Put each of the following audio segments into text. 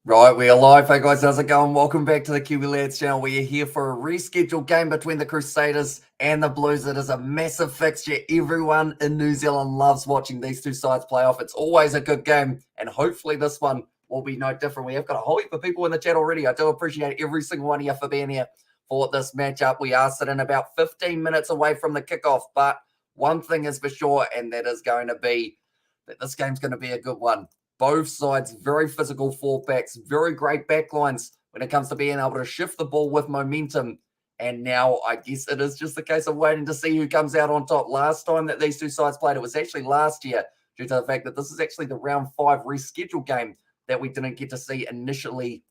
Right, we are live. Hey guys, how's it going? Welcome back to the Kiwi Lads channel. We are here for a rescheduled game between the Crusaders and the Blues. It is a massive fixture. Everyone in New Zealand loves watching these two sides play off. It's always a good game, and hopefully this one will be no different. We have got a whole heap of people in the chat already. I do appreciate every single one of you for being here for this matchup. We are sitting about 15 minutes away from the kickoff, but one thing is for sure, and that is going to be that this game's going to be a good one. Both sides, very physical fullbacks, very great backlines when it comes to being able to shift the ball with momentum. And now I guess it is just a case of waiting to see who comes out on top. Last time that these two sides played, it was actually last year, due to the fact that this is actually the round 5 rescheduled game that we didn't get to see initially,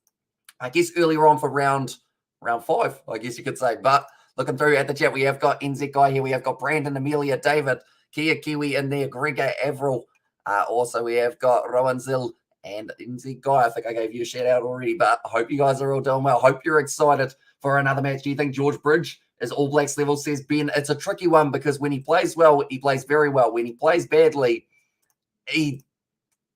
I guess earlier on for round 5, I guess you could say. But looking through at the chat, we have got NZ Guy here. We have got Brandon, Amelia, David, Kia Kiwi in there, Gregor, Avril. Also, we have got Rowan Zill and NZ Guy. I think I gave you a shout out already, but I hope you guys are all doing well. Hope you're excited for another match. Do you think George Bridge is All Blacks level, says Ben? It's a tricky one because when he plays well, he plays very well. When he plays badly, he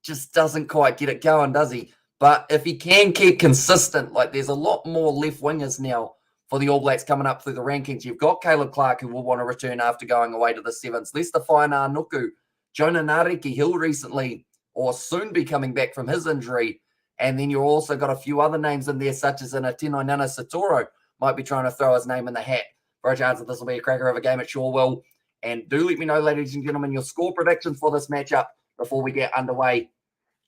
just doesn't quite get it going, does he? But if he can keep consistent, like there's a lot more left wingers now for the All Blacks coming up through the rankings. You've got Caleb Clark, who will want to return after going away to the Sevens. Lester Whainā Nuku, Jonah Nariki, he'll recently or soon be coming back from his injury. And then you've also got a few other names in there, such as Tino Nana Satoro might be trying to throw his name in the hat for a chance that this will be a cracker of a game. It sure will. And do let me know, ladies and gentlemen, your score predictions for this matchup before we get underway.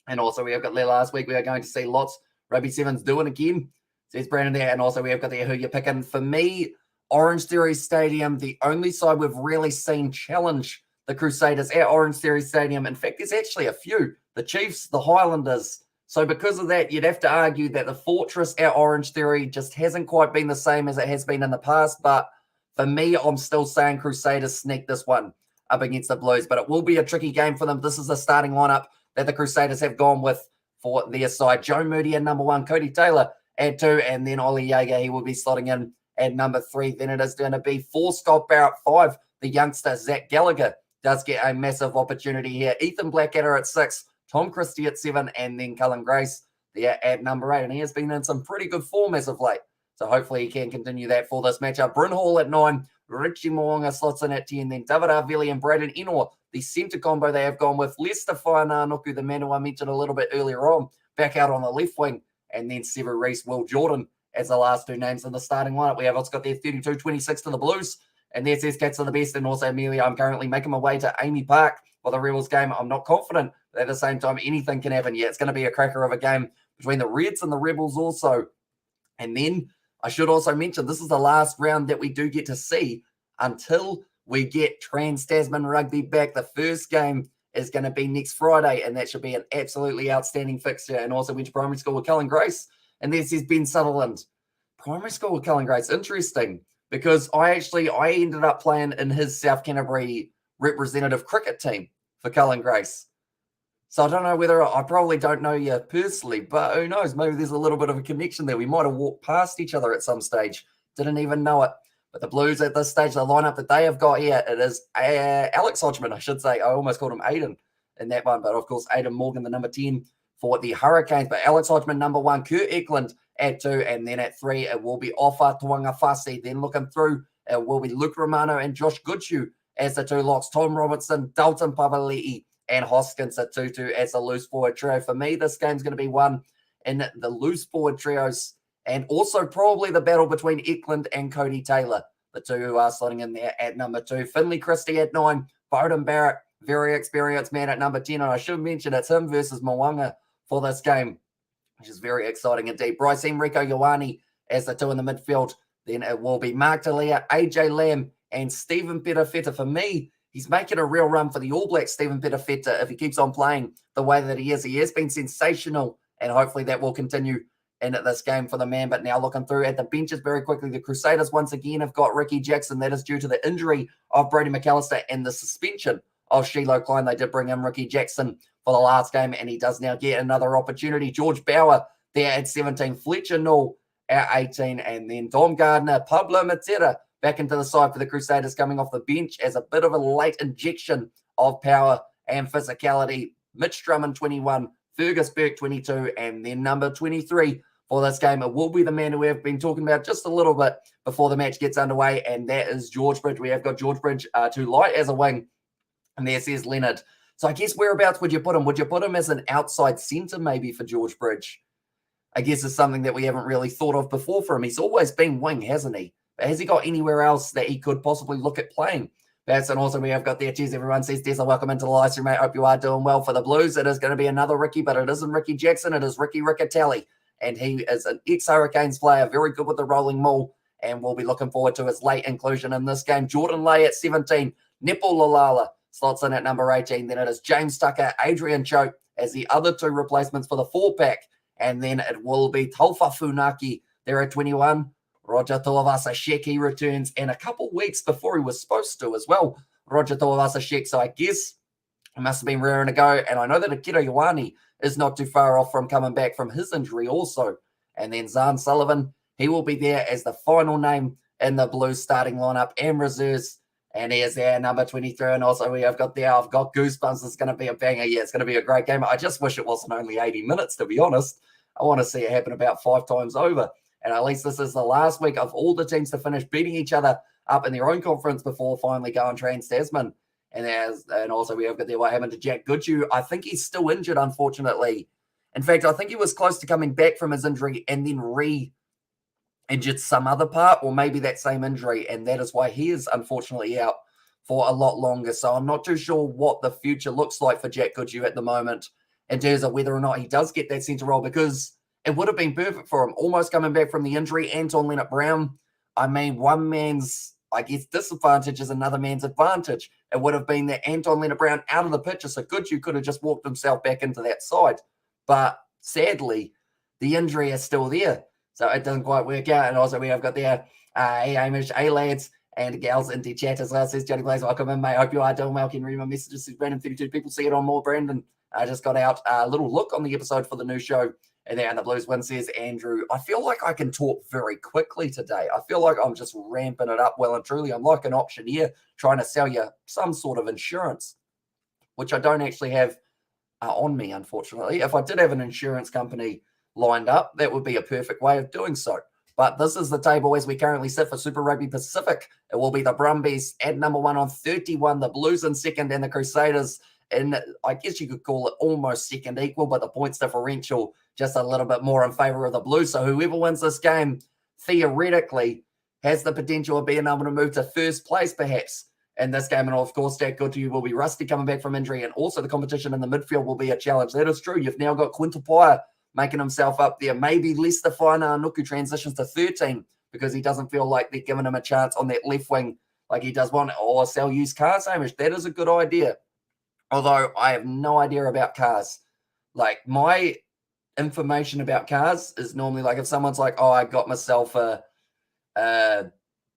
And also, we have got there last week. We are going to see lots Rugby Sevens doing again, says Brandon there. And also, we have got there who you're picking. For me, OrangeTheory Stadium, the only side we've really seen challenge the Crusaders at OrangeTheory Stadium. In fact, there's actually a few. The Chiefs, the Highlanders. So because of that, you'd have to argue that the Fortress at OrangeTheory just hasn't quite been the same as it has been in the past. But for me, I'm still saying Crusaders sneak this one up against the Blues. But it will be a tricky game for them. This is the starting lineup that the Crusaders have gone with for their side. Joe Moody at number 1, Cody Taylor at 2, and then Ollie Jaeger, he will be slotting in at number 3. Then it is going to be 4, Scott Barrett, 5, the youngster Zach Gallagher does get a massive opportunity here. Ethan Blackadder at 6, Tom Christie at 7, and then Cullen Grace there at number 8. And he has been in some pretty good form as of late. So hopefully he can continue that for this matchup. Bryn Hall at 9, Richie Moonga slots in at 10, then David Arveli and Braden Enor, the centre combo they have gone with. Lester Whainā Nuku, the man who I mentioned a little bit earlier on, back out on the left wing. And then Sever Reese, Will Jordan as the last two names in the starting lineup. We have what's got there 32-26 to the Blues. And there's his Cats are the best. And also Amelia, I'm currently making my way to Amy Park for the Rebels game. I'm not confident, but at the same time, anything can happen. Yeah, it's going to be a cracker of a game between the Reds and the Rebels also. And then I should also mention, this is the last round that we do get to see until we get Trans-Tasman Rugby back. The first game is going to be next Friday, and that should be an absolutely outstanding fixture. And also went to primary school with Cullen Grace. And this is Ben Sutherland. Primary school with Cullen Grace. Interesting, because I ended up playing in his South Canterbury representative cricket team for Cullen Grace. So I don't know whether, I probably don't know you personally, but who knows? Maybe there's a little bit of a connection there. We might have walked past each other at some stage. Didn't even know it. But the Blues at this stage, the lineup that they have got here, it is Alex Hodgman, I should say. I almost called him Aiden in that one. But of course, Aiden Morgan, the number 10 for the Hurricanes. But Alex Hodgman, number 1, Kurt Eklund at 2. And then at 3, it will be Ofa Tuangafasi. Then looking through, it will be Luke Romano and Josh Goodhue as the 2 locks. Tom Robertson, Dalton Pavali'i, and Hoskins at 2-2 as a loose forward trio. For me, this game's going to be one in the loose forward trios, and also probably the battle between Eklund and Cody Taylor, the 2 who are slotting in there at number 2. Finley Christie at 9, Bowden Barrett, very experienced man at number 10. And I should mention it's him versus Moanga for this game, which is very exciting indeed. Bryce Enrico Ioane as the 2 in the midfield. Then it will be Mark Delia, AJ Lamb, and Stephen Perofeta. For me, he's making a real run for the All Blacks, Stephen Perofeta, if he keeps on playing the way that he is. He has been sensational, and hopefully that will continue in this game for the man. But now looking through at the benches very quickly, the Crusaders once again have got Ricky Jackson. That is due to the injury of Brady McAllister and the suspension of Shiloh Klein. They did bring in Ricky Jackson for the last game, and he does now get another opportunity. George Bauer there at 17, Fletcher Null at 18, and then Dom Gardner, Pablo Matera back into the side for the Crusaders, coming off the bench as a bit of a late injection of power and physicality. Mitch Drummond, 21, Fergus Burke, 22, and then number 23 for this game. It will be the man who we have been talking about just a little bit before the match gets underway, and that is George Bridge. We have got George Bridge to light as a wing, and there says Leonard. So I guess whereabouts would you put him? Would you put him as an outside centre maybe for George Bridge? I guess it's something that we haven't really thought of before for him. He's always been wing, hasn't he? But has he got anywhere else that he could possibly look at playing? That's and also we have got there. Cheers, everyone. Says Tesla, welcome into the live stream, mate. Hope you are doing well for the Blues. It is going to be another Ricky, but it isn't Ricky Jackson. It is Ricky Riccatelli. And he is an ex-Hurricanes player, very good with the rolling maul. And we'll be looking forward to his late inclusion in this game. Jordan Lay at 17. Nepal Lalala slots in at number 18. Then it is James Tucker, Adrian Choke as the other two replacements for the 4-pack. And then it will be Taufa Funaki there at 21. Roger Tuivasa-Sheck returns, and a couple weeks before he was supposed to as well, Roger Tuivasa-Sheck. So I guess he must have been raring to go. And I know that Akira Ioane is not too far off from coming back from his injury also. And then Zahn Sullivan, he will be there as the final name in the Blues starting lineup and reserves. And he is there, number 23. And also we have got there, I've got goosebumps. It's going to be a banger. Yeah, it's going to be a great game. I just wish it wasn't only 80 minutes, to be honest. I want to see it happen about 5 times over. And at least this is the last week of all the teams to finish beating each other up in their own conference before finally going trans-Tasman. And also we have got there what happened to Jack Goodhue. I think he's still injured, unfortunately. In fact, I think he was close to coming back from his injury and then re-injured some other part, or maybe that same injury, and that is why he is unfortunately out for a lot longer. So I'm not too sure what the future looks like for Jack Goodhue at the moment in terms of whether or not he does get that centre role, because it would have been perfect for him, almost coming back from the injury. Anton Leonard-Brown, I mean, one man's, I guess, disadvantage is another man's advantage. It would have been that Anton Leonard-Brown out of the picture, so Goodhue could have just walked himself back into that side. But sadly, the injury is still there, so it doesn't quite work out. And also we have got there, hey, Amish, hey, lads, and gals in the chat as well. Says Johnny Blaze, welcome in, mate. Hope you are doing well. Can you read my messages? Says Brandon, 32 people see it on more. Brandon, I just got out a little look on the episode for the new show. And then the Blues win, says Andrew. I feel like I can talk very quickly today. I feel like I'm just ramping it up well and truly. I'm like an auctioneer trying to sell you some sort of insurance, which I don't actually have on me, unfortunately. If I did have an insurance company lined up, that would be a perfect way of doing so. But this is the table as we currently sit for Super Rugby Pacific. It will be the Brumbies at number 1 on 31, the Blues in second, and the Crusaders in, I guess you could call it almost second equal, but the points differential just a little bit more in favour of the Blues. So whoever wins this game, theoretically, has the potential of being able to move to first place, perhaps, in this game. And of course, Jack Goodhue will be rusty coming back from injury, and also the competition in the midfield will be a challenge. That is true. You've now got Quinta Paya making himself up there. Maybe Lester Whainaunuku transitions to 13 because he doesn't feel like they're giving him a chance on that left wing like he does want, or sell used cars, Hamish. That is a good idea. Although I have no idea about cars. Like, my information about cars is normally like if someone's like, oh, I got myself a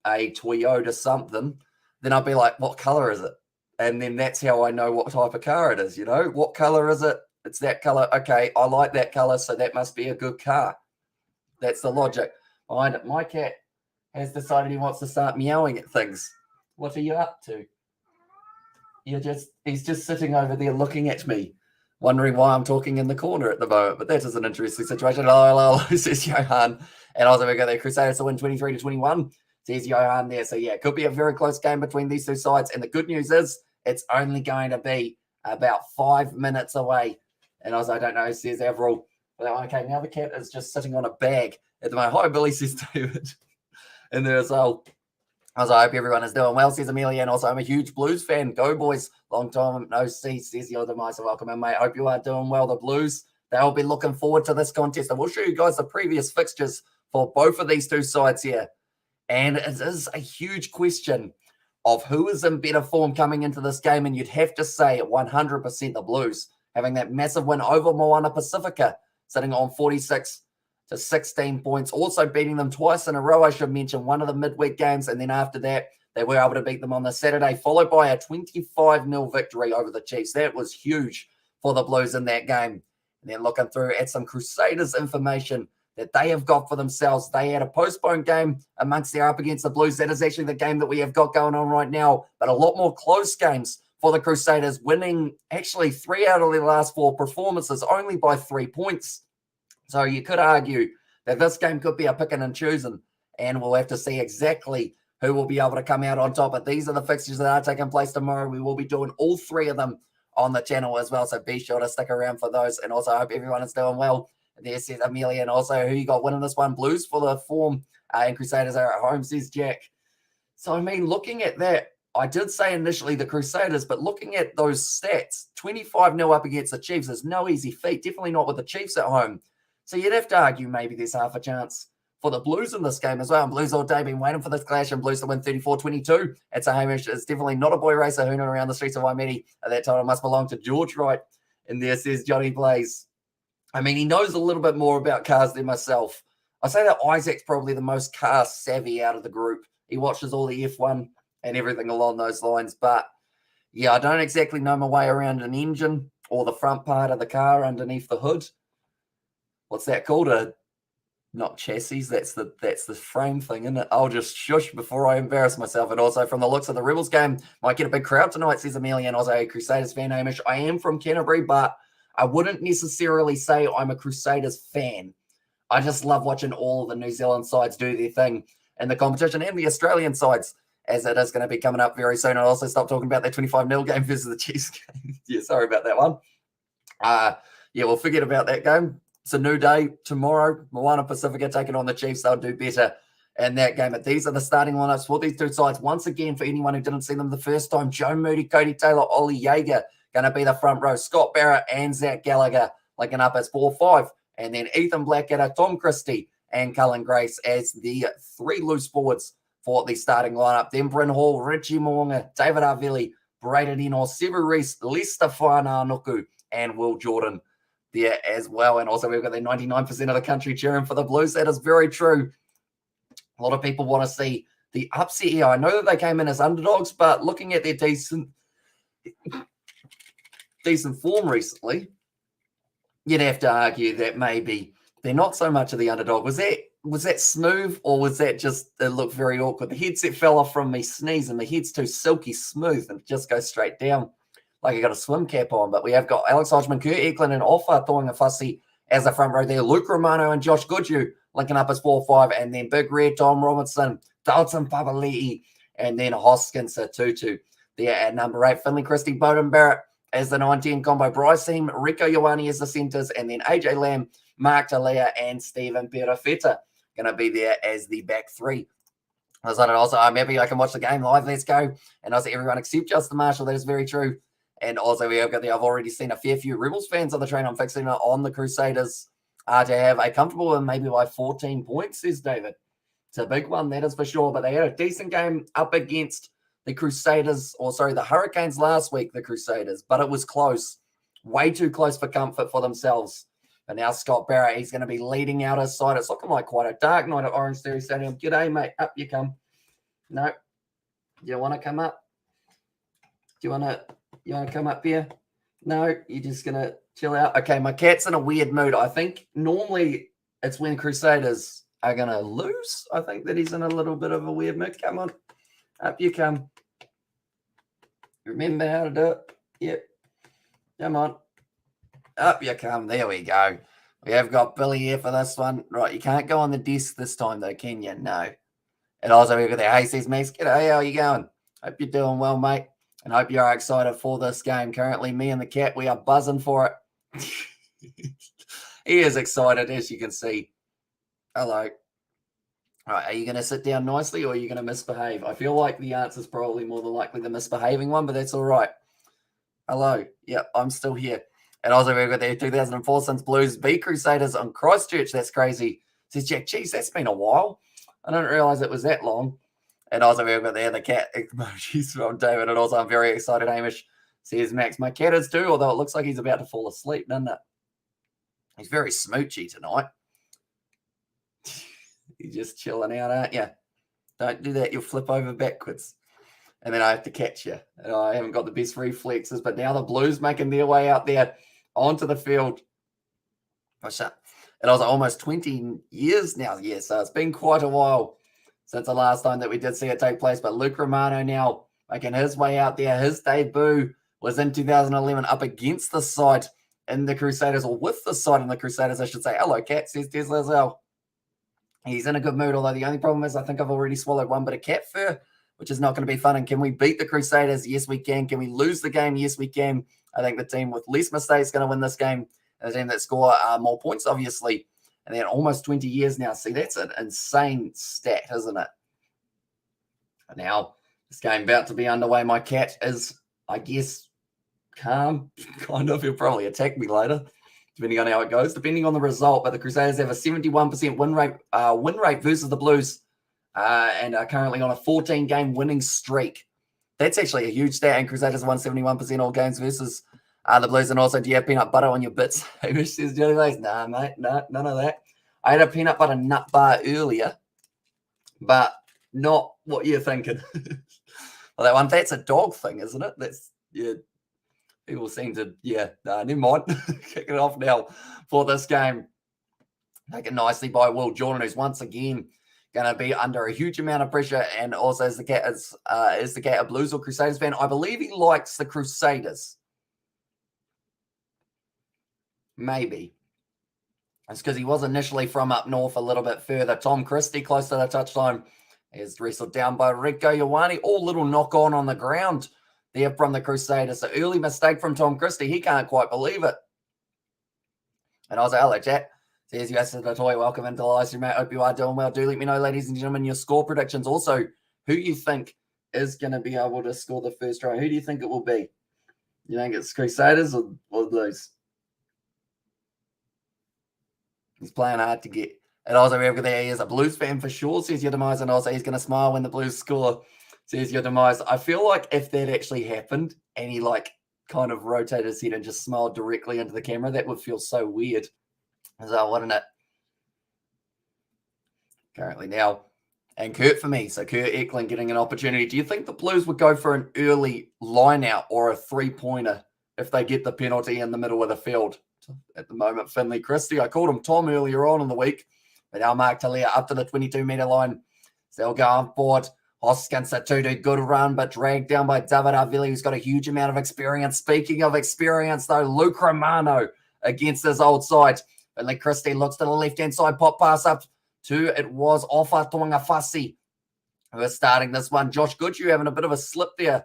Toyota something, then I'll be like, what color is it? And then that's how I know what type of car it is, you know? What color is it? It's that color. Okay, I like that color, so that must be a good car. That's the logic behind it. My cat has decided he wants to start meowing at things. What are you up to? He's just sitting over there looking at me, wondering why I'm talking in the corner at the moment. But that is an interesting situation. Hello, says Johan. And also we got the Crusaders to win 23-21. Says Johan there. So yeah, it could be a very close game between these two sides. And the good news is it's only going to be about 5 minutes away. And also, I don't know, says Avril. Okay, now the cat is just sitting on a bag at the moment. Hi, Billy, says David. And there as well. Also, I hope everyone is doing well, says Amelia. And also, I'm a huge Blues fan. Go, boys. Long time no see, says the other mice. Welcome in, mate. Hope you are doing well. The Blues, they'll be looking forward to this contest. And we'll show you guys the previous fixtures for both of these two sides here. And it is a huge question of who is in better form coming into this game. And you'd have to say 100% the Blues, having that massive win over Moana Pacifica, sitting on 46-16 points, also beating them twice in a row, I should mention, one of the midweek games, and then after that, they were able to beat them on the Saturday, followed by a 25-0 victory over the Chiefs. That was huge for the Blues in that game. And then looking through at some Crusaders information that they have got for themselves. They had a postponed game amongst their up against the Blues. That is actually the game that we have got going on right now, but a lot more close games for the Crusaders, winning actually 3 out of their last 4 performances, only by 3 points. So you could argue that this game could be a picking and choosing, and we'll have to see exactly who will be able to come out on top. But these are the fixtures that are taking place tomorrow. We will be doing all 3 of them on the channel as well, so be sure to stick around for those. And also, I hope everyone is doing well. There says Amelia, and also who you got winning this one? Blues for the form, and Crusaders are at home, says Jack. So, I mean, looking at that, I did say initially the Crusaders, but looking at those stats, 25-0 up against the Chiefs is no easy feat, definitely not with the Chiefs at home. So you'd have to argue maybe there's half a chance for the Blues in this game as well. And Blues all day been waiting for this clash, and Blues to win 34-22. It's a Hamish. It's definitely not a boy racer hooning around the streets of Waimiri. At that time, it must belong to George Wright. And there says Johnny Blaze. I mean, he knows a little bit more about cars than myself. I say that Isaac's probably the most car savvy out of the group. He watches all the F1 and everything along those lines. But yeah, I don't exactly know my way around an engine or the front part of the car underneath the hood. What's that called? Not chassis. That's the frame thing, isn't it? I'll just shush before I embarrass myself. And also, from the looks of the Rebels game, might get a big crowd tonight, says Amelia. And also a Crusaders fan, Hamish. I am from Canterbury, but I wouldn't necessarily say I'm a Crusaders fan. I just love watching all of the New Zealand sides do their thing in the competition, and the Australian sides, as it is going to be coming up very soon. I'll also stop talking about that 25-0 game versus the Chiefs game. Yeah, sorry about that one. Yeah, we'll forget about that game. It's a new day tomorrow. Moana Pacifica taking on the Chiefs. They'll do better in that game. But these are the starting lineups for these 2 sides. Once again, for anyone who didn't see them the first time, Joe Moody, Cody Taylor, Ollie Jaeger going to be the front row. Scott Barrett and Zach Gallagher linking up as 4-5. And then Ethan Blackadder, Tom Christie, and Cullen Grace as the 3 loose forwards for the starting lineup. Then Bryn Hall, Richie Moonga, David Arvili, Braden Eno, Sevu Reese, Lester Whananoku, and Will Jordan there as well. And also we've got the 99% of the country cheering for the Blues. That is very true. A lot of people want to see the upset here. I know that they came in as underdogs, but looking at their decent form recently, you'd have to argue that maybe they're not so much of the underdog. Was that smooth, or was that just, it looked very awkward? The headset fell off from me sneezing. The head's too silky smooth and just goes straight down like I got a swim cap on. But we have got Alex Hodgman, Kurt Eklund, and Offa Toingafasi as the front row there. Luke Romano and Josh Goodhue linking up as 4-5. And then Big Red, Tom Robinson, Dalton Papali'i, and then Hoskins Tutu there at number 8. Finley Christie, Bowden Barrett as the 9-10 combo. Bryce Heem, Rico Ioane as the centres. And then AJ Lamb, Mark Talea, and Stephen Perafeta going to be there as the back 3. Also, I'm happy I can watch the game live. Let's go. And also everyone except Justin Marshall. That is very true. And also we have got I've already seen a fair few Rebels fans on the train. I'm fixing it on the Crusaders to have a comfortable win, maybe by 14 points, says David. It's a big one, that is for sure. But they had a decent game up against the Crusaders, the Hurricanes last week, the Crusaders. But it was close. Way too close for comfort for themselves. And now Scott Barrett, he's going to be leading out his side. It's looking like quite a dark night at OrangeTheory Stadium. G'day, mate. Up you come. No. You want to come up? Do you want to come up here? No, you're just going to chill out. Okay, my cat's in a weird mood. I think normally it's when Crusaders are going to lose. I think that he's in a little bit of a weird mood. Come on. Up you come. Remember how to do it? Yep. Come on. Up you come. There we go. We have got Billy here for this one. Right, you can't go on the desk this time, though, can you? No. And also, we've got the Hey, says Max. G'day, how are you going? Hope you're doing well, mate. And hope you're excited for this game. Currently, me and the cat, we are buzzing for it. He is excited, as you can see. Hello. All right, are you going to sit down nicely, or are you going to misbehave? I feel like the answer is probably more than likely the misbehaving one, but that's all right. Hello. Yep, I'm still here. And also, we've got the 2004 since Blues beat Crusaders on Christchurch. That's crazy. Says Jack, geez, that's been a while. I didn't realize it was that long. And also, we've got there the cat emojis from David. And also, I'm very excited, Hamish. Says Max, my cat is too, although it looks like he's about to fall asleep, doesn't it? He's very smoochy tonight. You're just chilling out, aren't you? Don't do that. You'll flip over backwards. And then I have to catch you. And I haven't got the best reflexes. But now the Blues making their way out there onto the field. What's that? It was almost 20 years now. Yeah, so it's been quite a while since the last time that we did see it take place. But Luke Romano now making his way out there. His debut was in 2011 up against the side in the Crusaders, or with the side in the Crusaders, I should say. Hello, Cat, says Des Lazelle. He's in a good mood, although the only problem is I think I've already swallowed one bit of cat fur, which is not going to be fun. And can we beat the Crusaders? Yes, we can. Can we lose the game? Yes, we can. I think the team with least mistakes is going to win this game. And the team that score more points, obviously. And then almost 20 years now. See, that's an insane stat, isn't it? Now, this game about to be underway. My cat is, I guess, calm, kind of. He'll probably attack me later, depending on how it goes, depending on the result. But the Crusaders have a 71% win rate versus the Blues, and are currently on a 14-game winning streak. That's actually a huge stat, and Crusaders won 71% all games versus the Blues. And also, do you have peanut butter on your bits? Hamish says, Jelly Lace. Nah, mate, nah, none of that. I had a peanut butter nut bar earlier, but not what you're thinking. Well, that one, that's a dog thing, isn't it? That's, yeah. People seem to, never mind. Kick it off now for this game. Taken nicely by Will Jordan, who's once again going to be under a huge amount of pressure. And also, is the cat a Blues or Crusaders fan? I believe he likes the Crusaders. Maybe. It's because he was initially from up north a little bit further. Tom Christie, close to the touchline, is wrestled down by Rico Ioane. All little knock on the ground there from the Crusaders. So early mistake from Tom Christie. He can't quite believe it. And I was like, hello, chat. Says you asked the toy. Welcome into the live stream, mate. Hope you are doing well. Do let me know, ladies and gentlemen, your score predictions. Also, who you think is going to be able to score the first try. Who do you think it will be? You think it's Crusaders or Blues? He's playing hard to get. And also, there he is a Blues fan for sure, says your demise. And also, he's going to smile when the Blues score, says your demise. I feel like if that actually happened and he kind of rotated his head and just smiled directly into the camera, that would feel so weird. So, wouldn't it? Currently now. And Kurt for me. So, Kurt Eklund getting an opportunity. Do you think the Blues would go for an early line out or a three-pointer if they get the penalty in the middle of the field? At the moment, Finley Christie. I called him Tom earlier on in the week. But now Mark Talia up to the 22-metre line. So they'll go on forward. Hoskins, a 2-2, good run, but dragged down by David Arvili, who's got a huge amount of experience. Speaking of experience, though, Luke Romano against his old side. Finley Christie looks to the left-hand side, pop pass up to, it was Ofa Tuangafasi who is starting this one. Josh Goodhue having a bit of a slip there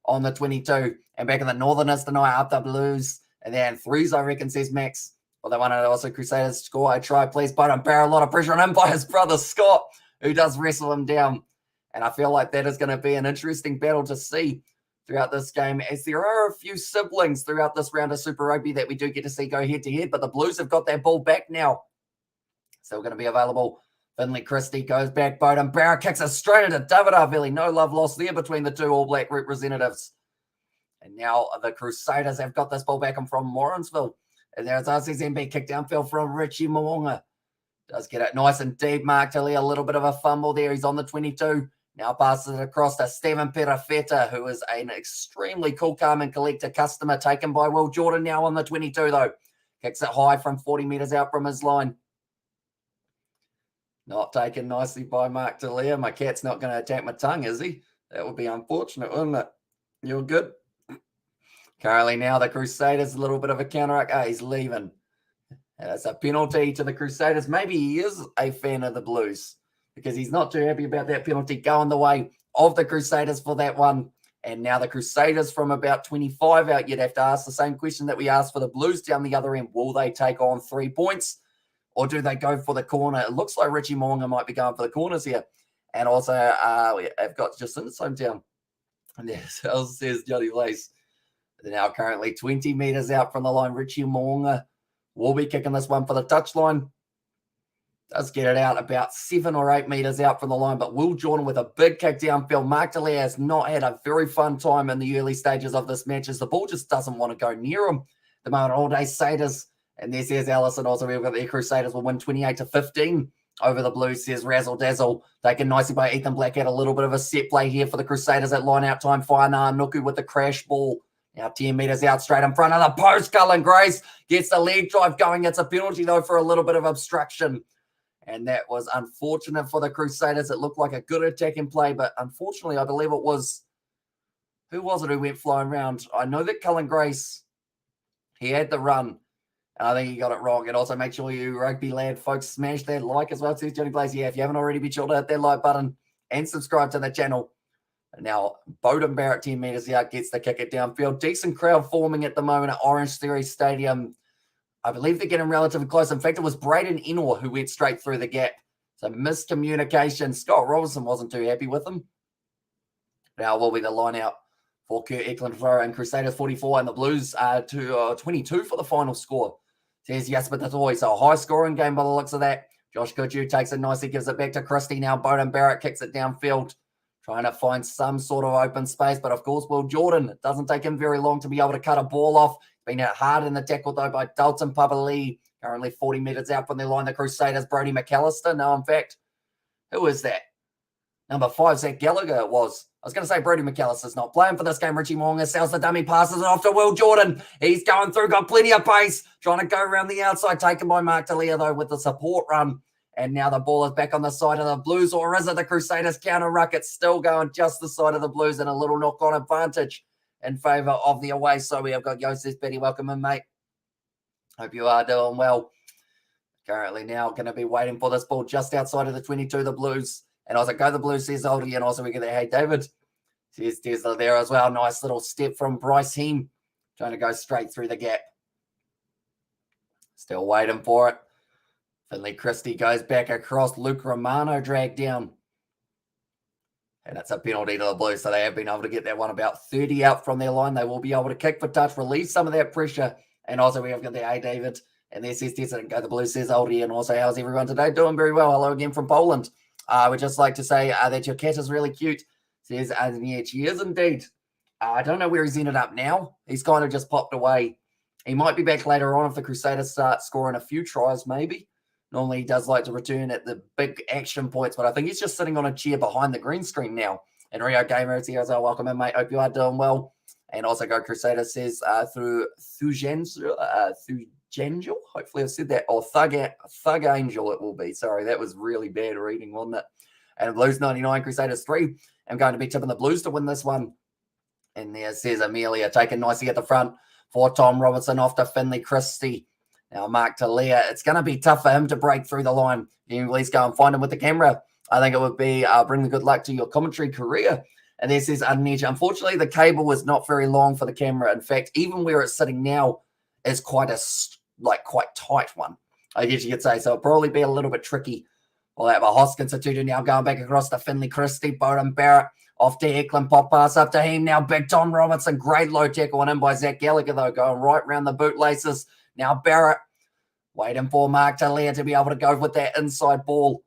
on the 22. And back in the Northerners tonight, up the Blues. And then threes, I reckon, says Max. Well, they wanted also Crusaders score. I try, please, but I'm bearing a lot of pressure on him by his brother, Scott, who does wrestle him down. And I feel like that is going to be an interesting battle to see throughout this game, as there are a few siblings throughout this round of Super Rugby that we do get to see go head-to-head, but the Blues have got that ball back now. Still going to be available. Finley Christie goes back, Bowden Barra kicks it straight into David Arvili. No love lost there between the two All Black representatives. And now the Crusaders have got this ball back from Morrinsville. And there's RCZMB kick downfield from Richie Moonga. Does get it nice and deep. Mark Tilly, a little bit of a fumble there. He's on the 22. Now passes it across to Stephen Perafeta, who is an extremely cool, calm, and collected customer, taken by Will Jordan now on the 22, though. Kicks it high from 40 metres out from his line. Not taken nicely by Mark Talia. My cat's not going to attack my tongue, is he? That would be unfortunate, wouldn't it? You're good. Currently now the Crusaders, a little bit of a counteract. Oh, he's leaving. And it's a penalty to the Crusaders. Maybe he is a fan of the Blues because he's not too happy about that penalty going the way of the Crusaders for that one. And now the Crusaders from about 25 out, you'd have to ask the same question that we asked for the Blues down the other end. Will they take on 3 points or do they go for the corner? It looks like Richie Moonga might be going for the corners here. And also we have got Jacinth's hometown. And there's says Johnny Lace. They're now currently 20 metres out from the line. Richie Moonga will be kicking this one for the touchline. Does get it out about 7 or 8 metres out from the line, but Will Jordan with a big kick downfield. Mark Delia has not had a very fun time in the early stages of this match as the ball just doesn't want to go near him. The moment all day Crusaders, and there's Allison also. We've got the Crusaders will win 28-15 over the Blues, says Razzle Dazzle. Taken nicely by Ethan Black. Had a little bit of a set play here for the Crusaders at line out time. Whainā Nuku with the crash ball. Now 10 metres out straight in front of the post. Cullen Grace gets the leg drive going. It's a penalty, though, for a little bit of obstruction. And that was unfortunate for the Crusaders. It looked like a good attacking play, but unfortunately, I believe it was Who was it who went flying around? I know that Cullen Grace, he had the run. And I think he got it wrong. And also make sure you rugby lad folks smash that like as well. Says Johnny Blaze. Yeah, if you haven't already, be sure to hit that like button and subscribe to the channel. And now Bowden Barrett 10 meters out gets the kick it downfield. Decent crowd forming at the moment at OrangeTheory Stadium. I believe they're getting relatively close. In fact, it was Braden Enor who went straight through the gap. So miscommunication. Scott Robinson wasn't too happy with him. Now will be the line out for Kurt Eklund throw and Crusaders 44 and the Blues to 22 for the final score. Says yes, but that's always a high scoring game by the looks of that. Josh Goodhue takes it nicely, gives it back to Christie. Now Bowden Barrett kicks it downfield, trying to find some sort of open space. But of course, Will Jordan, it doesn't take him very long to be able to cut a ball off. Been hit hard in the tackle though by Dalton Papali, currently 40 meters out from their line. The Crusaders, Brody McAllister. No, in fact, who is that? Number 5, Zach Gallagher it was. I was going to say Brody McAllister's not playing for this game. Richie Moonga sells the dummy, passes it off to Will Jordan. He's going through, got plenty of pace, trying to go around the outside, taken by Mark Talia, though, with the support run. And now the ball is back on the side of the Blues, or is it the Crusaders counter ruck? It's still going just the side of the Blues and a little knock-on advantage in favour of the away. So we have got Yosef Betty. Welcome in, mate. Hope you are doing well. Currently now going to be waiting for this ball just outside of the 22, the Blues. And also go the Blues, says Oldie, and also we get the hey, David. Says Tesla there as well. Nice little step from Bryce Heem, trying to go straight through the gap. Still waiting for it. Finley Christie goes back across. Luke Romano dragged down. And it's a penalty to the Blues, so they have been able to get that one about 30 out from their line. They will be able to kick for touch, relieve some of that pressure. And also we have got the hey, David. And there says Tesla, and go the Blues, says Oldie. And also, how's everyone today? Doing very well. Hello again from Poland. We'd just like to say that your cat is really cute. Says, yeah, she is indeed. I don't know where he's ended up now. He's kind of just popped away. He might be back later on if the Crusaders start scoring a few tries, maybe. Normally he does like to return at the big action points, but I think he's just sitting on a chair behind the green screen now. And Rio Gamer is here as well. Welcome in, mate. Hope you are doing well. And also Go Crusaders says through Thugangel, hopefully I've said that, or Thug Angel it will be. Sorry, that was really bad reading, wasn't it? And Blues 99, Crusaders 3. I'm going to be tipping the Blues to win this one. And there says Amelia taken nicely at the front for Tom Robertson off to Finley Christie. Now Mark Talia. It's going to be tough for him to break through the line. You can at least go and find him with the camera. I think it would be bring the good luck to your commentary career. And there says Aneja. Unfortunately, the cable was not very long for the camera. In fact, even where it's sitting now is quite tight one, I guess you could say. So it'll probably be a little bit tricky. We'll have a Hoskins Tutu now going back across to Finley Christie. Bowden Barrett off to Eklund. Pop pass up to him. Now big Tom Robertson. Great low tackle on him by Zach Gallagher, though, going right around the bootlaces. Now Barrett waiting for Mark Talia to be able to go with that inside ball.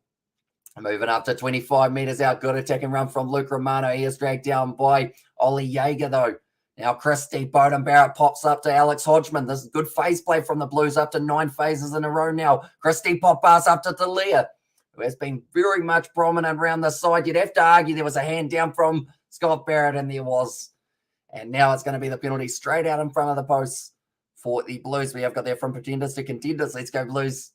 Moving up to 25 meters out. Good attacking run from Luke Romano. He is dragged down by Ollie Jaeger, though. Now Christie, Bowden Barrett pops up to Alex Hodgman. This is good phase play from the Blues, up to 9 phases in a row now. Christie pop pass up to Talia, who has been very much prominent around the side. You'd have to argue there was a hand down from Scott Barrett, and there was. And now it's going to be the penalty straight out in front of the posts for the Blues. We have got there from pretenders to contenders. Let's go Blues.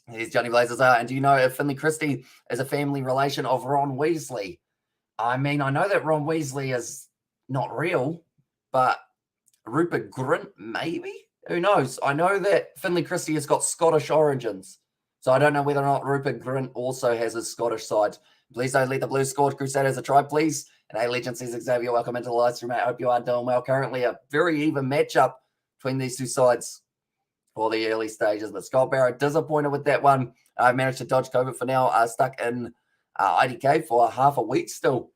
Here's Johnny Blazers. And do you know if Finley Christie is a family relation of Ron Weasley? I mean, I know that Ron Weasley is not real, but Rupert Grint, maybe? Who knows? I know that Finley Christie has got Scottish origins, so I don't know whether or not Rupert Grint also has a Scottish side. Please don't let the Blues score Crusaders a try, please. And hey, Legend says Xavier, welcome into the live stream, mate. I hope you are doing well. Currently a very even matchup between these two sides for the early stages, but Scott Barrett disappointed with that one. I managed to dodge COVID for now. Stuck in IDK for half a week still.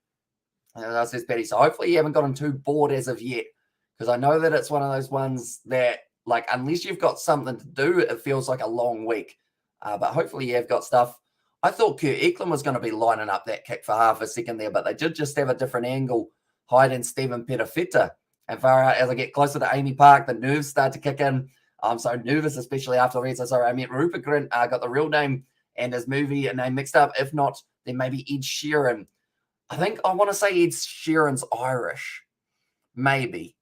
That says Betty. So hopefully you haven't gotten too bored as of yet, because I know that it's one of those ones that, like, unless you've got something to do, it feels like a long week. But hopefully you have got stuff. I thought Kurt Eklund was going to be lining up that kick for half a second there, but they did just have a different angle, hiding Stephen Petafeta. And far out as I get closer to Amy Park, the nerves start to kick in. I'm so nervous, especially after the read. So sorry, I meant Rupert Grint got the real name and his movie name mixed up. If not, then maybe Ed Sheeran. I want to say Ed Sheeran's Irish. Maybe.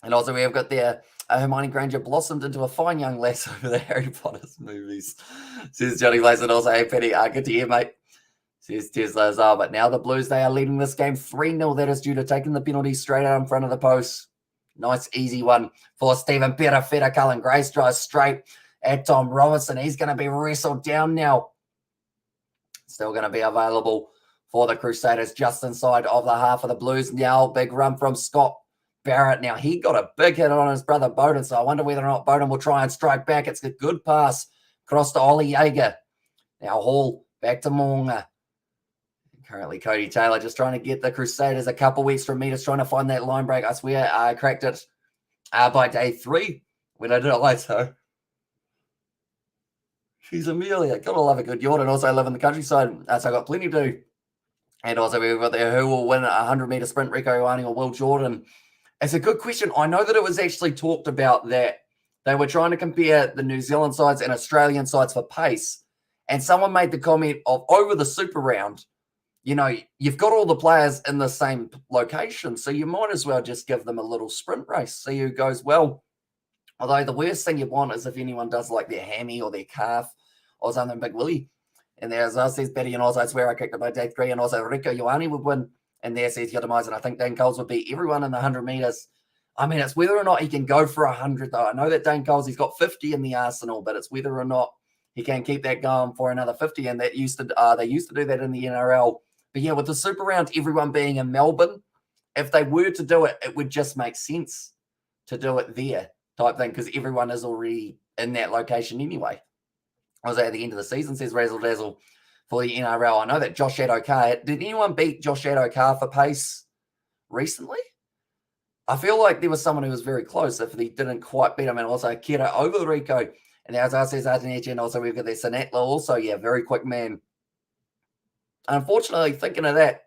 And also we have got there Hermione Granger blossomed into a fine young lass over the Harry Potter movies. Says Johnny Blaze. And also, hey, Petty, good to hear, mate. Says Tesla as well. But now the Blues, they are leading this game 3-0. That is due to taking the penalty straight out in front of the post. Nice, easy one for Stephen Perafeta. Cullen Grace drives straight at Tom Robinson. He's going to be wrestled down now. Still going to be available for the Crusaders just inside of the half of the Blues. Now, big run from Scott Barrett. Now, he got a big hit on his brother Bowden, so I wonder whether or not Bowden will try and strike back. It's a good pass across to Ollie Jaeger. Now, Hall back to Moonga. Currently, Cody Taylor just trying to get the Crusaders a couple extra meters, trying to find that line break. I swear I cracked it by day 3 when I did it like so. She's Amelia. Gotta love a good yacht, and also live in the countryside. So I got plenty to do. And also we've got there who will win a 100-meter sprint, Rico Ioane or Will Jordan. It's a good question. I know that it was actually talked about that they were trying to compare the New Zealand sides and Australian sides for pace. And someone made the comment of over the Super Round, you know, you've got all the players in the same location, so you might as well just give them a little sprint race, see who goes well. Although the worst thing you want is if anyone does like their hammy or their calf or something big willy. And there as well says Betty, and also I swear I kicked it by day 3, and also Rico Ioane would win. And there says Yotamais, and I think Dane Coles would beat everyone in the 100 meters. I mean, it's whether or not he can go for 100 though. I know that Dane Coles, he's got 50 in the arsenal, but it's whether or not he can keep that going for another 50. And that used to they used to do that in the NRL. But yeah, with the Super Round, everyone being in Melbourne, if they were to do it, it would just make sense to do it there type thing because everyone is already in that location anyway. I was at the end of the season, says Razzle Dazzle for the NRL. I know that Josh Adokar, did anyone beat Josh Adokar for pace recently? I feel like there was someone who was very close if he didn't quite beat him. And also Kira over Rico. And as I says, Ardenich, and also we've got the Sinatla also, yeah, very quick man. Unfortunately, thinking of that,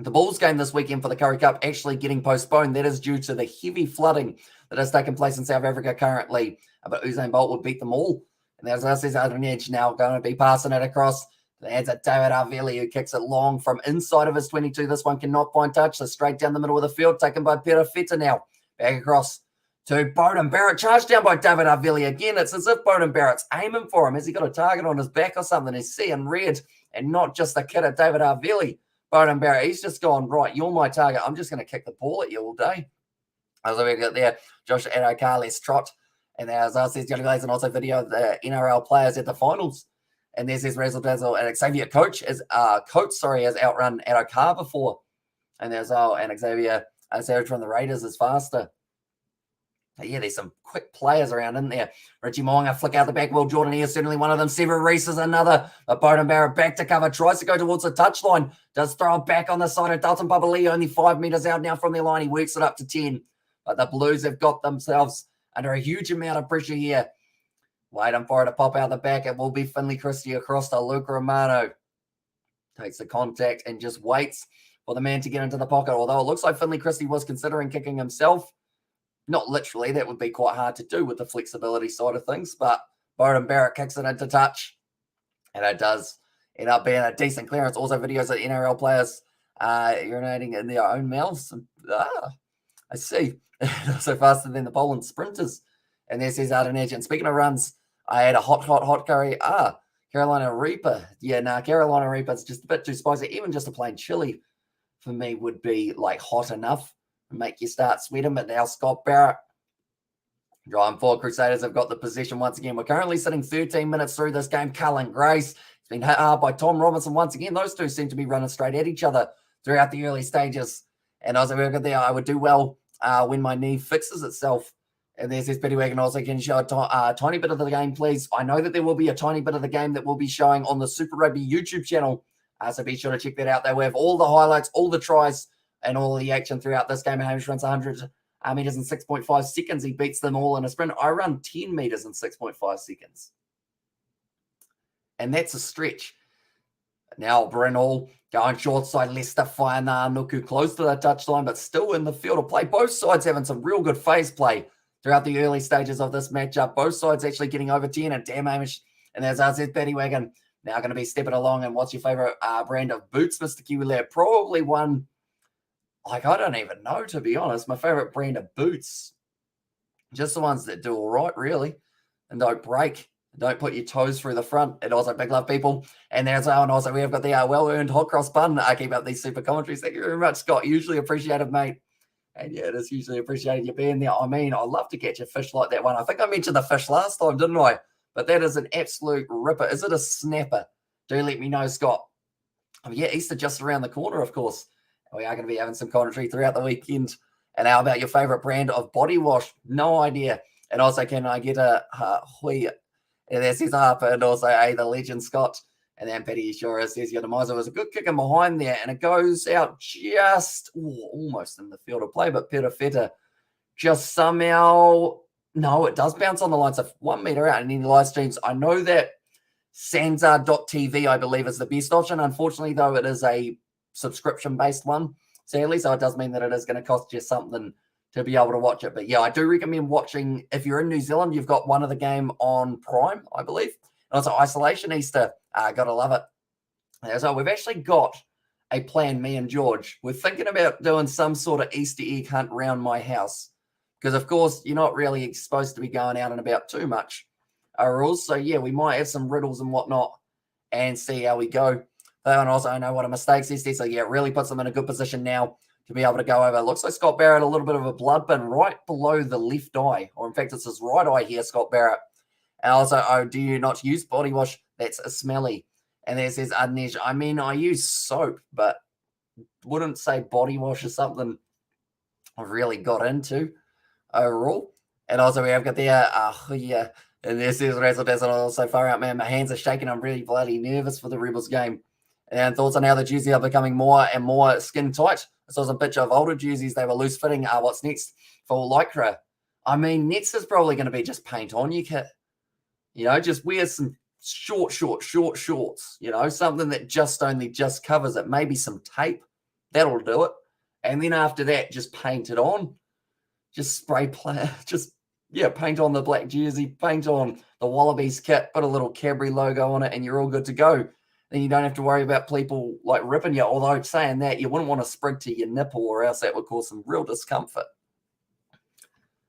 the Bulls game this weekend for the Currie Cup actually getting postponed. That is due to the heavy flooding that has taken place in South Africa currently. But Usain Bolt would beat them all. And as I says, Adrian now going to be passing it across. The hands at David Arveli, who kicks it long from inside of his 22. This one cannot find touch. So straight down the middle of the field, taken by Perafeta now. Back across to Bowden Barrett. Charged down by David Arveli. Again, it's as if Bowden Barrett's aiming for him. Has he got a target on his back or something? He's seeing red and not just the kid at David Arveli. Bowden Barrett, he's just gone, right, you're my target. I'm just going to kick the ball at you all day. As we got there, Josh Adokar, let's trot. And as I says, Johnny Glaze, and also video of the NRL players at the finals. And there's his Razzle Dazzle. And Xavier Coates has outrun Adokar before. And there's and Xavier Savage from the Raiders is faster. But yeah, there's some quick players around in there. Richie Mo'unga, flick out the back. Will Jordan here, certainly one of them. Severin Reese is another. But Bowden Barrett back to cover. Tries to go towards the touchline. Does throw it back on the side of Dalton Papali'i. Only 5 meters out now from their line. He works it up to 10. But the Blues have got themselves under a huge amount of pressure here. Waiting for it to pop out the back. It will be Finley Christie across to Luke Romano. Takes the contact and just waits for the man to get into the pocket. Although it looks like Finley Christie was considering kicking himself. Not literally. That would be quite hard to do with the flexibility side of things. But Bowden Barrett kicks it into touch. And it does end up being a decent clearance. Also videos of NRL players urinating in their own mouths. I see. So faster than the Poland sprinters. And there's his Ardenage. And speaking of runs, I had a hot curry. Carolina Reaper. Yeah, Carolina Reaper is just a bit too spicy. Even just a plain chili for me would be like hot enough to make you start sweating. But now Scott Barrett driving forward. Crusaders have got the possession once again. We're currently sitting 13 minutes through this game. Cullen Grace has been hit hard by Tom Robinson once again. Those two seem to be running straight at each other throughout the early stages. And as I there, I would do well when my knee fixes itself. And there's this Petty Wagon also can show a tiny bit of the game, please. I know that there will be a tiny bit of the game that will be showing on the Super Rugby YouTube channel. So be sure to check that out. They will have all the highlights, all the tries, and all the action throughout this game. Hamish runs 100 meters in 6.5 seconds. He beats them all in a sprint. I run 10 meters in 6.5 seconds. And that's a stretch. Now Brynall going short side. Leicester Faina Nuku close to the touchline, but still in the field of play. Both sides having some real good phase play throughout the early stages of this matchup. Both sides actually getting over 10. And damn Hamish. And there's RZ Paddy Wagon now going to be stepping along. And what's your favorite brand of boots, Mr. Kiwi Lad? Probably one, like, I don't even know, to be honest. My favorite brand of boots. Just the ones that do all right, really, and don't break Don't put your toes through the front. And also, big love, people. And there's and also we have got the well-earned hot cross bun. I keep up these super commentaries. Thank you very much, Scott. Usually appreciated, mate. And yeah, it is usually appreciated you being there. I mean, I love to catch a fish like that one. I think I mentioned the fish last time, didn't I? But that is an absolute ripper. Is it a snapper? Do let me know, Scott. Oh, yeah, Easter just around the corner, of course. We are going to be having some commentary throughout the weekend. And how about your favorite brand of body wash? No idea. And also, can I get a hui? And there says Harper, and also the legend Scott. And then Petty Shore says Yadamiza was a good kick in behind there, and it goes out just almost in the field of play, but Peter Feta just somehow, no, it does bounce on the line. So 1 meter out in any live streams. I know that Sansa.tv, I believe, is the best option. Unfortunately, though, it is a subscription-based one, sadly, so it does mean that it is going to cost you something to be able to watch it. But yeah, I do recommend watching, if you're in New Zealand, you've got one of the game on Prime, I believe. And also Isolation Easter. Gotta love it. So we've actually got a plan, me and George. We're thinking about doing some sort of Easter egg hunt around my house. Because, of course, you're not really supposed to be going out and about too much. Rules. So, yeah, we might have some riddles and whatnot and see how we go. And also, I know what a mistake is there. So, yeah, it really puts them in a good position now to be able to go over. Looks like Scott Barrett, a little bit of a blood bin right below the left eye. Or, in fact, it's his right eye here, Scott Barrett. And also, do you not use body wash? That's a smelly. And there says, Adnej, I mean, I use soap, but wouldn't say body wash is something I've really got into overall. And also, we have got there, yeah. And this is Razzle Dazzle. Also, far out, man. My hands are shaking. I'm really bloody nervous for the Rebels game. And thoughts on how the jerseys are becoming more and more skin tight. I saw some picture of older jerseys. They were loose fitting. What's next for Lycra? I mean, next is probably going to be just paint on your kit. You know, just wear some short shorts. You know, something that just covers it. Maybe some tape. That'll do it. And then after that, just paint it on. Just spray play. Paint on the black jersey. Paint on the Wallabies kit. Put a little Cadbury logo on it, and you're all good to go. Then you don't have to worry about people like ripping you. Although saying that, you wouldn't want to sprig to your nipple, or else that would cause some real discomfort.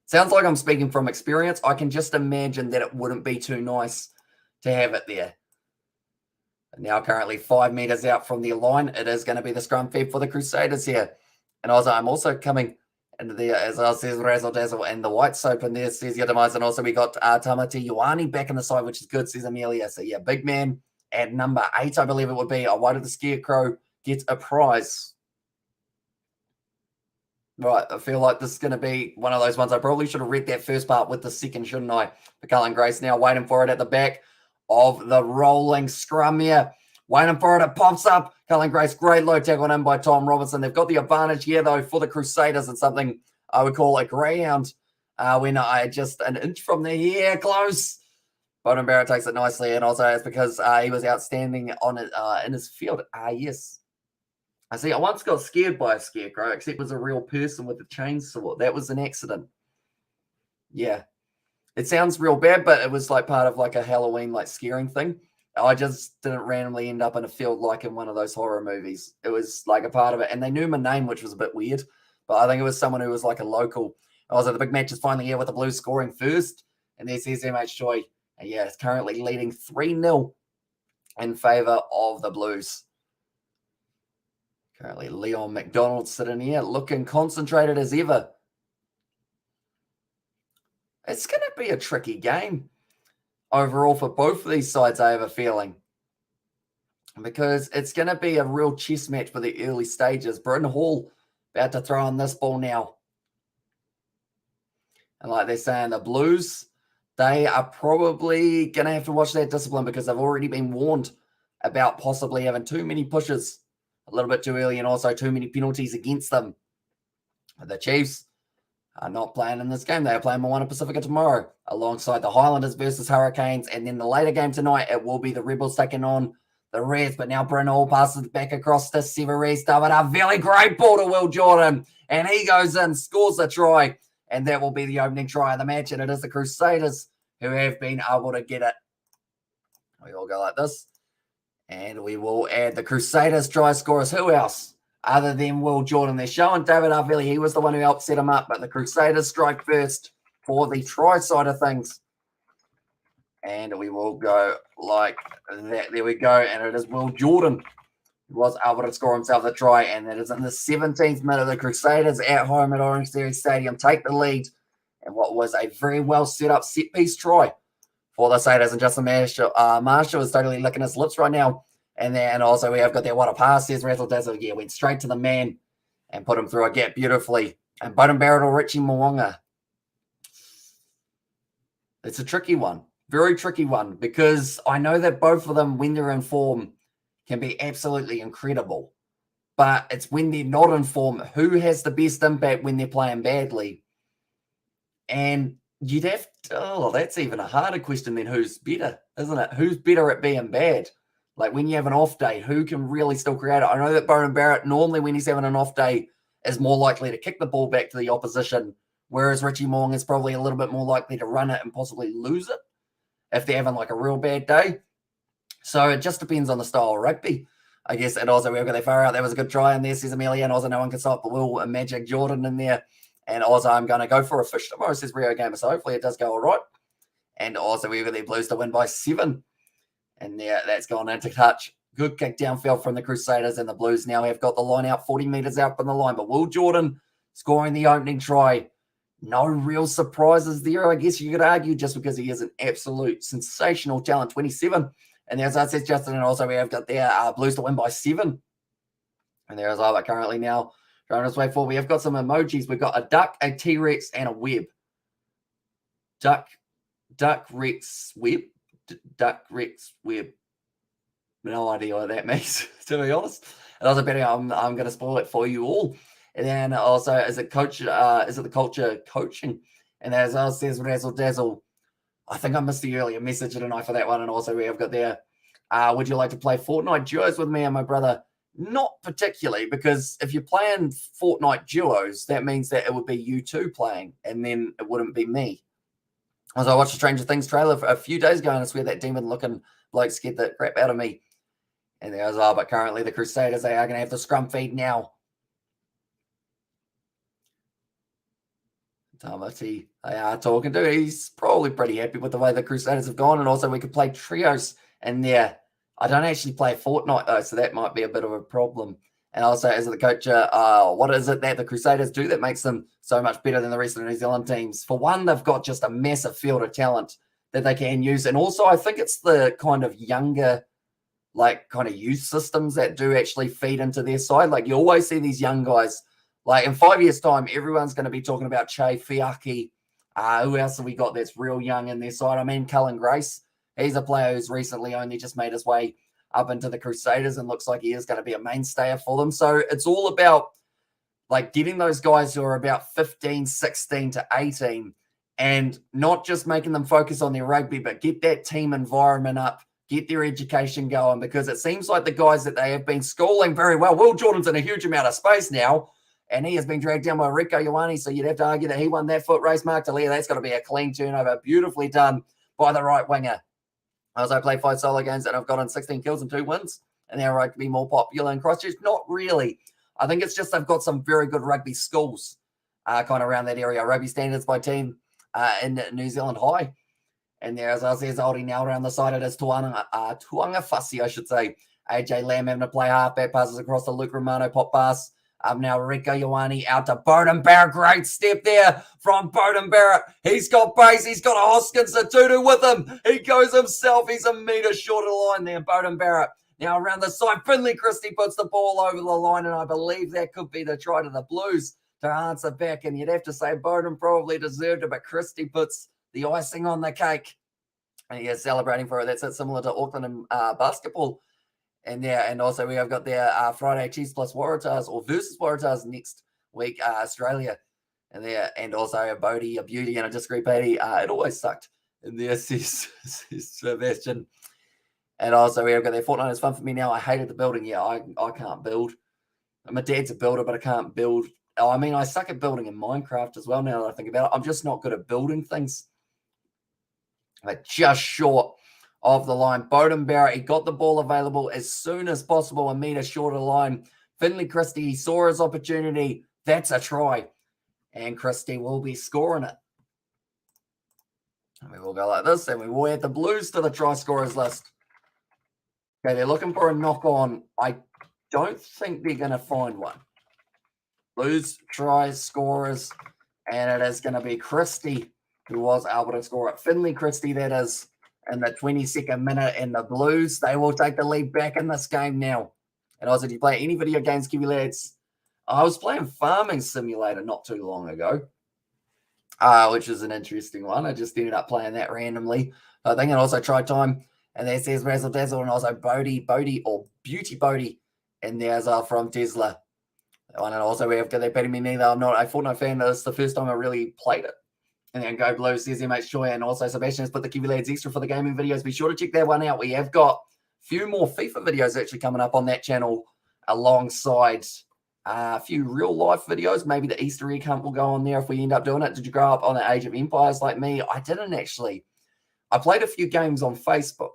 Sounds like I'm speaking from experience. I can just imagine that it wouldn't be too nice to have it there. And now currently 5 meters out from the line, it is going to be the scrum feb for the Crusaders here. And also, I'm also coming into the, as I says, Razzle Dazzle and the white soap in there, says Yadamize. And also we got Tamati Ioane back in the side, which is good, says Amelia. So yeah, big man at number 8, I believe it would be. Why did the Scarecrow get a prize? Right, I feel like this is going to be one of those ones. I probably should have read that first part with the second, shouldn't I? For Cullen Grace now waiting for it at the back of the rolling scrum here. Waiting for it. It pops up. Cullen Grace, great low tackle in by Tom Robinson. They've got the advantage here, though, for the Crusaders and something I would call a greyhound. When I just an inch from the here, close. Bowden Barrett takes it nicely, and also it's because he was outstanding on it in his field. Yes. I see, I once got scared by a scarecrow, except it was a real person with a chainsaw. That was an accident. Yeah. It sounds real bad, but it was like part of like a Halloween like scaring thing. I just didn't randomly end up in a field like in one of those horror movies. It was like a part of it. And they knew my name, which was a bit weird. But I think it was someone who was like a local. Also, the big match is finally here with the Blues scoring first. And there's MH Joy. And yeah, it's currently leading 3-0 in favour of the Blues. Currently, Leon McDonald sitting here looking concentrated as ever. It's going to be a tricky game overall for both of these sides, I have a feeling. Because it's going to be a real chess match for the early stages. Britton Hall about to throw on this ball now. And like they're saying, the Blues, they are probably going to have to watch that discipline because they've already been warned about possibly having too many pushes a little bit too early and also too many penalties against them. The Chiefs are not playing in this game. They are playing Moana Pacifica tomorrow alongside the Highlanders versus Hurricanes. And then the later game tonight, it will be the Rebels taking on the Reds. But now Britton Hall passes back across to Severes. But a very great ball to Will Jordan. And he goes in, scores a try. And that will be the opening try of the match. And it is the Crusaders who have been able to get it. We all go like this. And we will add the Crusaders try scorers. Who else other than Will Jordan? They're showing David Arvili. He was the one who helped set him up. But the Crusaders strike first for the try side of things. And we will go like that. There we go. And it is Will Jordan who was able to score himself the try. And that is in the 17th minute. The Crusaders at home at OrangeTheory Stadium take the lead. And what was a very well set up set piece try for the Crusaders. And Justin Marshall is totally licking his lips right now. And then also we have got that what a pass is. Razzle Dazzle, yeah, went straight to the man and put him through a gap beautifully. And Bowden Barrett or Richie Mwanga. It's a tricky one. Very tricky one, because I know that both of them, when they're in form, can be absolutely incredible. But it's when they're not in form, who has the best impact when they're playing badly? And you'd have to, that's even a harder question than who's better, isn't it? Who's better at being bad? Like when you have an off day, who can really still create it? I know that Bowden Barrett, normally when he's having an off day, is more likely to kick the ball back to the opposition, whereas Richie Mwanga is probably a little bit more likely to run it and possibly lose it if they're having like a real bad day. So it just depends on the style of rugby, I guess. And also we've got that far out. That was a good try in there, says Amelia. And also no one can stop the Will and Magic Jordan in there. And also I'm going to go for a fish tomorrow, says Rio Gamer. So hopefully it does go all right. And also we've got the Blues to win by 7. And there, that's gone into touch. Good kick downfield from the Crusaders, and the Blues now have got the line out 40 metres out from the line. But Will Jordan scoring the opening try. No real surprises there, I guess you could argue, just because he is an absolute sensational talent, 27. And as I said, Justin, and also we have got their Blues to win by 7. And there is over currently now trying his way forward. We have got some emojis. We've got a duck, a T-Rex, and a web. Duck, Rex, web. Duck, Rex, web. No idea what that means, to be honest. And also, Benny, I'm going to spoil it for you all. And then also, is it the culture coaching? And as I says, Razzle Dazzle, I think I missed the earlier message tonight for that one. And also, we have got there, would you like to play Fortnite duos with me and my brother? Not particularly, because if you're playing Fortnite duos, that means that it would be you two playing, and then it wouldn't be me. As I watched the Stranger Things trailer a few days ago, and I swear that demon-looking bloke scared the crap out of me. And there as well, but currently the Crusaders, they are going to have the scrum feed now. Tamati, they are talking to. He's probably pretty happy with the way the Crusaders have gone. And also we could play trios in there. I don't actually play Fortnite though, so that might be a bit of a problem. And also as the coach, what is it that the Crusaders do that makes them so much better than the rest of the New Zealand teams? For one, they've got just a massive field of talent that they can use. And also I think it's the kind of younger, like kind of youth systems that do actually feed into their side. Like you always see these young guys, like in 5 years' time, everyone's going to be talking about Che Fiaki. Who else have we got that's real young in their side? I mean, Cullen Grace. He's a player who's recently only just made his way up into the Crusaders and looks like he is going to be a mainstay for them. So it's all about like getting those guys who are about 15, 16 to 18 and not just making them focus on their rugby, but get that team environment up, get their education going, because it seems like the guys that they have been schooling very well. Will Jordan's in a huge amount of space now, and he has been dragged down by Rieko Ioane, so you'd have to argue that he won that foot race. Mark Talia, that's got to be a clean turnover. Beautifully done by the right winger. As I play 5 solo games and I've gotten 16 kills and 2 wins, and they're right to be more popular in Christchurch. Not really. I think it's just they've got some very good rugby schools kind of around that area. Rugby standards by team in New Zealand High. And there, as I said, holding now around the side, it is Tuanga Fussy, I should say. AJ Lamb having to play halfback, passes across to Luke Romano, pop pass. Now Rieko Ioane out to Bowden Barrett. Great step there from Bowden Barrett. He's got pace. He's got a Hoskins Tutu with him. He goes himself. He's a metre short of the line there, Bowden Barrett. Now around the side, Finley Christie puts the ball over the line, and I believe that could be the try to the Blues to answer back. And you'd have to say Bowden probably deserved it, but Christie puts the icing on the cake. And he is celebrating for it. That's similar to Auckland and basketball. And yeah, and also we have got their Friday Chiefs plus Waratahs or versus Waratahs next week, Australia. And there, and also a Bodie, a beauty, and a discreet Patty. It always sucked. And there, says Sebastian. And also we have got their Fortnite is fun for me now. I hated the building. Yeah, I can't build. My dad's a builder, but I can't build. Oh, I mean, I suck at building in Minecraft as well now that I think about it. I'm just not good at building things. But just short of the line. Bowden Barrett, he got the ball available as soon as possible, a metre short of the line. Finley Christie, he saw his opportunity. That's a try. And Christie will be scoring it. And we will go like this, and we will add the Blues to the try scorers list. Okay, they're looking for a knock on. I don't think they're going to find one. Blues try scorers, and it is going to be Christie, who was able to score it. Finley Christie, that is, in the 22nd minute, and the Blues, they will take the lead back in this game now. And also, do you play any video games, Kiwi lads? I was playing Farming Simulator not too long ago, which is an interesting one. I just ended up playing that randomly. I think I also tried time, and there says Razzle Dazzle, and also Bodie, or Beauty Bodie, and there's from Tesla. And also we have got that betting me neither. I'm not a Fortnite fan. This is the first time I really played it. And then Go Blue says MH Joy, and also Sebastian has put the Kiwi Lads extra for the gaming videos. Be sure to check that one out. We have got a few more FIFA videos actually coming up on that channel alongside a few real life videos. Maybe the Easter egg hunt will go on there if we end up doing it. Did you grow up on the Age of Empires like me? I didn't actually. I played a few games on Facebook,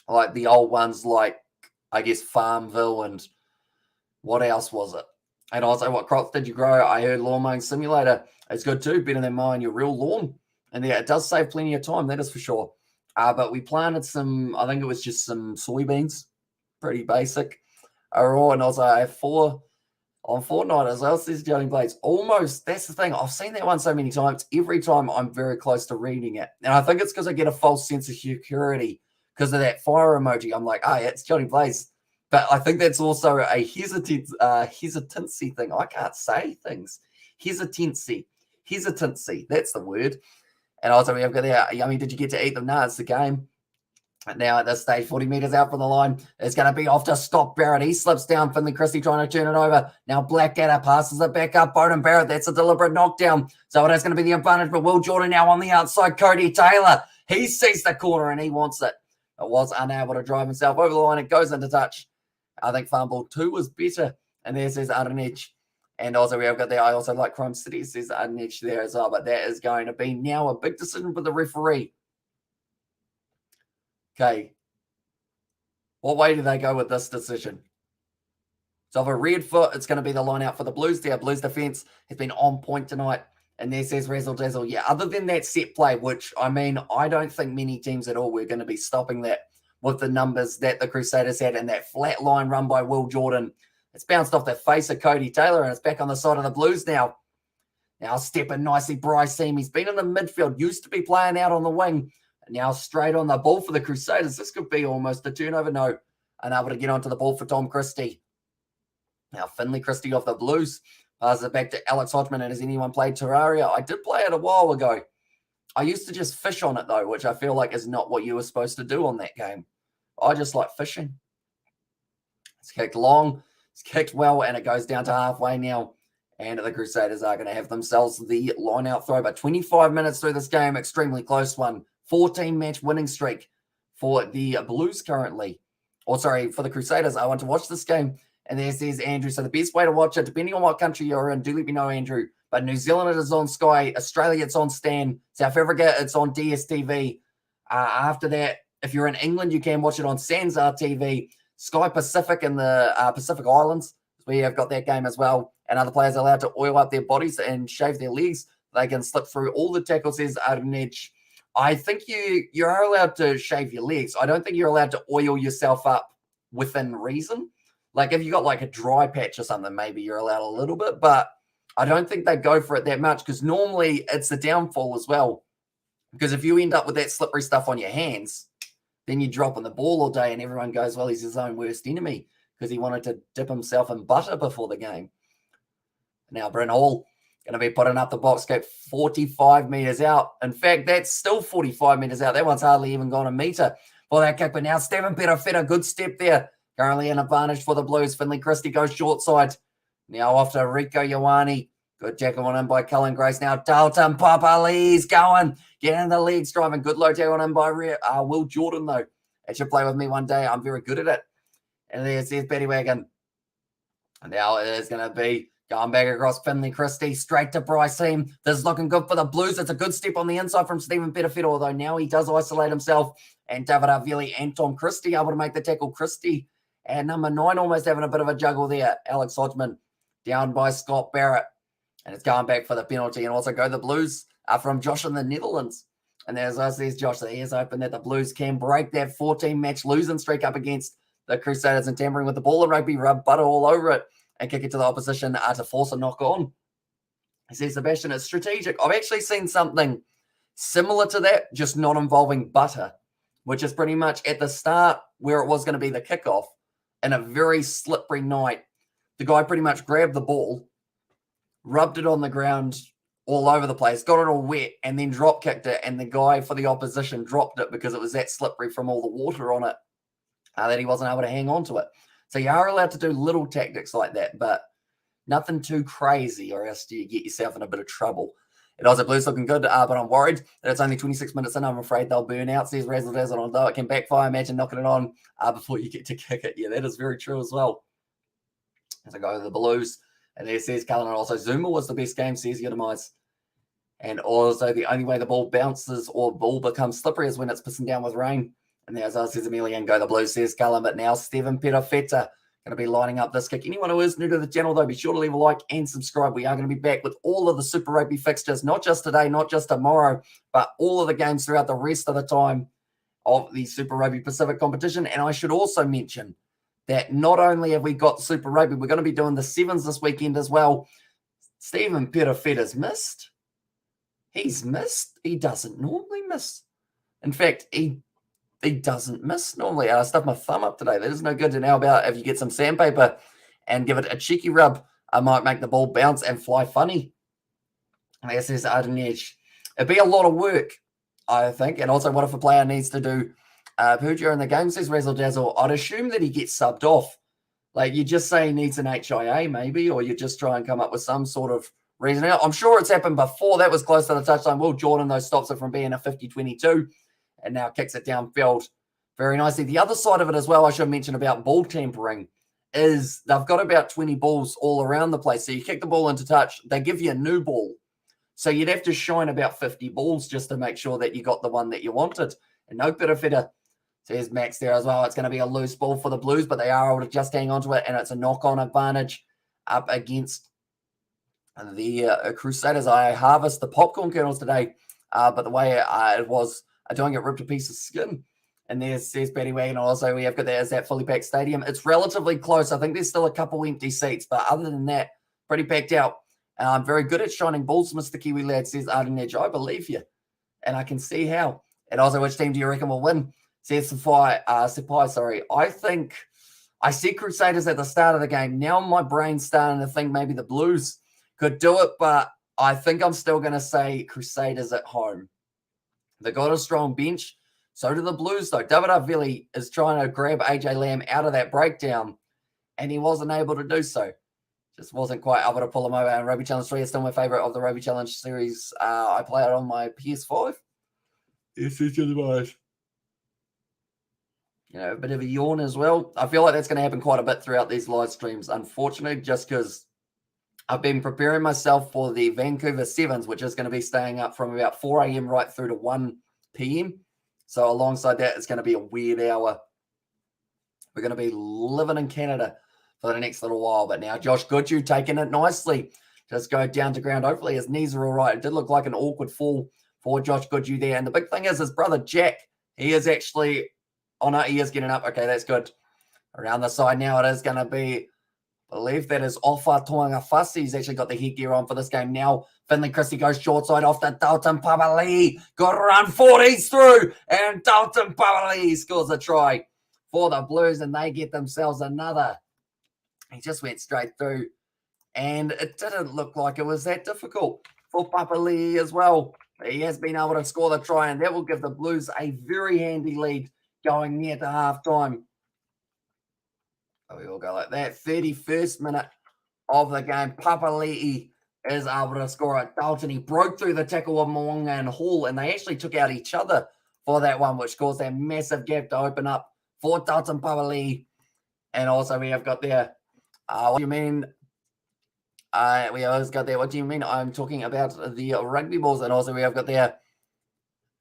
like the old ones, like I guess Farmville, and what else was it? And also, what crops did you grow? I heard Lawn Mowing Simulator. It's good too, better than mowing your real lawn. And yeah, it does save plenty of time, that is for sure. But we planted some, I think it was just some soybeans, pretty basic. And also I have 4 on Fortnite as well, says Johnny Blades. Almost, that's the thing. I've seen that one so many times. Every time I'm very close to reading it. And I think it's because I get a false sense of security because of that fire emoji. I'm like, yeah, it's Johnny Blades. But I think that's also a hesitancy thing. I can't say things. Hesitancy. That's the word. And also we have got there, Yummy, did you get to eat them? No, it's the game. And now at this stage, 40 metres out from the line, it's going to be off to Scott Barrett. He slips down. Finley Christie trying to turn it over. Now Blackadder passes it back up. Bowden Barrett, that's a deliberate knockdown. So it is going to be the advantage. But Will Jordan now on the outside. Cody Taylor, he sees the corner and he wants it. It was unable to drive himself over the line. It goes into touch. I think Farm Ball 2 was better. And there says Ardenich. And also we have got there, I also like Crime City, says Ardenich there as well. But that is going to be now a big decision for the referee. Okay. What way do they go with this decision? So for red foot, it's going to be the line out for the Blues there. Blues defense has been on point tonight. And there says Razzle Dazzle. Yeah, other than that set play, which, I mean, I don't think many teams at all were going to be stopping that with the numbers that the Crusaders had, and that flat line run by Will Jordan. It's bounced off the face of Cody Taylor, and it's back on the side of the Blues now. Now stepping nicely, Bryce Seam. He's been in the midfield, used to be playing out on the wing. And now straight on the ball for the Crusaders. This could be almost a turnover. No, unable to get onto the ball for Tom Christie. Now Finley Christie off the Blues. Passes it back to Alex Hodgman. And has anyone played Terraria? I did play it a while ago. I used to just fish on it, though, which I feel like is not what you were supposed to do on that game. I just like fishing. It's kicked long. It's kicked well, and it goes down to halfway now. And the Crusaders are going to have themselves the line-out throw. But 25 minutes through this game, extremely close one. 14-match winning streak for the Blues currently. Or, sorry, for the Crusaders. I want to watch this game. And there says Andrew. So the best way to watch it, depending on what country you're in, do let me know, Andrew. But New Zealand, it is on Sky. Australia, it's on Stan. South Africa, it's on DSTV. After that, if you're in England, you can watch it on Sanzar TV. Sky Pacific in the Pacific Islands, we have got that game as well. And other players are allowed to oil up their bodies and shave their legs. They can slip through all the tackles, says Ardenich. I think you're allowed to shave your legs. I don't think you're allowed to oil yourself up within reason. Like if you got like a dry patch or something, maybe you're allowed a little bit. But I don't think they go for it that much because normally it's the downfall as well. Because if you end up with that slippery stuff on your hands, then you drop on the ball all day and everyone goes, well, he's his own worst enemy because he wanted to dip himself in butter before the game. Now, Bryn Hall going to be putting up the box gate 45 metres out. In fact, that's still 45 metres out. That one's hardly even gone a metre for that kick. But now Stephen Petafetta, good step there. Currently an advantage for the Blues. Finley Christie goes short side. Now off to Rico Ioane. Good tackle on in by Cullen Grace. Now Dalton Papali's going. Getting the legs driving. Good low tackle on in by Will Jordan, though. It should play with me one day. I'm very good at it. And there's Betty Wagon. And now it is going to be going back across Finley Christie. Straight to Bryce Seam. This is looking good for the Blues. It's a good step on the inside from Stephen Petafetta, although now he does isolate himself. And David Arvili and Tom Christie able to make the tackle. Christie and number 9 almost having a bit of a juggle there. Alex Hodgman down by Scott Barrett. And it's going back for the penalty. And also go the Blues from Josh in the Netherlands. And there's us, there's Josh. The ears open that the Blues can break that 14-match losing streak up against the Crusaders and tampering with the ball and rugby, rub butter all over it and kick it to the opposition to force a knock on. He says, Sebastian, it's strategic. I've actually seen something similar to that, just not involving butter, which is pretty much at the start where it was going to be the kickoff in a very slippery night. The guy pretty much grabbed the ball, rubbed it on the ground all over the place, got it all wet, and then drop kicked it. And the guy for the opposition dropped it because it was that slippery from all the water on it that he wasn't able to hang on to it. So you are allowed to do little tactics like that, but nothing too crazy, or else you get yourself in a bit of trouble. It also Blues looking good, but I'm worried that it's only 26 minutes in. I'm afraid they'll burn out. Says Razzle Dazzle, although it can backfire. Imagine knocking it on before you get to kick it. Yeah, that is very true as well. As I go to the Blues, and there says Cullen, and also Zuma was the best game, says Yadamize. And also the only way the ball bounces or ball becomes slippery is when it's pissing down with rain. And there's us, says Amelia, and go the Blues, says Cullen. But now Stephen Petafeta going to be lining up this kick. Anyone who is new to the channel, though, be sure to leave a like and subscribe. We are going to be back with all of the Super Rugby fixtures, not just today, not just tomorrow, but all of the games throughout the rest of the time of the Super Rugby Pacific competition. And I should also mention that not only have we got Super Rugby, we're going to be doing the sevens this weekend as well. Stephen Petafeta's missed. He's missed. He doesn't normally miss. In fact, he doesn't miss normally. I stuffed my thumb up today. That is no good to know about. If you get some sandpaper and give it a cheeky rub, I might make the ball bounce and fly funny. And that says Arden Edge. It'd be a lot of work, I think. And also, what if a player needs to do poo during the game, says Razzle Dazzle? I'd assume that he gets subbed off. Like, you just say he needs an HIA maybe, or you just try and come up with some sort of reason. I'm sure it's happened before. That was close to the touchline. Will Jordan, though, stops it from being a 50-22 and now kicks it downfield very nicely. The other side of it as well, I should mention about ball tampering, is they've got about 20 balls all around the place. So you kick the ball into touch, they give you a new ball. So you'd have to shine about 50 balls just to make sure that you got the one that you wanted. And no bit of fitter, says Max there as well. It's going to be a loose ball for the Blues, but they are able to just hang on to it, and it's a knock-on advantage up against the Crusaders. I harvest the popcorn kernels today, but the way it was, I don't get ripped to pieces of skin. And there's says Betty Wagon. Also, we have got that fully packed stadium. It's relatively close. I think there's still a couple empty seats, but other than that, pretty packed out. I'm very good at shining balls, Mr. Kiwi Lad, says Arden Edge. I believe you, and I can see how. And also, which team do you reckon will win? Says Sepai, sorry. I think I see Crusaders at the start of the game. Now my brain's starting to think maybe the Blues could do it, but I think I'm still going to say Crusaders at home. They got a strong bench. So do the Blues, though. David Avili is trying to grab AJ Lamb out of that breakdown, and he wasn't able to do so. Just wasn't quite able to pull him over. And Rugby Challenge 3 is still my favorite of the Rugby Challenge series. I play it on my PS5. Yes, it's otherwise. You know, a bit of a yawn as well. I feel like that's going to happen quite a bit throughout these live streams, unfortunately, just because I've been preparing myself for the Vancouver Sevens, which is going to be staying up from about 4 a.m. right through to 1 p.m. So alongside that, it's going to be a weird hour. We're going to be living in Canada for the next little while. But now Josh Goodhue taking it nicely. Just go down to ground. Hopefully his knees are all right. It did look like an awkward fall for Josh Goodhue there. And the big thing is his brother Jack. He is actually, oh no, he is getting up. Okay, that's good. Around the side now, it is going to be, I believe that is Ofa Tuangafasi. He's actually got the headgear on for this game now. Finley Christie goes short side off to Dalton Papali. Got to run 40s through. And Dalton Papali scores a try for the Blues. And they get themselves another. He just went straight through. And it didn't look like it was that difficult for Papali as well. He has been able to score the try. And that will give the Blues a very handy lead going near to halftime. We will go like that. 31st minute of the game. Papali'i is able to score at Dalton. He broke through the tackle of Moonga and Hall, and they actually took out each other for that one, which caused that massive gap to open up for Dalton Papali'i. And also we have got there, what do you mean? We always got there, what do you mean? I'm talking about the rugby balls. And also we have got there,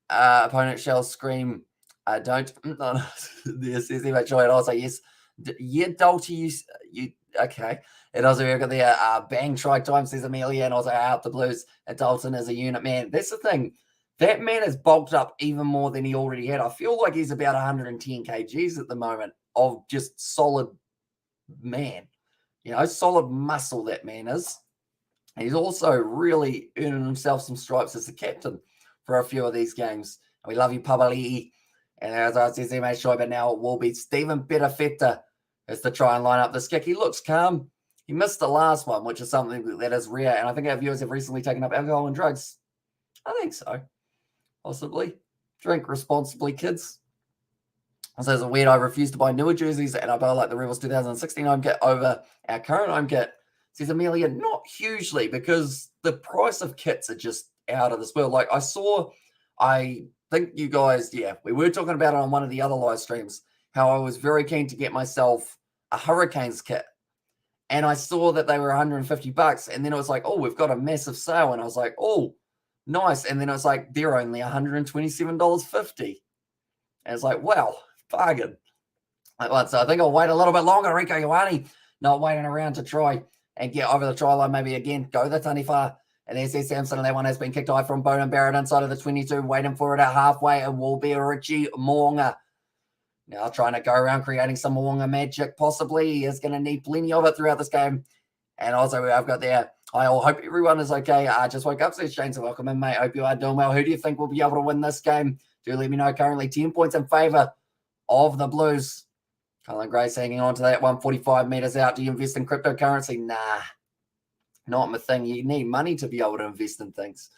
opponent shall scream, don't. This is about joy. And also, yes. Yeah, Dalty, you okay. And also we've got the bang try time, says Amelia, and also out the Blues. And Dalton is a unit man. That's the thing. That man has bulked up even more than he already had. I feel like he's about 110 kgs at the moment of just solid man. Solid muscle that man is. And he's also really earning himself some stripes as the captain for a few of these games. And we love you, Pabali'i. And as I said, Zeme Shoy, but now it will be Stephen Petafeta as to try and line up this kick. He looks calm. He missed the last one, which is something that is rare. And I think our viewers have recently taken up alcohol and drugs. I think so. Possibly. Drink responsibly, kids. So it's a weird. I refuse to buy newer jerseys, and I buy like the Rebels 2016 home kit over our current home kit. Says Amelia, not hugely, because the price of kits are just out of this world. Like I think you guys, we were talking about it on one of the other live streams, how I was very keen to get myself a Hurricanes kit. And I saw that they were $150. And then it was like, oh, we've got a massive sale. And I was like, oh, nice. And then it was like, they're only $127.50. And it's like, wow, bargain. So I think I'll wait a little bit longer. Rico Ioane not waiting around to try and get over the try line, maybe again, go the Taniwha. And there's Samson, and that one has been kicked high from Bowden Barrett inside of the 22, waiting for it at halfway. It will be a Richie Moonga. Now trying to go around creating some Moonga magic, possibly. He is going to need plenty of it throughout this game. And also, I've got there, I hope everyone is okay. I just woke up, says Shane, so welcome in, mate. Hope you are doing well. Who do you think will be able to win this game? Do let me know. Currently 10 points in favour of the Blues. Colin Grace hanging on to that 145 metres out. Do you invest in cryptocurrency? Nah, not my thing. You need money to be able to invest in things.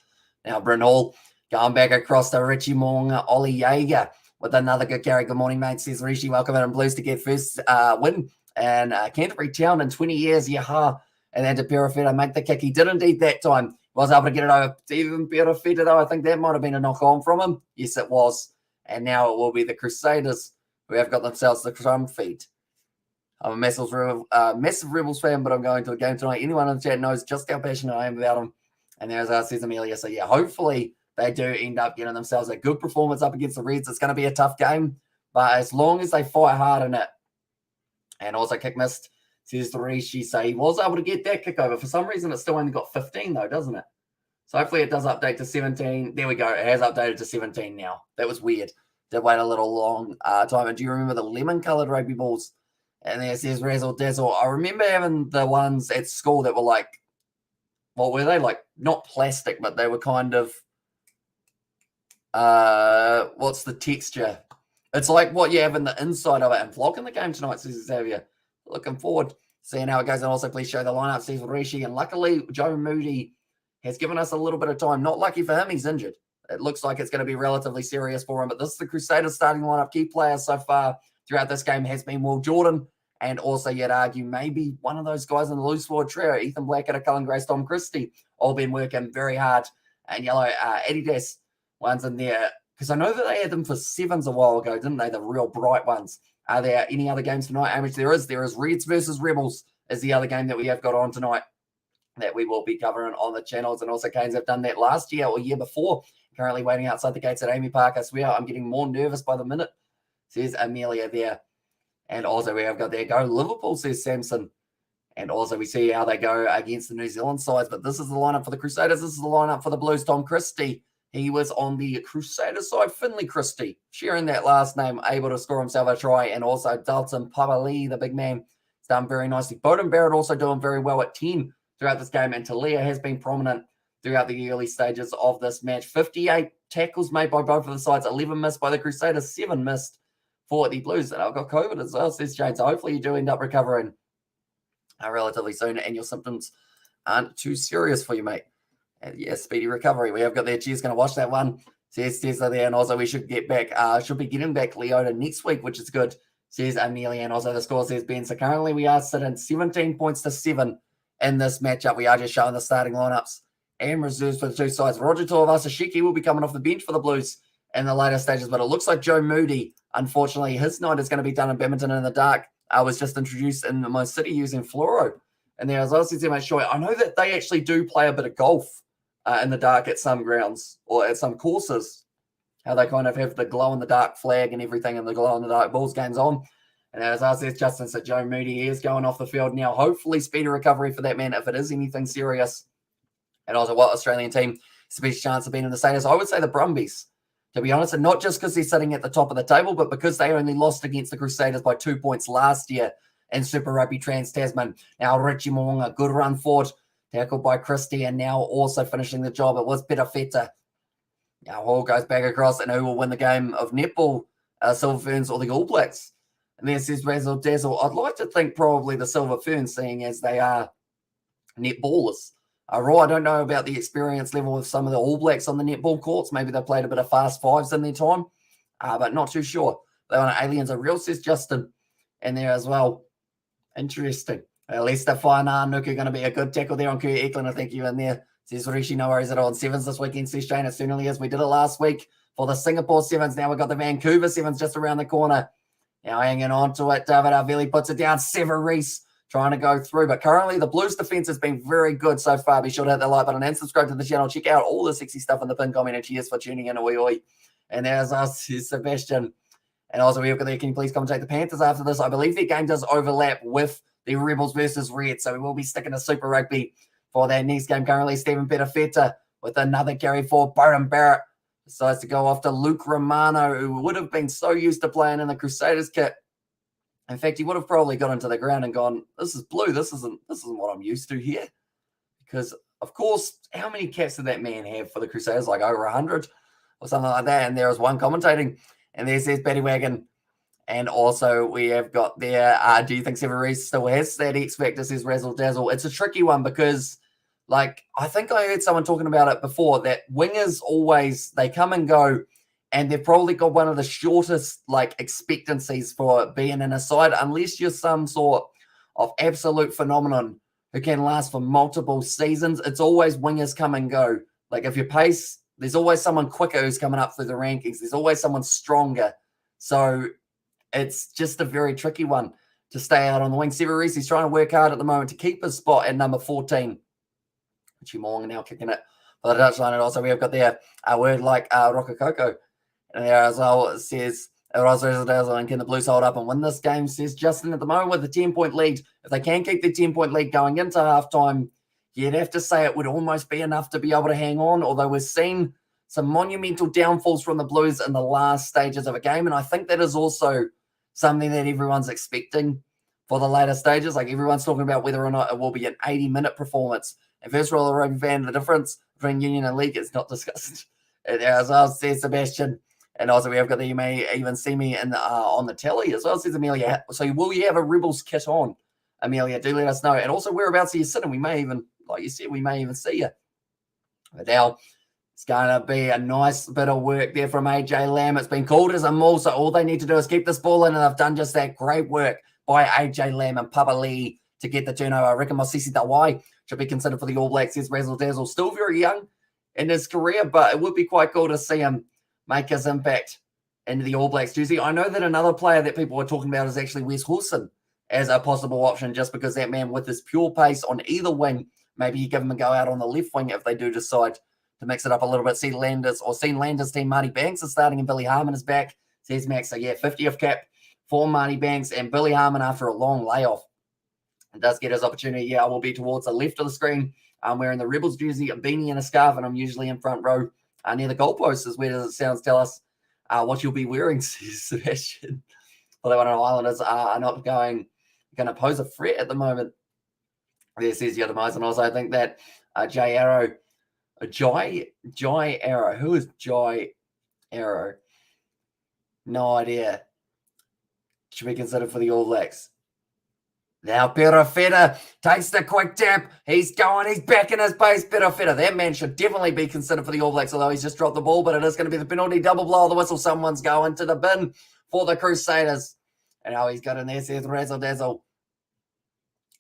Now, Bryn Hall going back across to Richie Moonga, Ollie Jaeger with another good carry. Good morning, mate. Says Rishi, welcome in. Blues to get first win. And Canterbury Town in 20 years. Yaha. And then to Perafeta make the kick. He did indeed that time. Was able to get it over. Even Perafeta, though, I think that might have been a knock on from him. Yes, it was. And now it will be the Crusaders who have got themselves the crumb feet. I'm a massive Rebels fan, but I'm going to a game tonight. Anyone in the chat knows just how passionate I am about them. And there's says Amelia. So, hopefully they do end up getting themselves a good performance up against the Reds. It's going to be a tough game, but as long as they fight hard in it. And also kick missed, says the Rishi. So he was able to get that kick over. For some reason, it's still only got 15 though, doesn't it? So hopefully it does update to 17. There we go. It has updated to 17 now. That was weird. Did wait a little long time. And do you remember the lemon-coloured rugby balls? And there says Razzle Dazzle. I remember having the ones at school that were like, what were they? Like, not plastic, but they were kind of, what's the texture? It's like what you have in the inside of it. And vlogging the game tonight, says Xavier. Looking forward to seeing how it goes. And also, please show the lineup, says Rishi. And luckily, Joe Moody has given us a little bit of time. Not lucky for him, he's injured. It looks like it's going to be relatively serious for him. But this is the Crusaders starting lineup. Key players so far throughout this game has been Will Jordan. And also, you'd argue, maybe one of those guys in the loose forward trio, Ethan Blackett, Cullen Grace, Tom Christie, all been working very hard. And yellow, Adidas, ones in there. Because I know that they had them for sevens a while ago, didn't they? The real bright ones. Are there any other games tonight? Amish, there is. There is Reds versus Rebels is the other game that we have got on tonight that we will be covering on the channels. And also, Canes have done that last year or year before. Currently waiting outside the gates at Amy Park. I swear I'm getting more nervous by the minute, says Amelia there. And also we have got there go Liverpool, says Samson. And also we see how they go against the New Zealand sides. But this is the lineup for the Crusaders. This is the lineup for the Blues. Tom Christie. He was on the Crusaders side. Finley Christie, sharing that last name, able to score himself a try. And also Dalton Papali, the big man, has done very nicely. Bowden Barrett also doing very well at 10 throughout this game. And Talia has been prominent throughout the early stages of this match. 58 tackles made by both of the sides. 11 missed by the Crusaders. 7 missed for the Blues. And I've got COVID as well, says Jane. So hopefully you do end up recovering relatively soon and your symptoms aren't too serious for you, mate. And speedy recovery. We have got there. Cheers, going to watch that one. Says Tesla there. And also we should get back, should be getting back Leota next week, which is good. Says Amelia. And also the score says Ben. So currently we are sitting 17 points to 7 in this matchup. We are just showing the starting lineups and reserves for the two sides. Roger Tuivasa-Shecky will be coming off the bench for the Blues in the later stages, but it looks like Joe Moody, unfortunately, his night is going to be done in badminton in the dark. I was just introduced in my city using fluoro. And there, as I said to my show, I know that they actually do play a bit of golf in the dark at some grounds or at some courses, how they kind of have the glow-in-the-dark flag and everything and the glow-in-the-dark balls games on. And as I said, Justin said, Joe Moody is going off the field now. Hopefully speedy recovery for that man if it is anything serious. And also, what Australian team it's the best chance of being in the status. I would say the Brumbies, to be honest, and not just because they're sitting at the top of the table, but because they only lost against the Crusaders by 2 points last year in Super Rugby Trans-Tasman. Now, Richie Moonga, good run forward, tackled by Christie, and now also finishing the job. It was Peter Feta. Now, Hall goes back across, and who will win the game of netball, Silver Ferns or the All Blacks? And then says Razzle Dazzle. I'd like to think probably the Silver Ferns, seeing as they are netballers. Raw, I don't know about the experience level of some of the All Blacks on the netball courts. Maybe they played a bit of fast fives in their time, but not too sure. They want aliens are real, says Justin, in there as well. Interesting. At least the Whananook are going to be a good tackle there on Kurt Eklund. I think you in there. Says Rishi, no worries at all. On sevens this weekend, says Shane. It certainly is. We did it last week for the Singapore sevens. Now we've got the Vancouver sevens just around the corner. Now hanging on to it. David Arveli puts it down. Sever Reese trying to go through. But currently, the Blues defense has been very good so far. Be sure to hit the like button and subscribe to the channel. Check out all the sexy stuff in the pin comment. And cheers for tuning in. Oi, oi. And there's us, Sebastian. And also, we've got there. Can you please commentate the Panthers after this? I believe their game does overlap with the Rebels versus Red. So we will be sticking to Super Rugby for that next game. Currently, Stephen Petafeta with another carry for Byron Barrett. Decides to go off to Luke Romano, who would have been so used to playing in the Crusaders kit. In fact, he would have probably got into the ground and gone, this is blue. This isn't what I'm used to here. Because, of course, how many caps did that man have for the Crusaders? Like over 100 or something like that. And there was one commentating. And there says Betty Wagon. And also we have got there, do you think Sever Reese still has that X Factor, says Razzle Dazzle? It's a tricky one because, like, I think I heard someone talking about it before, that wingers always, they come and go, and they've probably got one of the shortest, like, expectancies for being in a side, unless you're some sort of absolute phenomenon who can last for multiple seasons. It's always wingers come and go. Like, if you pace, there's always someone quicker who's coming up through the rankings. There's always someone stronger. So it's just a very tricky one to stay out on the wing. Sever Reese, he's trying to work hard at the moment to keep his spot at number 14. Richie Moonga now kicking it for the Dutch line. And also we have got there a word like Rocococo. And there as well, it says, and can the Blues hold up and win this game, says Justin. At the moment with the 10-point lead, if they can keep the 10-point lead going into halftime, you'd have to say it would almost be enough to be able to hang on, although we've seen some monumental downfalls from the Blues in the last stages of a game. And I think that is also something that everyone's expecting for the later stages. Like, everyone's talking about whether or not it will be an 80-minute performance. And first of all, the rugby fan, the difference between Union and League is not discussed. As well, says Sebastian. And also we have got that you may even see me in the, on the telly as well, says Amelia. So will you have a Rebels kit on, Amelia? Do let us know. And also whereabouts are you sitting? We may even, like you said, we may even see you. But now it's going to be a nice bit of work there from AJ Lamb. It's been called as a maul, so all they need to do is keep this ball in, and they've done just that. Great work by AJ Lamb and Papa Lee to get the turnover. I reckon Mosisi Dawai should be considered for the All Blacks, says Razzle Dazzle. Still very young in his career, but it would be quite cool to see him make his impact into the All Blacks jersey. I know that another player that people are talking about is actually Wes Hawson as a possible option, just because that man with his pure pace on either wing, maybe you give him a go out on the left wing if they do decide to mix it up a little bit. See Landers team, Marty Banks is starting and Billy Harmon is back, says Max. So yeah, 50th cap for Marty Banks and Billy Harmon after a long layoff. It does get his opportunity. Yeah, I will be towards the left of the screen. I'm wearing the Rebels jersey, a beanie and a scarf, and I'm usually in front row near the goalposts. Is where does it sounds? Tell us what you'll be wearing, says Sebastian. Well, that one on Islanders are not going to pose a threat at the moment. There says Yodamise, and also I think that Jai Arrow, Jai Arrow. Who is Jai Arrow? No idea. Should be considered for the All Blacks. Now Perafeta takes the quick tap. He's going. He's back in his base. Perafeta. That man should definitely be considered for the All Blacks, although he's just dropped the ball. But it is going to be the penalty. Double blow of the whistle. Someone's going to the bin for the Crusaders. And now he's got in there, says Razzle Dazzle.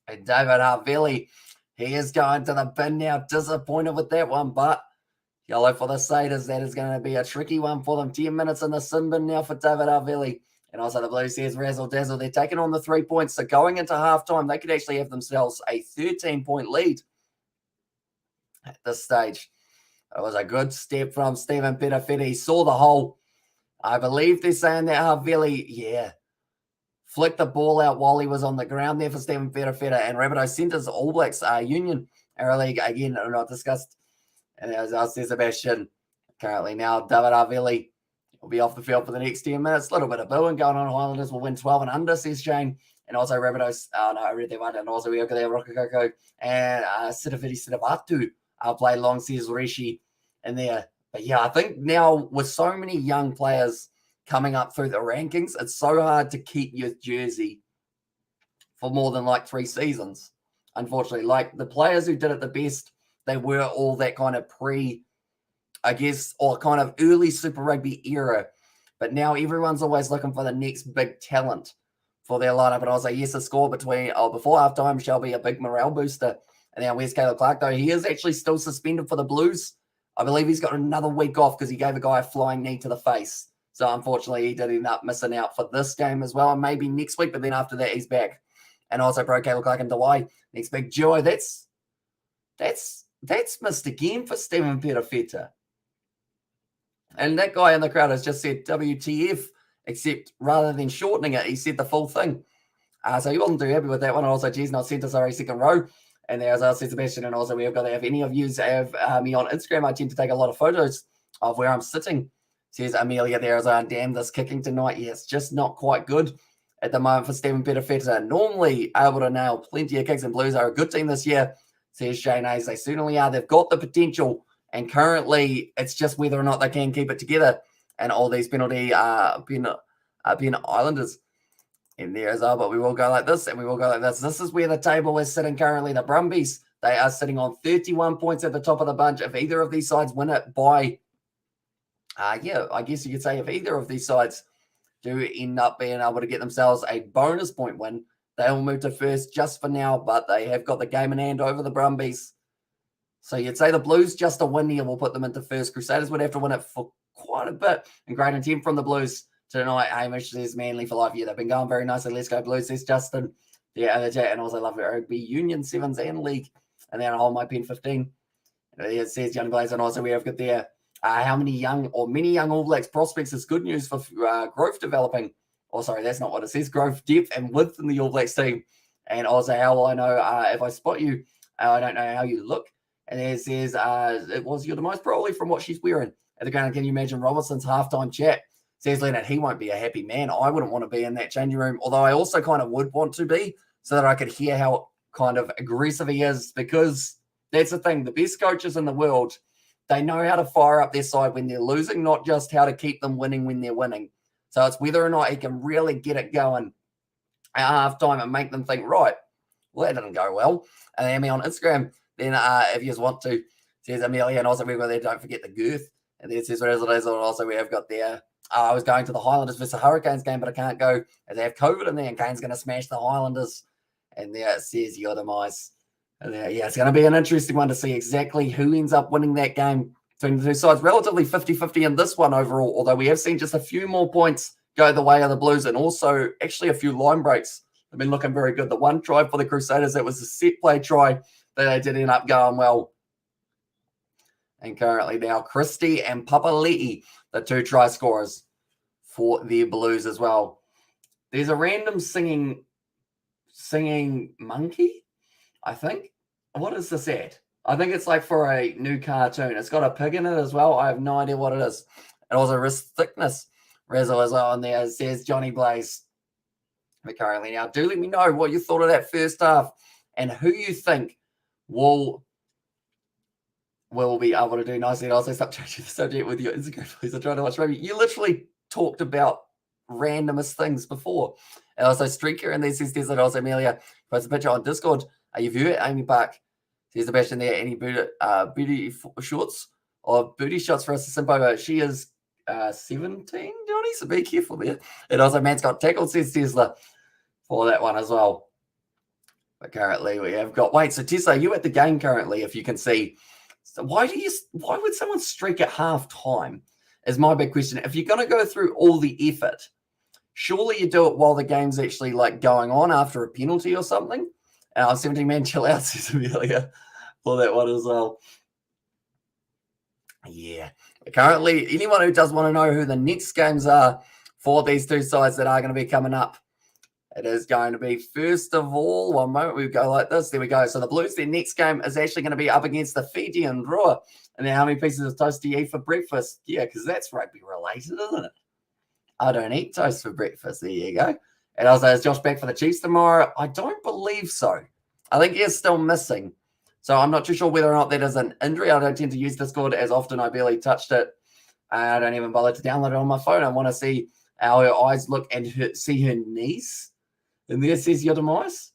And David Harveli, he is going to the bin now. Disappointed with that one, but yellow for the Crusaders. That is going to be a tricky one for them. 10 minutes in the sin bin now for David Harveli. And also the Blues says Razzle Dazzle. They're taking on the 3 points. So going into halftime, they could actually have themselves a 13-point lead at this stage. It was a good step from Stephen Petafeta. He saw the hole. I believe they're saying that Harveli, flicked the ball out while he was on the ground there for Stephen Petafeta. And Rabbitoh centers All Blacks Union Arrow League. Again, not discussed And as I said, Sebastian, currently now David Arveli will be off the field for the next 10 minutes. A little bit of booing going on. Highlanders will win 12 and under, says Shane. And also Rabbitohs, I read that one. And also we have there Rokokoko and Sidaviti Sidavatu play long, says Rishi in there. But yeah, I think now with so many young players coming up through the rankings, it's so hard to keep your jersey for more than like 3 seasons. Unfortunately, like the players who did it the best, they were all that kind of I guess, or kind of early Super Rugby era. But now everyone's always looking for the next big talent for their lineup. And I was like, yes, a score before halftime shall be a big morale booster. And now where's Caleb Clark, though? He is actually still suspended for the Blues. I believe he's got another week off because he gave a guy a flying knee to the face. So unfortunately, he did end up missing out for this game as well. And maybe next week, but then after that, he's back. And also pro Caleb Clark and Dawai. Next big duo. That's missed again for Stephen Perafeta. And that guy in the crowd has just said WTF, except rather than shortening it, he said the full thing. So he wasn't too happy with that one. And also, geez, not centre, sorry, second row. And there's our Sebastian. And also, we've got to have any of you have me on Instagram. I tend to take a lot of photos of where I'm sitting. Says Amelia there as I damn this kicking tonight. Yeah, it's just not quite good at the moment for Stephen Perafeta. Normally able to nail plenty of kicks, and Blues are a good team this year, says Shane Hayes. They certainly are. They've got the potential. And currently, it's just whether or not they can keep it together. And all these penalty pin Islanders in there as well. But we will go like this, and we will go like this. This is where the table is sitting currently. The Brumbies, they are sitting on 31 points at the top of the bunch. If either of these sides win it by, I guess you could say if either of these sides do end up being able to get themselves a bonus point win, they will move to first just for now. But they have got the game in hand over the Brumbies. So you'd say the Blues, just a win here will put them into first. Crusaders would have to win it for quite a bit. And great intent from the Blues tonight. Hamish says Manly for life. Yeah, they've been going very nicely. Let's go Blues, says Justin. Yeah, and also love it. Rugby Union, Sevens and League. And then I'll hold my pen 15. It says Young Blaze. And also we have got there many young All Blacks prospects is good news for growth developing. Oh, sorry, that's not what it says. Growth, depth, and width in the All Blacks team. And also how will I know if I spot you? I don't know how you look. And it says, you're the most probably from what she's wearing. At the ground, can you imagine Robertson's halftime chat? Says Leonard, he won't be a happy man. I wouldn't want to be in that changing room, although I also kind of would want to be so that I could hear how kind of aggressive he is, because that's the thing. The best coaches in the world, they know how to fire up their side when they're losing, not just how to keep them winning when they're winning. So it's whether or not he can really get it going at halftime and make them think, right, well, that didn't go well. And then me on Instagram, then if you just want to, says Amelia, and also we've got there, don't forget the girth. And then it says what it is, and also we have got there, I was going to the Highlanders versus Hurricanes game, but I can't go as they have COVID in there, and Kane's going to smash the Highlanders. And there it says your demise. And there, yeah, it's going to be an interesting one to see exactly who ends up winning that game between the two sides. Relatively 50-50 in this one overall, although we have seen just a few more points go the way of the Blues, and also actually a few line breaks have been looking very good. The one try for the Crusaders, that was a set play try that they did end up going well. And currently now Christie and Papali'i, the two try scorers for the Blues as well. There's a random singing monkey, I think. What is this at? I think it's like for a new cartoon. It's got a pig in it as well. I have no idea what it is. And also wrist thickness. Rezo as well on there. It says Johnny Blaze. But currently now, do let me know what you thought of that first half and who you think will be able to do nicely. And also stop changing the subject with your Instagram, please. I'm trying to watch rugby. You literally talked about randomest things before. And also Streaker, and then says Desert, also Amelia posts a picture on Discord. You view it, Amy Park. Says Sebastian there, any booty shorts or booty shots for us to Simpo. She is 17, Johnny, so be careful there. And also Man's got tackled, says Tesla, for that one as well. But currently we have got, so Tesla, you at the game currently, if you can see. So why would someone streak at half time is my big question. If you're going to go through all the effort, surely you do it while the game's actually like going on after a penalty or something. 17-man chill out, says Amelia, for that one as well. Yeah. Currently, anyone who does want to know who the next games are for these two sides that are going to be coming up, It is going to be, first of all, one moment, we go like this. There we go. So the Blues, their next game is actually going to be up against the Fijian Drua. And then how many pieces of toast do you eat for breakfast? Yeah, because that's rugby related, isn't it? I don't eat toast for breakfast. There you go. And also, is Josh back for the Chiefs tomorrow? I don't believe so. I think he's still missing. So I'm not too sure whether or not that is an injury. I don't tend to use Discord as often. I barely touched it. I don't even bother to download it on my phone. I want to see how her eyes look and see her knees. And there says your demise.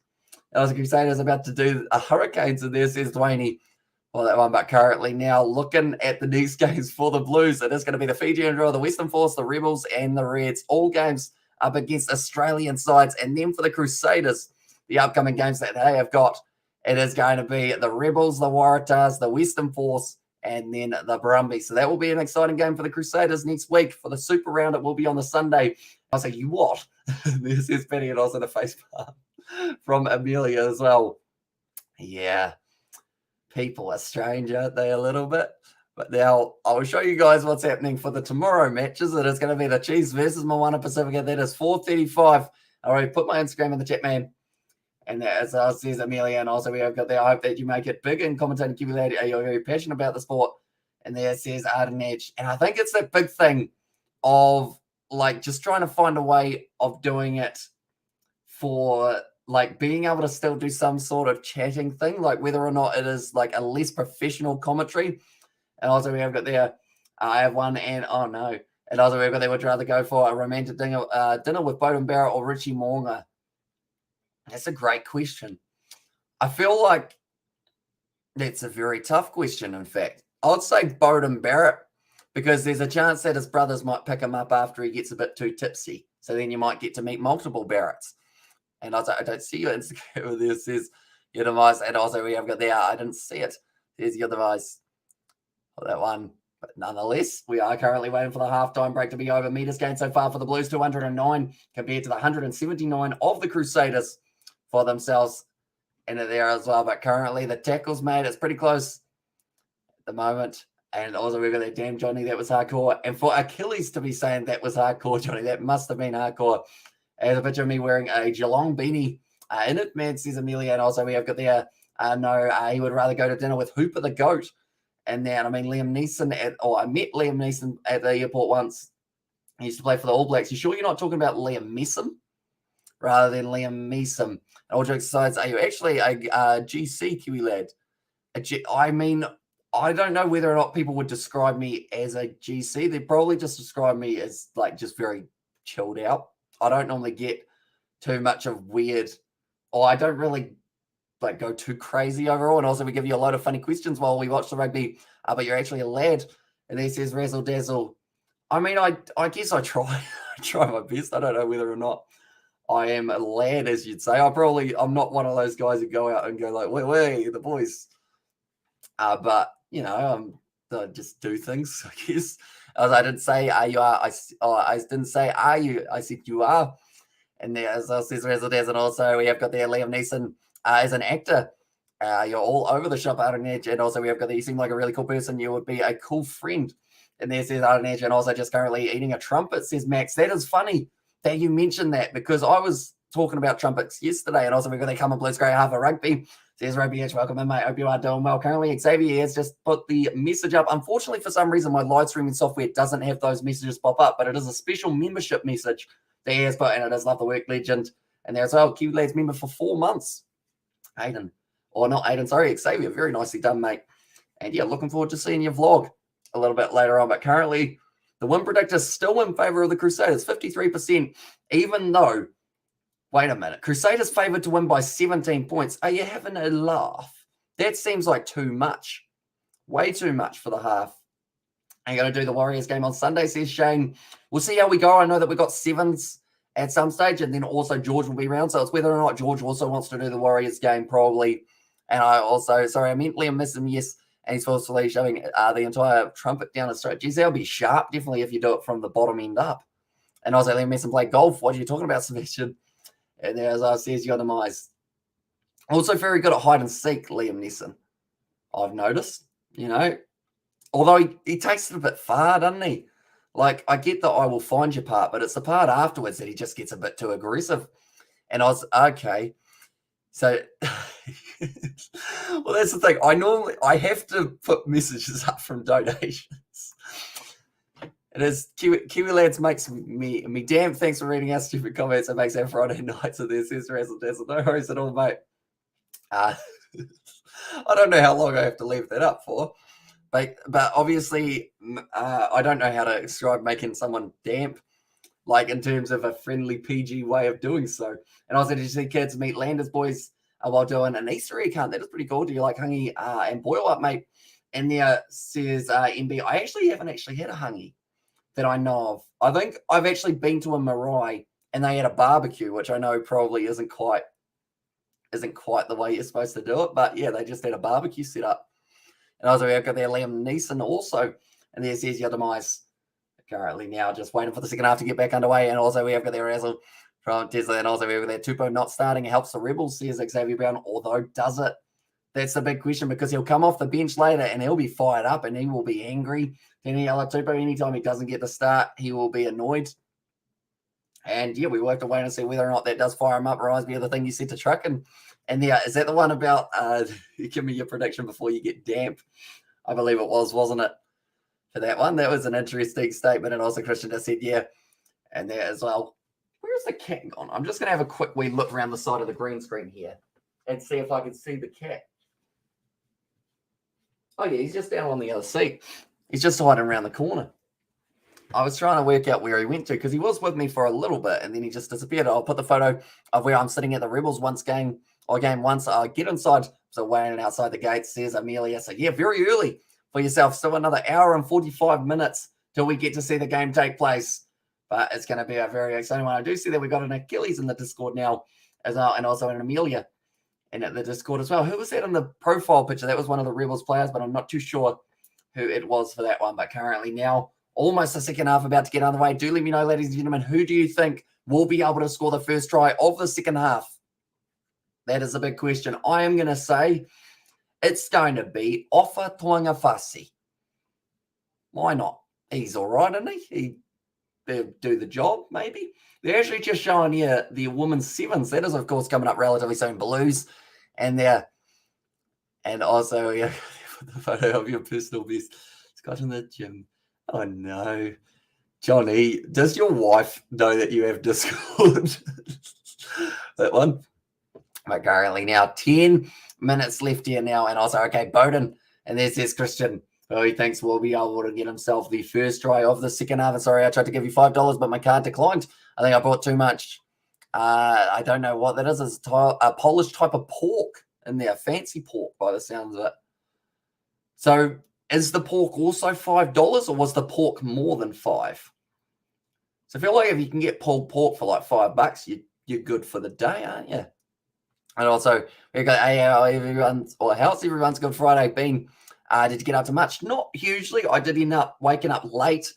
I was Crusaders about to do a Hurricanes, and there says Dwayne. Well, that one, but currently now looking at the next games for the Blues, it is going to be the Fijian Drua, the Western Force, the Rebels, and the Reds. All games up against Australian sides. And then for the Crusaders, the upcoming games that they have got, it is going to be the Rebels, the Waratahs, the Western Force, and then the Brumbies. So that will be an exciting game for the Crusaders next week. For the Super Round, it will be on the Sunday. I say, you what? This is Penny and also the face palm from Amelia as well. Yeah. People are strange, aren't they, a little bit? But now I'll show you guys what's happening for the tomorrow matches. It is going to be the Chiefs versus Moana Pacifica. That is 4:35. I already put my Instagram in the chat, man. And as says Amelia, and also we have got there, I hope that you make it big and commentating Kiwi Lady. Are you very passionate about the sport? And there says Arden Edge. And I think it's that big thing of like just trying to find a way of doing it for like being able to still do some sort of chatting thing, like whether or not it is like a less professional commentary. And also we have got there, I have one, and oh no. And also we've got there, would you rather go for a romantic dinner with Bowden Barrett or Richie Mo'unga? That's a great question. I feel like that's a very tough question, in fact. I would say Bowden Barrett, because there's a chance that his brothers might pick him up after he gets a bit too tipsy. So then you might get to meet multiple Barretts. And also, I don't see your Instagram. There says your device. And also, we have got there. I didn't see it. There's your device. Well, that one. But nonetheless, we are currently waiting for the halftime break to be over. Meters gained so far for the Blues, 209 compared to the 179 of the Crusaders for themselves. And there as well. But currently, the tackles made, it's pretty close at the moment. And also, we've got that, damn, Johnny, that was hardcore. And for Achilles to be saying that was hardcore, Johnny, that must have been hardcore. There's a picture of me wearing a Geelong beanie in it, man, says Amelia. And also we have got there, he would rather go to dinner with Hooper the Goat. And then, I mean, Liam Neeson, I met Liam Neeson at the airport once. He used to play for the All Blacks. You sure you're not talking about Liam Neeson rather than Liam Neeson? And all jokes aside, are you actually a GC Kiwi lad? I mean, I don't know whether or not people would describe me as a GC. They'd probably just describe me as like just very chilled out. I don't normally get too much of weird, or I don't really like go too crazy overall. And also we give you a lot of funny questions while we watch the rugby, but you're actually a lad. And he says razzle dazzle. I mean, I guess I try my best. I don't know whether or not I am a lad, as you'd say. I'm not one of those guys who go out and go like, wait, the boys. But you know, I just do things, I guess. As I didn't say, you are. I didn't say, are you? I said, you are. And there, as I says, Razzle Dazzle, and also we have got there Liam Neeson as an actor. You're all over the shop, Arden Edge. And also we have got there, you seem like a really cool person. You would be a cool friend. And there says Arden Edge, and also just currently eating a trumpet, says Max. That is funny that you mentioned that, because I was talking about trumpets yesterday. And also we've got there, come on, Blues, great half of rugby. Says Rugby Edge, welcome in, mate. Hope you are doing well. Currently, Xavier has just put the message up. Unfortunately, for some reason, my live streaming software doesn't have those messages pop up, but it is a special membership message that he has put, and it is Love the Work Legend. And there's well, Kiwi Lads member for 4 months. Aiden. Or not Aiden, sorry, Xavier. Very nicely done, mate. And yeah, looking forward to seeing your vlog a little bit later on. But currently, the win predictor is still in favor of the Crusaders, 53%, even though, wait a minute, Crusaders favored to win by 17 points. Are you having a laugh? That seems like too much. Way too much for the half. I'm going to do the Warriors game on Sunday, says Shane. We'll see how we go. I know that we got sevens at some stage, and then also George will be around. So it's whether or not George also wants to do the Warriors game, probably. And I also, sorry, I meant Liam missed him, yes. And he's falsely showing the entire trumpet down his throat. Geez, that'll be sharp, definitely, if you do it from the bottom end up. And also, Liam Messon played golf. What are you talking about, Sebastian? And there, as I says, you got the eyes. Also very good at hide and seek, Liam Neeson. I've noticed, you know. Although he takes it a bit far, doesn't he? Like, I get the I will find you part, but it's the part afterwards that he just gets a bit too aggressive. And I was, okay. So, well, that's the thing. I have to put messages up from donations. It is Kiwi Lads makes me damn. Thanks for reading our stupid comments. It makes our Friday nights of this razzle dazzle. No worries at all, mate. I don't know how long I have to leave that up for, but obviously I don't know how to describe making someone damp, like in terms of a friendly PG way of doing so. And also, did you see kids meet Landers boys while doing an Easter egg hunt? That is pretty cool. Do you like hungy and boil up, mate? And there says MB, I actually haven't had a hungy that I know of. I think I've actually been to a marae and they had a barbecue, which I know probably isn't quite the way you're supposed to do it. But yeah, they just had a barbecue set up. And also we've got there Liam Neeson also. And there says your demise currently now just waiting for the second half to get back underway. And also we have got there Razzle from Tesla. And also we have got there Tupou not starting. It helps the Rebels, says Xavier Brown. Although does it? That's the big question, because he'll come off the bench later and he'll be fired up and he will be angry. Any other Tupou, anytime he doesn't get the start, he will be annoyed. And yeah, we will have to wait and see whether or not that does fire him up. Reminds me of the thing you said to Truck. And yeah, is that the one about give me your prediction before you get damp? I believe it was, wasn't it? For that one, that was an interesting statement. And also Christian just said, yeah, and there as well. Where's the cat gone? I'm just going to have a quick wee look around the side of the green screen here and see if I can see the cat. Oh, yeah, he's just down on the other seat. He's just hiding around the corner. I was trying to work out where he went to because he was with me for a little bit and then he just disappeared. I'll put the photo of where I'm sitting at the Rebels game once. Get inside. So waiting outside the gate, says Amelia. So yeah, very early for yourself. Still another hour and 45 minutes till we get to see the game take place. But it's going to be a very exciting one. I do see that we got an Achilles in the Discord now as well, and also an Amelia in the Discord as well. Who was that in the profile picture? That was one of the Rebels players, but I'm not too sure who it was for that one. But currently now, almost the second half about to get underway. Do let me know, ladies and gentlemen, who do you think will be able to score the first try of the second half? That is a big question. I am going to say it's going to be Ofa Tuangafasi. Why not? He's all right, isn't he? He'll do the job, maybe. They're actually just showing here the women's sevens. That is, of course, coming up relatively soon. Blues. And also, yeah, the photo of your personal best. It's got in the gym. Oh, no. Johnny, does your wife know that you have Discord? That one. But currently now 10 minutes left here now. And also, okay, Bowden. And there's this Christian, who he thinks will be able to get himself the first try of the second half. Sorry, I tried to give you $5, but my card declined. I think I bought too much. I don't know what that is. It's a Polish type of pork in there. Fancy pork by the sounds of it. So is the pork also $5 or was the pork more than $5? So I feel like if you can get pulled pork for like $5, you're good for the day, aren't you? And also, we got how's everyone's Good Friday been? Did you get up to much? Not hugely. I did end up waking up late.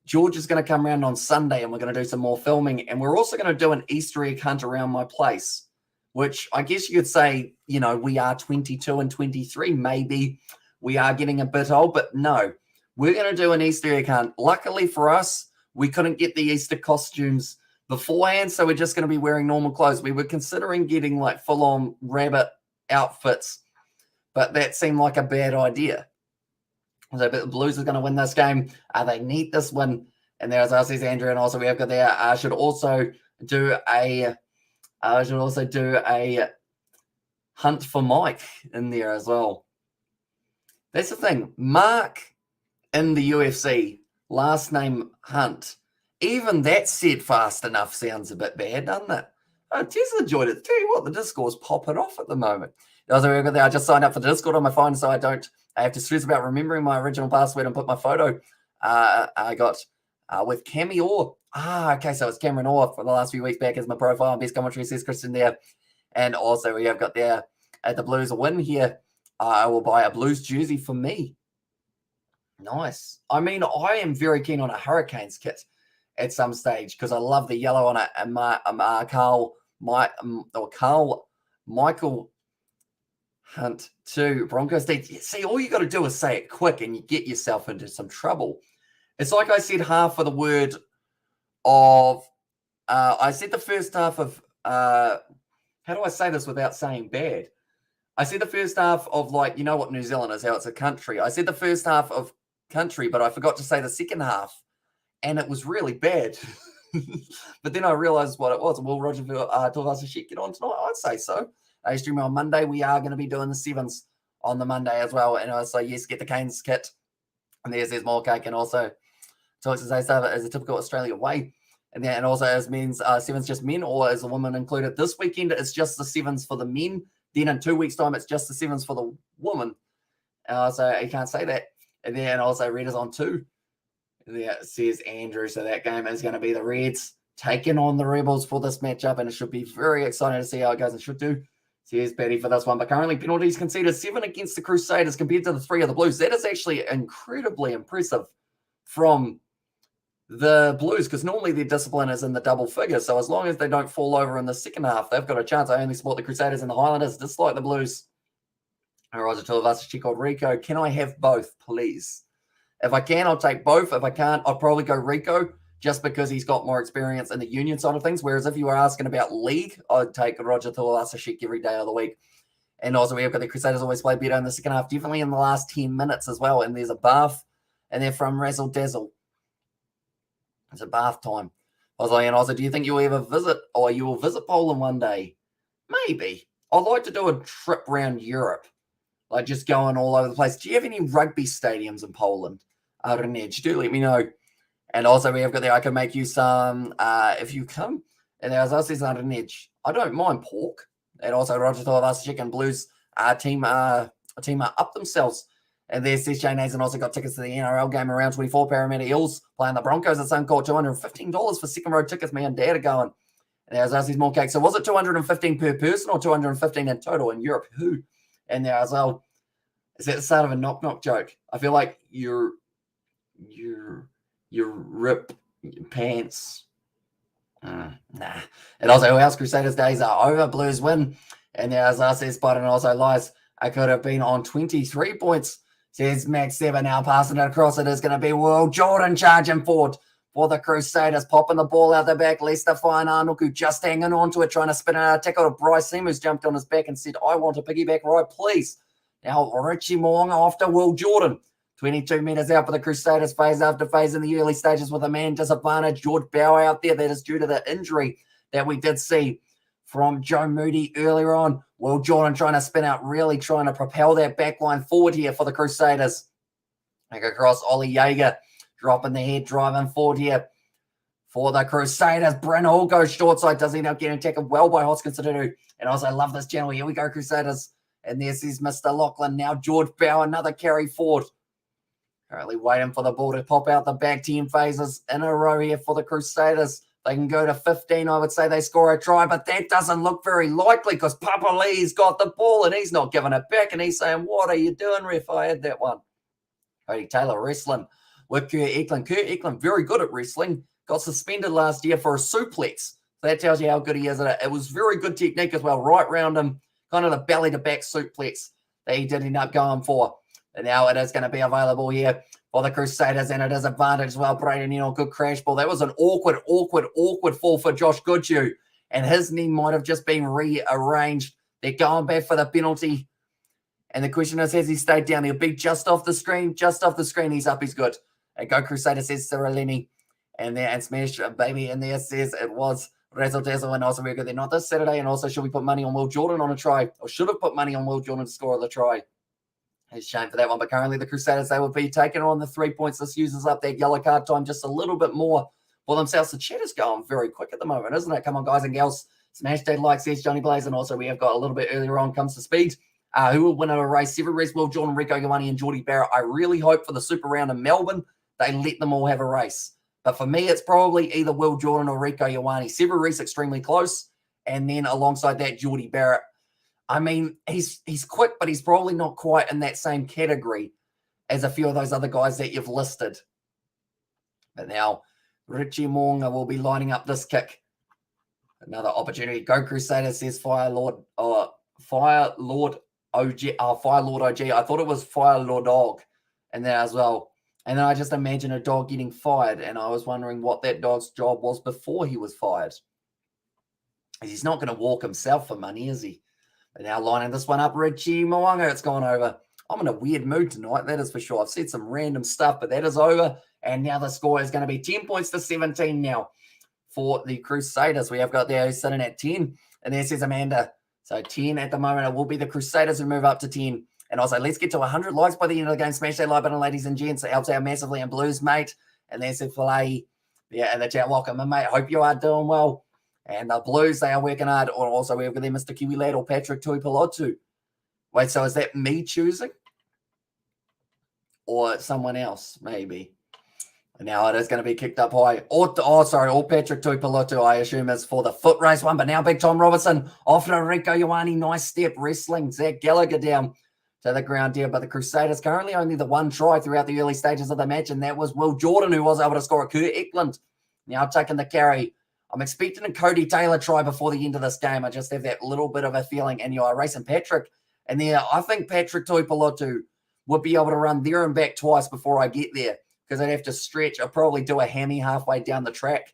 George is going to come around on Sunday and we're going to do some more filming. And we're also going to do an Easter egg hunt around my place, which I guess you could say, we are 22 and 23. Maybe we are getting a bit old, but no, we're going to do an Easter egg hunt. Luckily for us, we couldn't get the Easter costumes beforehand, so we're just going to be wearing normal clothes. We were considering getting like full-on rabbit outfits, but that seemed like a bad idea. So but the Blues are going to win this game. They need this win. And there's us, says Andrew, and also we have got there. I should also do a hunt for Mike in there as well. That's the thing. Mark in the UFC, last name Hunt. Even that said fast enough sounds a bit bad, doesn't it? Tesla joined it. Tell you what, the Discord's popping off at the moment. I just signed up for the Discord on my phone, so I have to stress about remembering my original password and put my photo. I got with Cammy Orr. Okay, so it's Cameron Orr for the last few weeks back as my profile. Best commentary, says Christian there. And also we have got there at the Blues a win here. I will buy a Blues jersey for me. Nice. I mean, I am very keen on a Hurricanes kit at some stage because I love the yellow on it. And Carl Michael Hunt too. Broncos. See, all you got to do is say it quick and you get yourself into some trouble. It's like I said half of the word of, I said the first half of how do I say this without saying bad? I said the first half of, like, you know what New Zealand is, how it's a country. I said the first half of country, but I forgot to say the second half, and it was really bad. But then I realized what it was. Will Roger Tuivasa-Sheck get on tonight? I'd say so. I stream on Monday. We are going to be doing the sevens on the Monday as well. And so, yes, get the Canes kit. And there's more cake. And also, Talks as a typical Australia way. And also, as men's sevens just men, or as a woman included. This weekend, it's just the sevens for the men. Then in 2 weeks' time, it's just the sevens for the woman. So you can't say that. And then also, Red is on 2. There says Andrew. So that game is going to be the Reds taking on the Rebels for this matchup, and it should be very exciting to see how it goes. It should do. Says Betty for this one. But currently, penalties conceded 7 against the Crusaders compared to the 3 of the Blues. That is actually incredibly impressive from the Blues, because normally their discipline is in the double figures. So as long as they don't fall over in the second half, they've got a chance. I only support the Crusaders and the Highlanders, dislike the Blues. Roger Tuivasa-Sheck on Rico. Can I have both, please? If I can, I'll take both. If I can't, I'll probably go Rico, just because he's got more experience in the union side of things. Whereas if you were asking about league, I'd take Roger Tuivasa-Sheck every day of the week. And also, we've got the Crusaders always play better in the second half, definitely in the last 10 minutes as well. And there's a bath, and they're from Razzle Dazzle. It's a bath time. I was like, and also, do you think you'll ever visit, or you will visit Poland one day? Maybe. I'd like to do a trip around Europe, like just going all over the place. Do you have any rugby stadiums in Poland? Renege, do let me know. And also, we have got there, I can make you some if you come. And as I says, Renege, I don't mind pork. And also, Roger Tuivasa-Sheck and Blues team are up themselves. And there's Shane Hazen also got tickets to the NRL game around 24. Parramatta Eels playing the Broncos at Suncorp, $215 for second row tickets. Me and Dad are going. And there's us, more cake. So was it $215 per person or $215 in total in Europe? Who? And there as well. Is that the start of a knock-knock joke? I feel like your rip pants. Nah. And also, House Crusaders days are over. Blues win. And there as us, says Biden also lies. I could have been on 23 points. Says Max 7 now passing it across. It is going to be Will Jordan charging forward for the Crusaders, popping the ball out the back. Leicester Fine Arnuku just hanging on to it, trying to spin it out. A tackle to Bryce Seam, who's jumped on his back and said, I want a piggyback right, please. Now Richie Moong after Will Jordan. 22 metres out for the Crusaders, phase after phase in the early stages with a man disadvantage. George Bauer out there. That is due to the injury that we did see from Joe Moody earlier on. Will Jordan trying to spin out, really trying to propel that back line forward here for the Crusaders. Back across Ollie Jaeger, dropping the head, driving forward here for the Crusaders. Bryn Hall goes short side, does end up getting tackled well by Hoskins to do. And also, I love this channel. Here we go, Crusaders. And there's Mr. Lachlan. Now George Bauer, another carry forward. Currently waiting for the ball to pop out the back. 10 phases in a row here for the Crusaders. They can go to 15, I would say they score a try, but that doesn't look very likely because Papa Lee's got the ball and he's not giving it back, and he's saying, what are you doing, ref? I had that one. Cody Taylor wrestling with Kurt Eklund. Kurt Eklund, very good at wrestling, got suspended last year for a suplex. So that tells you how good he is at it. It was very good technique as well, right round him, kind of the belly-to-back suplex that he did end up going for. And now it is going to be available here for the Crusaders, and it is advantage as well. Brayden Neal, good crash ball. That was an awkward fall for Josh Goodhue, and his knee might have just been rearranged. They're going back for the penalty, and the question is, has he stayed down? He'll be just off the screen. He's up, he's good. And go Crusaders, says Cirilini. And there, and Smash Baby in there says it was Razzle Dazzle, and also we're good. They're not this Saturday, and also should we put money on Will Jordan on a try? Or should have put money on Will Jordan to score the try? It's a shame for that one, but currently the Crusaders, they will be taking on the 3 points. This uses up that yellow card time just a little bit more for themselves. The chat is going very quick at the moment, isn't it? Come on, guys and gals. Smash that like, says Johnny Blaze, and also we have got a little bit earlier on comes to speed. Who will win a race? Seven Reese, Will Jordan, Rico Ioane, and Geordie Barrett. I really hope for the Super Round in Melbourne, they let them all have a race. But for me, it's probably either Will Jordan or Rico Ioane. Seven Reese extremely close, and then alongside that, Geordie Barrett. I mean, he's quick, but he's probably not quite in that same category as a few of those other guys that you've listed. But now, Richie Moonga will be lining up this kick. Another opportunity. Go Crusaders, says Fire Lord OG. I thought it was Fire Lord Dog in there as well. And then I just imagine a dog getting fired, and I was wondering what that dog's job was before he was fired. He's not going to walk himself for money, is he? But now lining this one up, Richie Mo'unga, it's gone over. I'm in a weird mood tonight, that is for sure. I've said some random stuff, but that is over. And now the score is going to be 10 points to 17 now for the Crusaders. We have got there who's sitting at 10. And there says Amanda. So 10 at the moment. It will be the Crusaders who move up to 10. And also, let's get to 100 likes by the end of the game. Smash that like button, ladies and gents. It helps out massively. And Blues, mate. And there's the Filet. Yeah, and the chat, welcome in, mate. Hope you are doing well. And the Blues, they are working hard. Or also, we have got there Mr. Kiwi Lad or Patrick Tuipulotu. Wait, so is that me choosing? Or someone else, maybe? And now it is going to be kicked up high. Or Patrick Tuipulotu, I assume, is for the foot race one. But now Big Tom Robertson off to Rico Ioane. Nice step wrestling. Zach Gallagher down to the ground here. But the Crusaders currently only the one try throughout the early stages of the match. And that was Will Jordan, who was able to score a Kurt Eklund. Now taking the carry. I'm expecting a Cody Taylor try before the end of this game. I just have that little bit of a feeling. And you're racing Patrick. And there, I think Patrick Tuipulotu would be able to run there and back twice before I get there, because I'd have to stretch. I'd probably do a hammy halfway down the track.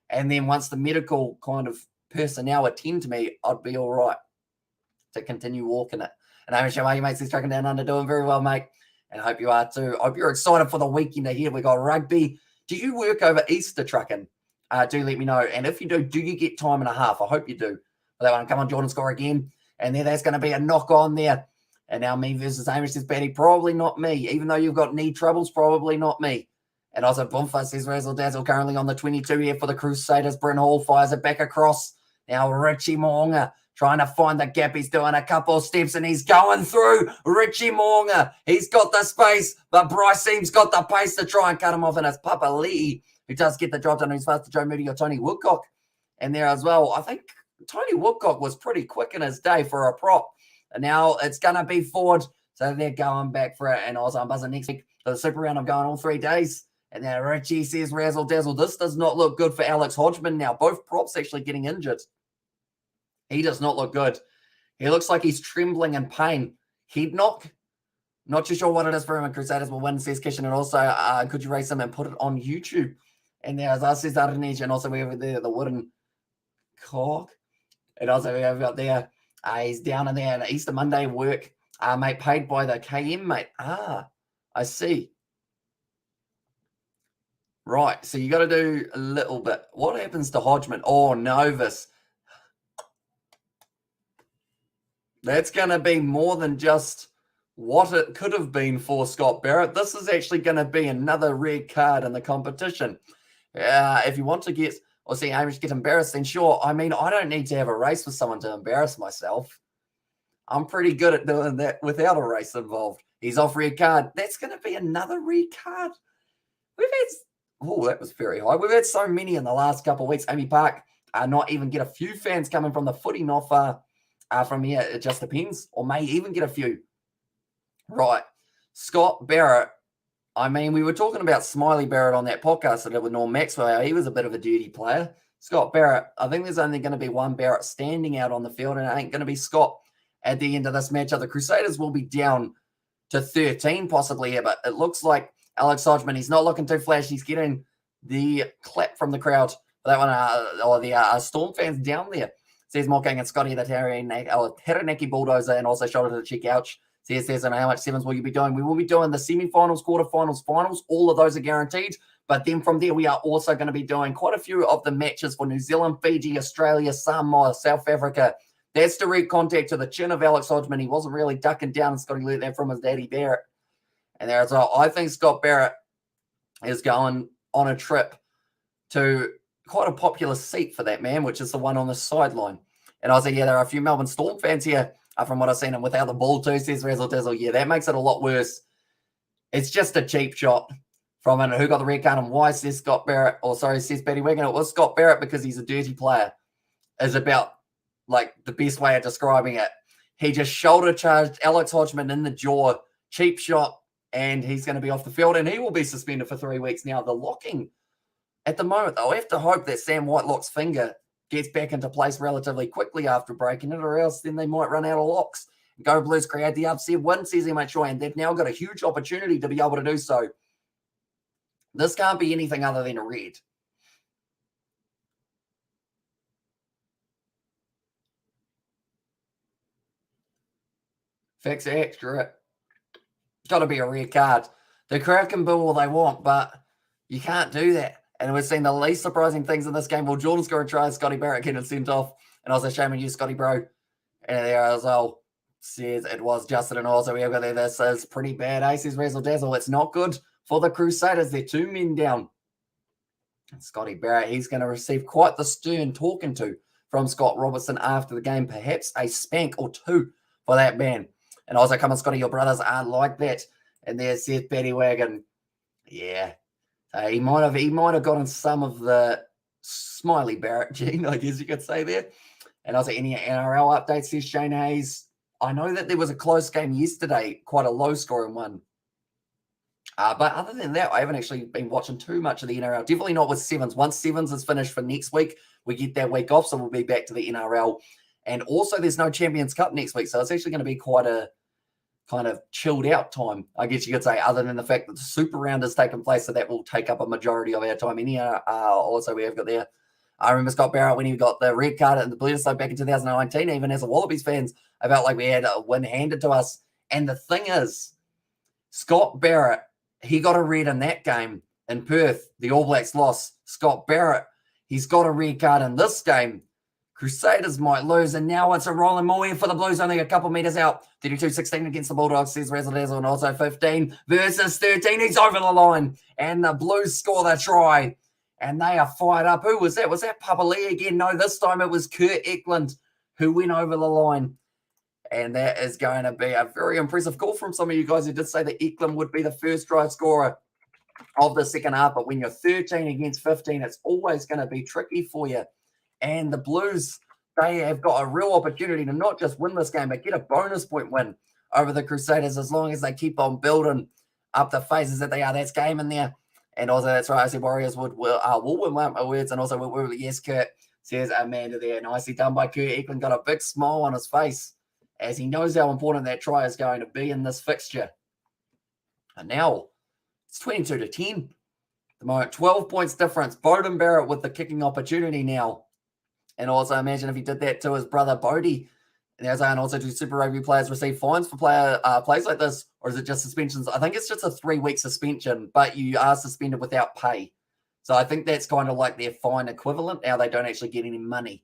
And then once the medical kind of personnel attend to me, I'd be all right to continue walking it. And I'm sure my mates is tracking down under, doing very well, mate. And I hope you are too. I hope you're excited for the weekend ahead. We got rugby. Do you work over Easter trucking? Do let me know. And if you do you get time and a half? I hope you do. For that one, come on, Jordan, score again. And then that's going to be a knock on there. And now me versus Hamish says, Betty, probably not me. Even though you've got knee troubles, probably not me. And also Bumfa says, Razzle Dazzle currently on the 22 here for the Crusaders. Bryn Hall fires it back across. Now Richie Mo'unga trying to find the gap. He's doing a couple of steps and he's going through. Richie Mo'unga, he's got the space, but Bryce Seam's got the pace to try and cut him off. And it's Papa Lee who does get the job done. He's fast to Joe Moody or Tony Woodcock. And there as well, I think Tony Woodcock was pretty quick in his day for a prop. And now it's going to be forward. So they're going back for it. And also I'm buzzing next week for the Super Round. I'm going all 3 days. And now Richie says, Razzle Dazzle. This does not look good for Alex Hodgman now. Both props actually getting injured. He does not look good. He looks like he's trembling in pain. Head knock. Not too sure what it is for him. And Crusaders will win, says Kishan. And also, could you race him and put it on YouTube? And there, as I says, and also we have there the wooden cock. And also we have got there. He's down in there at Easter Monday work, mate, paid by the KM, mate. I see. Right, so you got to do a little bit. What happens to Hodgman? Oh, Novus. That's going to be more than just what it could have been for Scott Barrett. This is actually going to be another red card in the competition. If you want to get or see Hamish get embarrassed, then sure. I mean, I don't need to have a race with someone to embarrass myself. I'm pretty good at doing that without a race involved. He's off red card. That's going to be another red card. We've had, oh, that was very high. We've had so many in the last couple of weeks. Amy Park, not even get a few fans coming from the footy, not far from here. It just depends, or may even get a few. Right. Scott Barrett. I mean, we were talking about Smiley Barrett on that podcast that did with Norm Maxwell. He was a bit of a dirty player. Scott Barrett, I think there's only going to be one Barrett standing out on the field, and it ain't going to be Scott at the end of this matchup. The Crusaders will be down to 13 possibly here, but it looks like Alex Hodgman, he's not looking too flash. He's getting the clap from the crowd for that one, or the Storm fans down there. Says Mocking and Scotty, the Taranaki Bulldozer, and also shoulder to the cheek ouch. Says, and how much sevens will you be doing? We will be doing the semi-finals, quarterfinals, finals. All of those are guaranteed. But then from there, we are also going to be doing quite a few of the matches for New Zealand, Fiji, Australia, Samoa, South Africa. That's direct contact to the chin of Alex Hodgman. He wasn't really ducking down, and Scotty learned that from his daddy Barrett. And there as well, I think Scott Barrett is going on a trip to quite a popular seat for that man, which is the one on the sideline. And I was like, yeah, there are a few Melbourne Storm fans here. From what I've seen, and without the ball too, says Razzle Dazzle. Yeah, that makes it a lot worse. It's just a cheap shot from it. Who got the red card and why, says Scott Barrett. Or sorry, says Betty Wigan. It was Scott Barrett because he's a dirty player. Is about like the best way of describing it. He just shoulder charged Alex Hodgman in the jaw. Cheap shot. And he's going to be off the field. And he will be suspended for 3 weeks. Now, the locking at the moment, they'll have to hope that Sam Whitelock's finger gets back into place relatively quickly after breaking it, or else then they might run out of locks. Go Blues create the upset win, says MH Roy, and they've now got a huge opportunity to be able to do so. This can't be anything other than a red. Fixture extra. It's got to be a red card. The crowd can boo all they want, but you can't do that. And we've seen the least surprising things in this game. Well, Jordan scored a try, Scotty Barrett getting sent off. And also shame on you, Scotty bro. And there as well. Says it was Justin and also we have got there. This is pretty bad. Says Razzle Dazzle. It's not good for the Crusaders. They're 2 men down. And Scotty Barrett, he's going to receive quite the stern talking to from Scott Robertson after the game. Perhaps a spank or 2 for that man. And also, come on, Scotty, your brothers aren't like that. And there's Seth Pettywagon. Yeah. He might have gotten some of the Smiley Barrett gene, I guess you could say there. And also, any NRL updates, says Shane Hayes. I know that there was a close game yesterday, quite a low-scoring one. But other than that, I haven't actually been watching too much of the NRL. Definitely not with Sevens. Once Sevens is finished for next week, we get that week off, so we'll be back to the NRL. And also, there's no Champions Cup next week, so it's actually going to be quite a kind of chilled out time, I guess you could say, other than the fact that the Super Round has taken place, so that will take up a majority of our time. Also, we have got there, I remember Scott Barrett when he got the red card at the Blues side back in 2019, even as a Wallabies fans, I felt like we had a win handed to us. And the thing is, Scott Barrett, he got a red in that game in Perth. The All Blacks lost. Scott Barrett, he's got a red card in this game. Crusaders might lose, and now it's a rolling more here for the Blues, only a couple metres out. 32-16 against the Bulldogs, says Razzle Dazzle, and also 15 versus 13. He's over the line, and the Blues score the try, and they are fired up. Who was that? Was that Papali again? No, this time it was Kurt Eklund who went over the line, and that is going to be a very impressive call from some of you guys who did say that Eklund would be the first try scorer of the second half, but when you're 13 against 15, it's always going to be tricky for you. And the Blues, they have got a real opportunity to not just win this game, but get a bonus point win over the Crusaders as long as they keep on building up the phases that they are. That's game in there. And also, that's right, I said Warriors will win my words. And also, yes, Kurt, says Amanda there. Nicely done by Kurt. Eklund got a big smile on his face as he knows how important that try is going to be in this fixture. And now, it's 22-10. At the moment, 12 points difference. Bowden Barrett with the kicking opportunity now. And also, imagine if he did that to his brother Bodie. And also, do Super Rugby players receive fines for plays like this? Or is it just suspensions? I think it's just a 3-week suspension, but you are suspended without pay. So I think that's kind of like their fine equivalent. Now they don't actually get any money.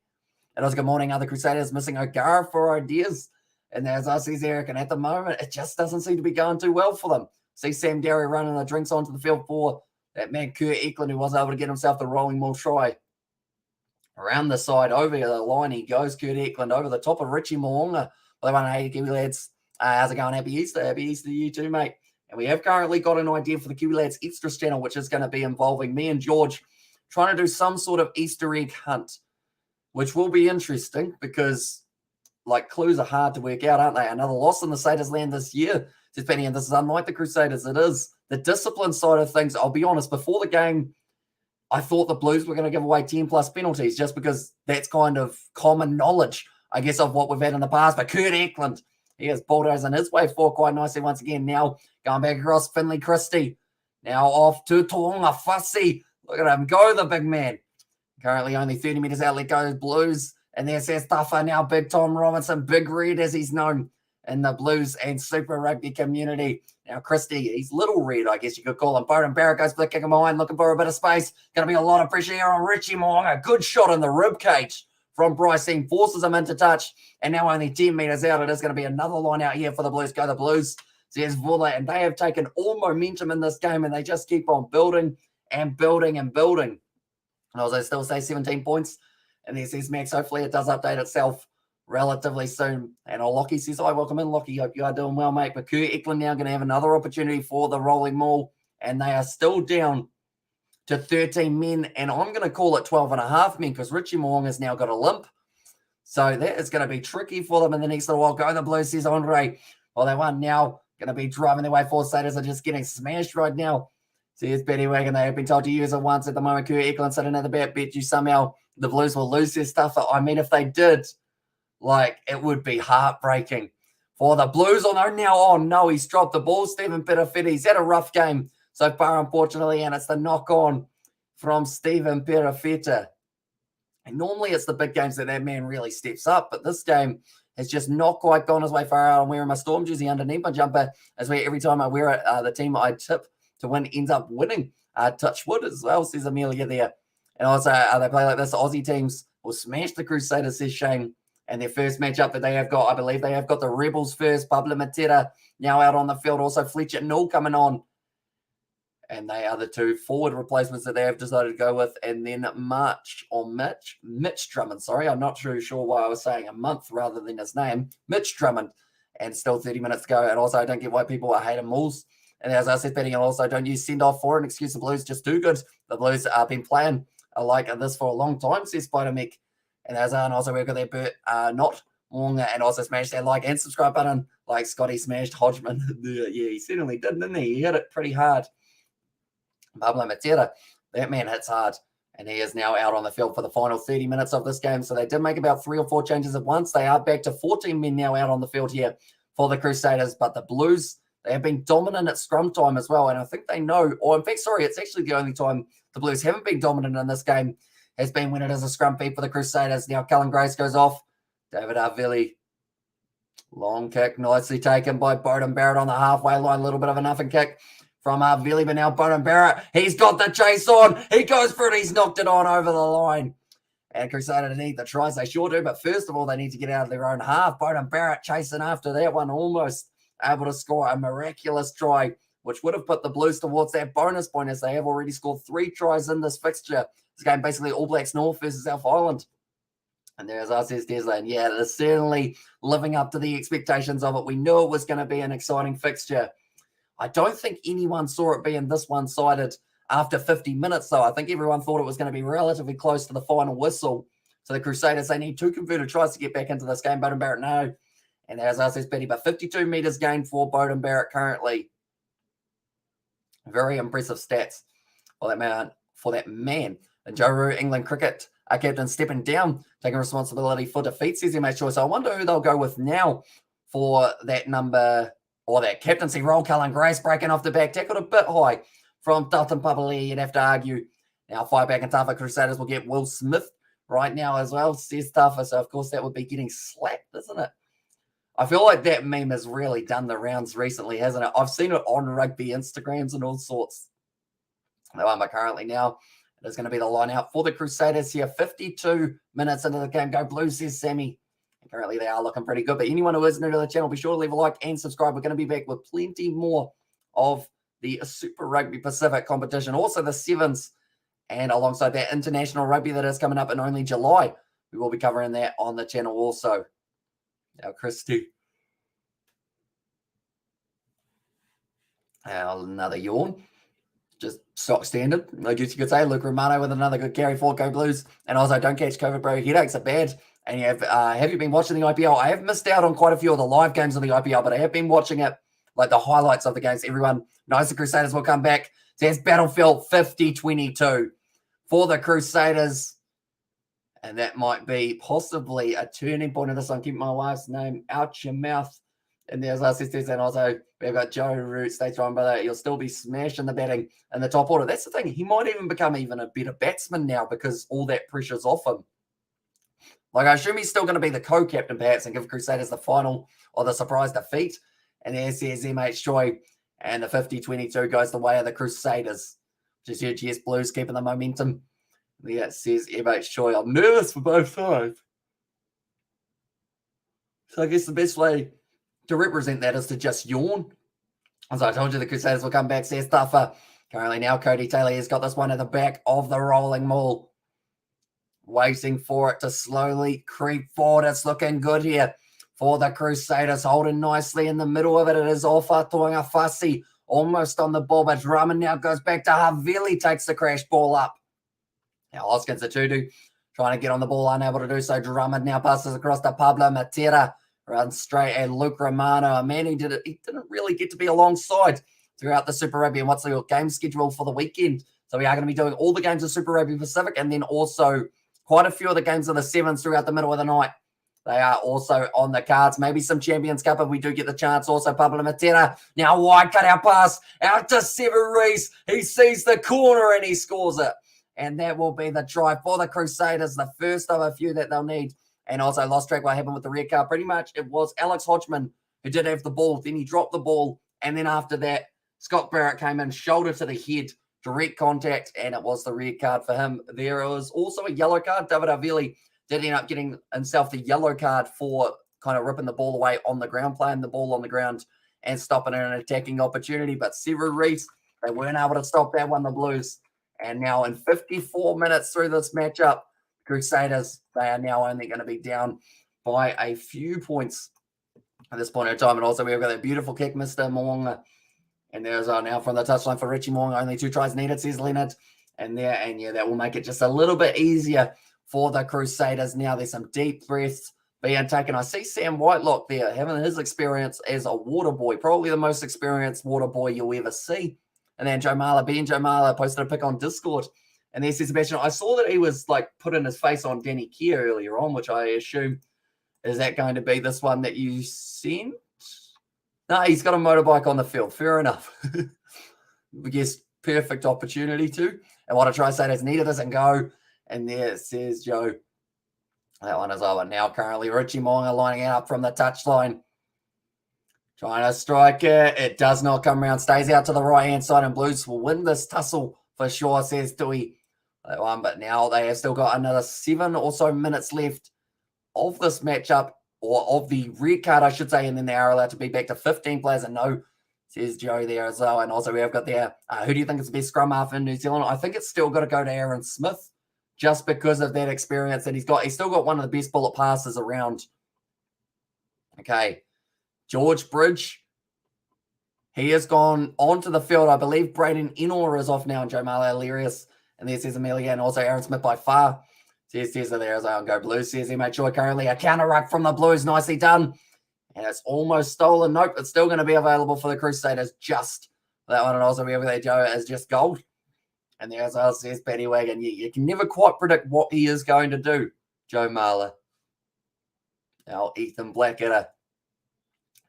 And also, good morning, other Crusaders missing O'Gara for ideas. And as I see Eric, and at the moment, it just doesn't seem to be going too well for them. See Sam Derry running the drinks onto the field for that man, Kurt Eklund, who was able to get himself the rolling maul try. Around the side, over the line, he goes, Kurt Eklund, over the top of Richie Moonga. Well, they hey, Kiwi lads. How's it going? Happy Easter. Happy Easter to you too, mate. And we have currently got an idea for the Kiwi Lads Extras channel, which is going to be involving me and George trying to do some sort of Easter egg hunt, which will be interesting because, like, clues are hard to work out, aren't they? Another loss in the Crusaders land this year. Says Penny, and this is unlike the Crusaders. It is the discipline side of things. I'll be honest, before the game, I thought the Blues were going to give away 10-plus penalties just because that's kind of common knowledge, I guess, of what we've had in the past. But Kurt Eklund, he is bulldozing his way forward quite nicely once again. Now going back across Finley Christie. Now off to Toonga Fussy. Look at him go, the big man. Currently only 30 metres out. Let go Blues. And there's their stuffer now, Big Tom Robinson, Big Red as he's known in the Blues and Super Rugby community. Now, Christie, he's Little Red, I guess you could call him. Bowden Barrett goes for the kick of mine, looking for a bit of space. Going to be a lot of pressure here on Richie Moonga. Good shot in the rib cage from Bryce Dean, forces him into touch. And now only 10 metres out, it is going to be another line out here for the Blues. Go the Blues. There's Vula, and they have taken all momentum in this game, and they just keep on building and building and building. And also still say 17 points. And there says Max, hopefully it does update itself relatively soon. And Lockie says, hi, welcome in, Lockie. Hope you are doing well, mate. But Kurt Eklund now going to have another opportunity for the rolling maul. And they are still down to 13 men. And I'm going to call it 12 and a half men because Richie Moong has now got a limp. So that is going to be tricky for them in the next little while. Go the Blues, says Andre. Well, they won now. Going to be driving their way forward. Crusaders are just getting smashed right now. So here's Betty Wagon. They have been told to use it once at the moment. Kurt Eklund sitting at the bat. Bet you somehow the Blues will lose their stuff. I mean, if they did, like, it would be heartbreaking for the Blues. Although now, oh no, he's dropped the ball. Stephen Perafetta, he's had a rough game so far, unfortunately, and it's the knock-on from Stephen Perafetta. And normally it's the big games that man really steps up, but this game, has just not quite gone his way far out. I'm wearing my Storm jersey underneath my jumper, as where every time I wear it, the team I tip to win ends up winning. Touch wood as well, says Amelia there. And also, they play like this. Aussie teams will smash the Crusaders, says Shane. And their first matchup that they have got, I believe they have got the Rebels first. Pablo Matera now out on the field. Also, Fletcher Null coming on. And they are the two forward replacements that they have decided to go with. And then Mitch Drummond. Sorry, I'm not sure why I was saying a month rather than his name. Mitch Drummond. And still 30 minutes to go. And also, I don't get why people are hating Moles. And as I said, betting, and also don't use send off for an excuse. The Blues just too good. The Blues have been playing like this for a long time, says Spider-Mick. And as and also we've got their Bert not longer, and also smash that like and subscribe button like Scotty smashed Hodgman. Yeah, he certainly did, didn't he? He hit it pretty hard. Pablo Matera, that man hits hard, and he is now out on the field for the final 30 minutes of this game. So they did make about 3 or 4 changes at once. They are back to 14 men now out on the field here for the Crusaders, but the Blues, they have been dominant at scrum time as well, and I think they know, or in fact, sorry, it's actually the only time the Blues haven't been dominant in this game has been when it is a scrum feed for the Crusaders. Now Cullen Grace goes off. David Arvilli, long kick, nicely taken by Bowden Barrett on the halfway line. A little bit of a nothing kick from Arvilli, but now Bowden Barrett, he's got the chase on. He goes for it. He's knocked it on over the line. And Crusaders need the tries. They sure do, but first of all, they need to get out of their own half. Bowden Barrett chasing after that one, almost able to score a miraculous try, which would have put the Blues towards that bonus point, as they have already scored 3 tries in this fixture. This game basically All Blacks North versus South Island. And there's us, says Deslan. Yeah, they're certainly living up to the expectations of it. We knew it was going to be an exciting fixture. I don't think anyone saw it being this one-sided after 50 minutes, though. I think everyone thought it was going to be relatively close to the final whistle. So the Crusaders, they need 2 converted tries to get back into this game. Bowden Barrett, no. And as I says, Betty, but 52 metres gained for Bowden Barrett currently. Very impressive stats for that man. And Joe Rue, England cricket captain, stepping down, taking responsibility for defeat, says MH Choice. I wonder who they'll go with now for that number or that captaincy role. Cullen Grace breaking off the back, tackled a bit high from Dalton Papali. You'd have to argue. Now, fire back and tougher. Crusaders will get Will Smith right now as well, says tougher. So, of course, that would be getting slapped, isn't it? I feel like that meme has really done the rounds recently, hasn't it? I've seen it on rugby Instagrams and all sorts. But currently now, there's going to be the line out for the Crusaders here. 52 minutes into the game. Go Blues, says Sammy. And currently they are looking pretty good. But anyone who is new to the channel, be sure to leave a like and subscribe. We're going to be back with plenty more of the Super Rugby Pacific competition. Also the Sevens. And alongside that, international rugby that is coming up in only July. We will be covering that on the channel also. Now, Christy. Another yawn. Just stock standard, I guess you could say. Luke Romano with another good carry for Go Blues. And also, don't catch COVID, bro. Headaches are bad. And you have you been watching the IPL? I have missed out on quite a few of the live games of the IPL, but I have been watching it, like the highlights of the games. Everyone knows the Crusaders will come back. So it's Battlefield 50-22 for the Crusaders. And that might be possibly a turning point of this one. Keep my wife's name out your mouth. And there's our sisters, and also we've got Joe Root, stay strong, brother. He'll still be smashing the batting in the top order. That's the thing. He might even become even a better batsman now because all that pressure's off him. Like, I assume he's still going to be the co-captain, perhaps, and give Crusaders the final or the surprise defeat. And there says MH Joy, and the 50-22 goes the way of the Crusaders. Just huge, yes, Blues keeping the momentum. Yeah, it says MH Joy. I'm nervous for both sides. So I guess the best way to represent that is to just yawn. As I told you, the Crusaders will come back, says Tougher. Currently now, Cody Taylor has got this one at the back of the rolling maul. Waiting for it to slowly creep forward. It's looking good here for the Crusaders. Holding nicely in the middle of it. It is Ofa Toanga Fasi. Almost on the ball, but Drummond now goes back to Havili. Takes the crash ball up. Now Hoskins, the Tudu, trying to get on the ball, unable to do so. Drummond now passes across to Pablo Matera. Runs straight at Luke Romano, a man he didn't really get to be alongside throughout the Super Rugby. And what's the game schedule for the weekend? So we are going to be doing all the games of Super Rugby Pacific and then also quite a few of the games of the Sevens throughout the middle of the night. They are also on the cards. Maybe some Champions Cup if we do get the chance. Also, Pablo Matera. Now wide cut out pass out to Severies. He sees the corner and he scores it. And that will be the try for the Crusaders, the first of a few that they'll need And also lost track what happened with the red card. Pretty much it was Alex Hodgman who did have the ball. Then he dropped the ball. And then after that, Scott Barrett came in, shoulder to the head, direct contact, and it was the red card for him. There was also a yellow card. David Avili did end up getting himself the yellow card for kind of ripping the ball away on the ground, playing the ball on the ground and stopping an attacking opportunity. But Severu Reese, they weren't able to stop that one, the Blues. And now in 54 minutes through this matchup, Crusaders, they are now only going to be down by a few points at this point in time. And also we've got that beautiful kick, Mr. Moonga. And there's now from the touchline for Richie Moonga. Only 2 tries needed, says Leonard. And that will make it just a little bit easier for the Crusaders. Now there's some deep breaths being taken. I see Sam Whitelock there having his experience as a water boy, probably the most experienced water boy you'll ever see. And then Joe Marler posted a pic on Discord. And there's Sebastian. I saw that he was like putting his face on Danny Keir earlier on, which I assume is that going to be this one that you sent? No, he's got a motorbike on the field. Fair enough. I guess perfect opportunity to. And what I try to say is neither doesn't go. And there it says Joe. That one is over. Now currently Richie Moonga lining up from the touchline. Trying to strike it. It does not come around. Stays out to the right-hand side, and Blues will win this tussle for sure, says Dewey. That one, but now they have still got another 7 or so minutes left of this matchup, or of the red card, I should say, and then they are allowed to be back to 15 players. And no, says Joe there as well. And also we have got there, who do you think is the best scrum half in New Zealand? I think it's still got to go to Aaron Smith, just because of that experience that he's got. He's still got one of the best bullet passes around. Okay. George Bridge, he has gone onto the field. I believe Braden Enor is off now, and Joe Marley hilarious. And there says Amelia, and also Aaron Smith by far. Says there as well. Go Blues. Says he made sure currently a counter ruck from the Blues. Nicely done. And it's almost stolen. Nope, it's still going to be available for the Crusaders just that one. And also we have there Joe as just gold. And there as well says Paddy Wagon. You can never quite predict what he is going to do, Joe Marler. Now Ethan Blackadder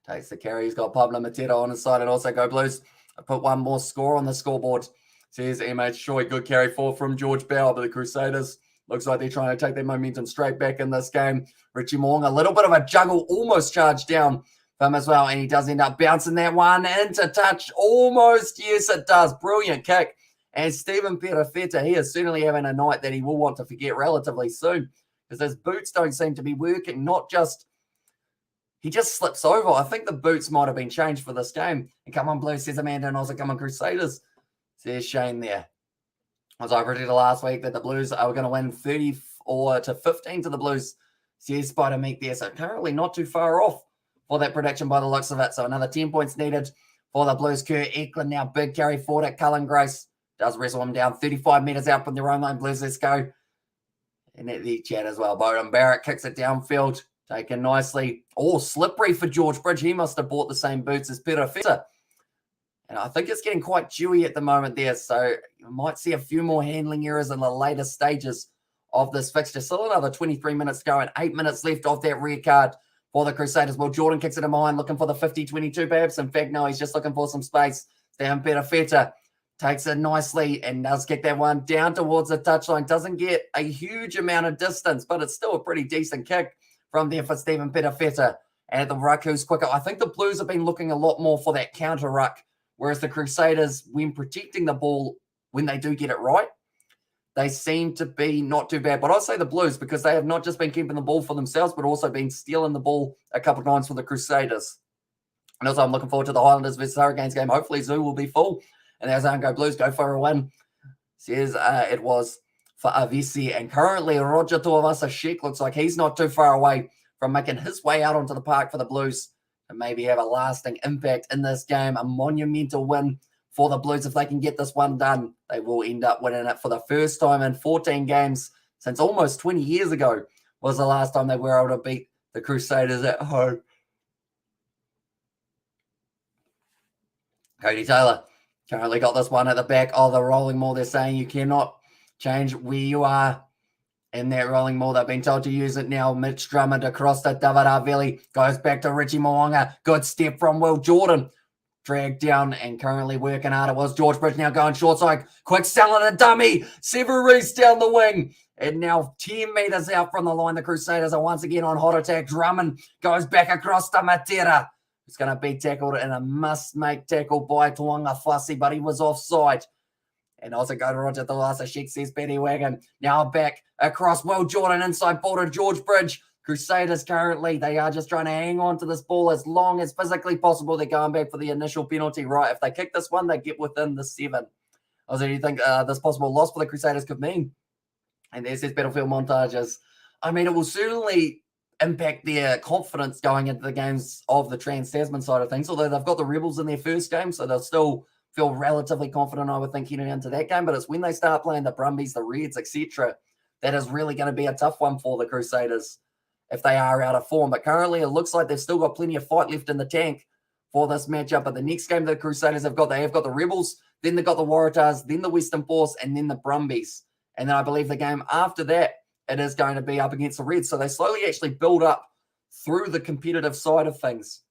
takes the carry. He's got Pablo Mateta on his side, and also Go Blues. I put one more score on the scoreboard. Says he made sure a good carry forward from George Bauer, but the Crusaders looks like they're trying to take their momentum straight back in this game. Richie Moong, a little bit of a juggle, almost charged down for him as well, and he does end up bouncing that one into touch. Almost, yes, it does. Brilliant kick. And Stephen Perafeta, he is certainly having a night that he will want to forget relatively soon, because his boots don't seem to be working, not just... He just slips over. I think the boots might have been changed for this game. And come on, Blues, says Amanda, and also come on, Crusaders, says Shane there. As I predicted last week that the Blues are going to win 30-15 to the Blues, says Spider Meek there. So currently not too far off for that prediction by the looks of it. So another 10 points needed for the Blues. Kurt Eklund now big carry forward at Cullen Grace. Does wrestle him down 35 metres out from their own line. Blues, let's go. And at the chat as well. Bowden Barrett kicks it downfield. Taken nicely. Oh, slippery for George Bridge. He must have bought the same boots as Perafeta. And I think it's getting quite dewy at the moment there. So you might see a few more handling errors in the later stages of this fixture. Still another 23 minutes to go and 8 minutes left of that red card for the Crusaders. Well, Jordan kicks it in behind, looking for the 50-22 perhaps. In fact, no, he's just looking for some space. Down Perafeta takes it nicely and does kick that one down towards the touchline. Doesn't get a huge amount of distance, but it's still a pretty decent kick from there for Stephen Perafeta. And at the ruck, who's quicker. I think the Blues have been looking a lot more for that counter ruck, whereas the Crusaders, when protecting the ball, when they do get it right, they seem to be not too bad. But I'll say the Blues, because they have not just been keeping the ball for themselves, but also been stealing the ball a couple of times for the Crusaders. And also I'm looking forward to the Highlanders versus Hurricanes game. Hopefully Zoo will be full. And there's Go Blues, go for a win. Says it was for Avisi. And currently Roger Tuivasa Sheik looks like he's not too far away from making his way out onto the park for the Blues and maybe have a lasting impact in this game. A monumental win for the Blues. If they can get this one done, they will end up winning it for the first time in 14 games since almost 20 years ago was the last time they were able to beat the Crusaders at home. Cody Taylor currently got this one at the back of the rolling maul. They're saying you cannot change where you are in that rolling maul. They've been told to use it now. Mitch Drummond across the David Arveli. Goes back to Richie Moonga. Good step from Will Jordan. Dragged down and currently working hard. It was George Bridge now going short side. Quick selling a dummy. Severu Reese down the wing. And now 10 metres out from the line, the Crusaders are once again on hot attack. Drummond goes back across to Matera. It's going to be tackled in a must-make tackle by Tuanga Fussy, but he was offside. And also go to Roger Thalasa, says Betty Wagon. Now back across Will Jordan, inside ball to George Bridge. Crusaders currently, they are just trying to hang on to this ball as long as physically possible. They're going back for the initial penalty, right? If they kick this one, they get within the 7. Also, do you think this possible loss for the Crusaders could mean? And there's his battlefield montages. I mean, it will certainly impact their confidence going into the games of the Trans-Tasman side of things, although they've got the Rebels in their first game, so they'll still feel relatively confident, I would think, heading into that game. But it's when they start playing the Brumbies, the Reds, etc., that is really going to be a tough one for the Crusaders if they are out of form. But currently, it looks like they've still got plenty of fight left in the tank for this matchup. But the next game the Crusaders have got the Rebels, then they've got the Waratahs, then the Western Force, and then the Brumbies. And then I believe the game after that, it is going to be up against the Reds. So they slowly actually build up through the competitive side of things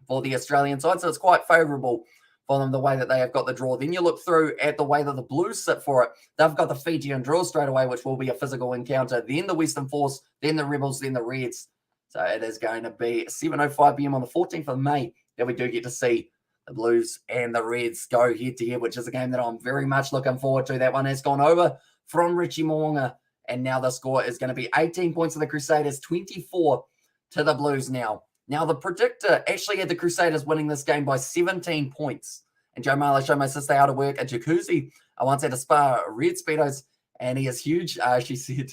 for the Australian side. So it's quite favourable for them the way that they have got the draw. Then you look through at the way that the Blues sit for it. They've got the Fijian draw straight away, which will be a physical encounter. Then the Western Force, then the Rebels, then the Reds. So it is going to be 7:05 p.m. on the 14th of May that we do get to see the Blues and the Reds go head-to-head, which is a game that I'm very much looking forward to. That one has gone over from Richie Mo'unga, and now the score is going to be 18 points to the Crusaders, 24 to the Blues now. Now, the predictor actually had the Crusaders winning this game by 17 points. And Joe Marlow showed my sister how to work a jacuzzi. I once had to spar red Speedos, and he is huge, she said.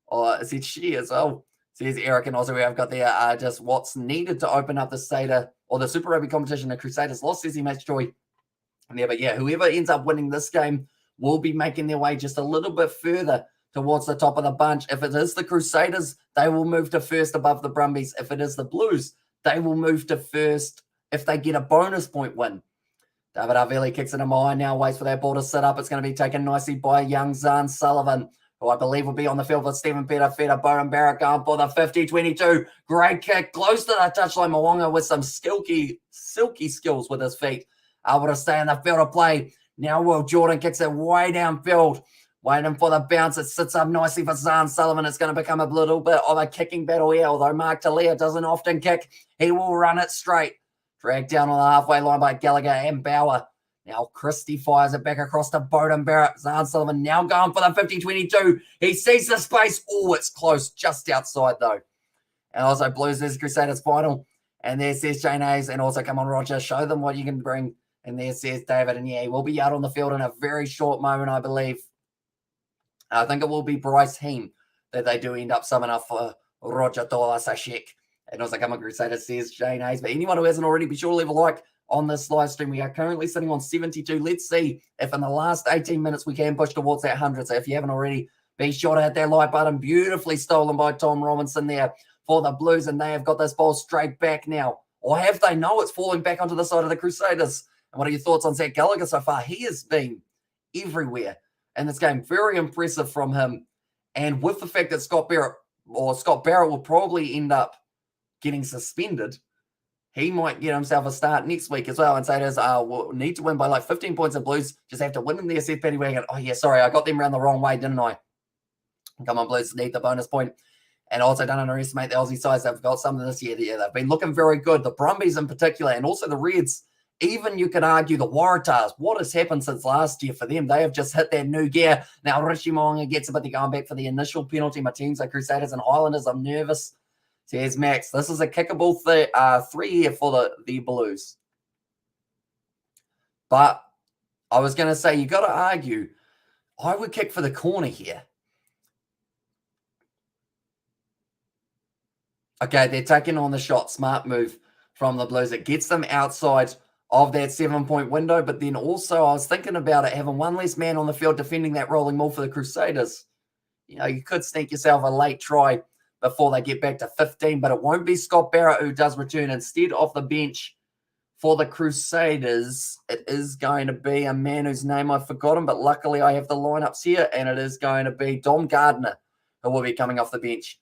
Or said she as well. Says Eric, and also we have got there just what's needed to open up the Seder or the Super Rugby competition. The Crusaders lost, says he makes joy. Yeah, but yeah, whoever ends up winning this game will be making their way just a little bit further towards the top of the bunch. If it is the Crusaders, they will move to first above the Brumbies. If it is the Blues, they will move to first if they get a bonus point win. David Arveli kicks it in behind now, waits for that ball to sit up. It's going to be taken nicely by young Zahn Sullivan, who I believe will be on the field with Stephen Peter, Bowden Barrett going for the 50-22. Great kick, close to the touchline. Mo'unga with some silky skills with his feet. Able to stay in the field of play. Now Will Jordan kicks it way downfield. Waiting for the bounce. It sits up nicely for Zahn Sullivan. It's going to become a little bit of a kicking battle here, although Mark Talia doesn't often kick. He will run it straight. Dragged down on the halfway line by Gallagher and Bauer. Now Christie fires it back across to Bowden Barrett. Zahn Sullivan now going for the 50-22. He sees the space. Oh, it's close. Just outside, though. And also Blues, there's Crusaders final. And there says Jane Hayes. And also, come on, Roger, show them what you can bring. And there says David. And yeah, he will be out on the field in a very short moment, I believe. I think it will be Bryce Heem that they do end up summing up for Roger Tolasashek. And also, come on, Crusaders, says Jane Hayes. But anyone who hasn't already, be sure to leave a like on this live stream. We are currently sitting on 72. Let's see if in the last 18 minutes we can push towards that 100. So if you haven't already, be sure to hit that like button. Beautifully stolen by Tom Robinson there for the Blues. And they have got this ball straight back now. Or have they? No, it's falling back onto the side of the Crusaders. And what are your thoughts on Zach Gallagher so far? He has been everywhere in this game. Very impressive from him. And with the fact that Scott Barrett will probably end up getting suspended, he might get himself a start next week as well. And Crusaders will need to win by like 15 points. And Blues just have to win in there, said Paddy Wagon. Oh, yeah, sorry, I got them around the wrong way, didn't I? Come on, Blues need the bonus point. And also don't underestimate the Aussie sides. They've got something this year. Yeah, they've been looking very good. The Brumbies in particular, and also the Reds. Even you could argue the Waratahs. What has happened since last year for them? They have just hit their new gear. Now Richie Mo'unga gets it, but they're going back for the initial penalty. My teams are Crusaders and Highlanders. I'm nervous. Says Max. This is a kickable 3 here for the Blues. But I was going to say, you got to argue, I would kick for the corner here. Okay, they're taking on the shot. Smart move from the Blues. It gets them outside of that 7-point window. But then also, I was thinking about it, having one less man on the field defending that rolling ball for the Crusaders. You know, you could sneak yourself a late try before they get back to 15, but it won't be Scott Barrett who does return. Instead, off the bench for the Crusaders, it is going to be a man whose name I've forgotten, but luckily I have the lineups here, and it is going to be Dom Gardner who will be coming off the bench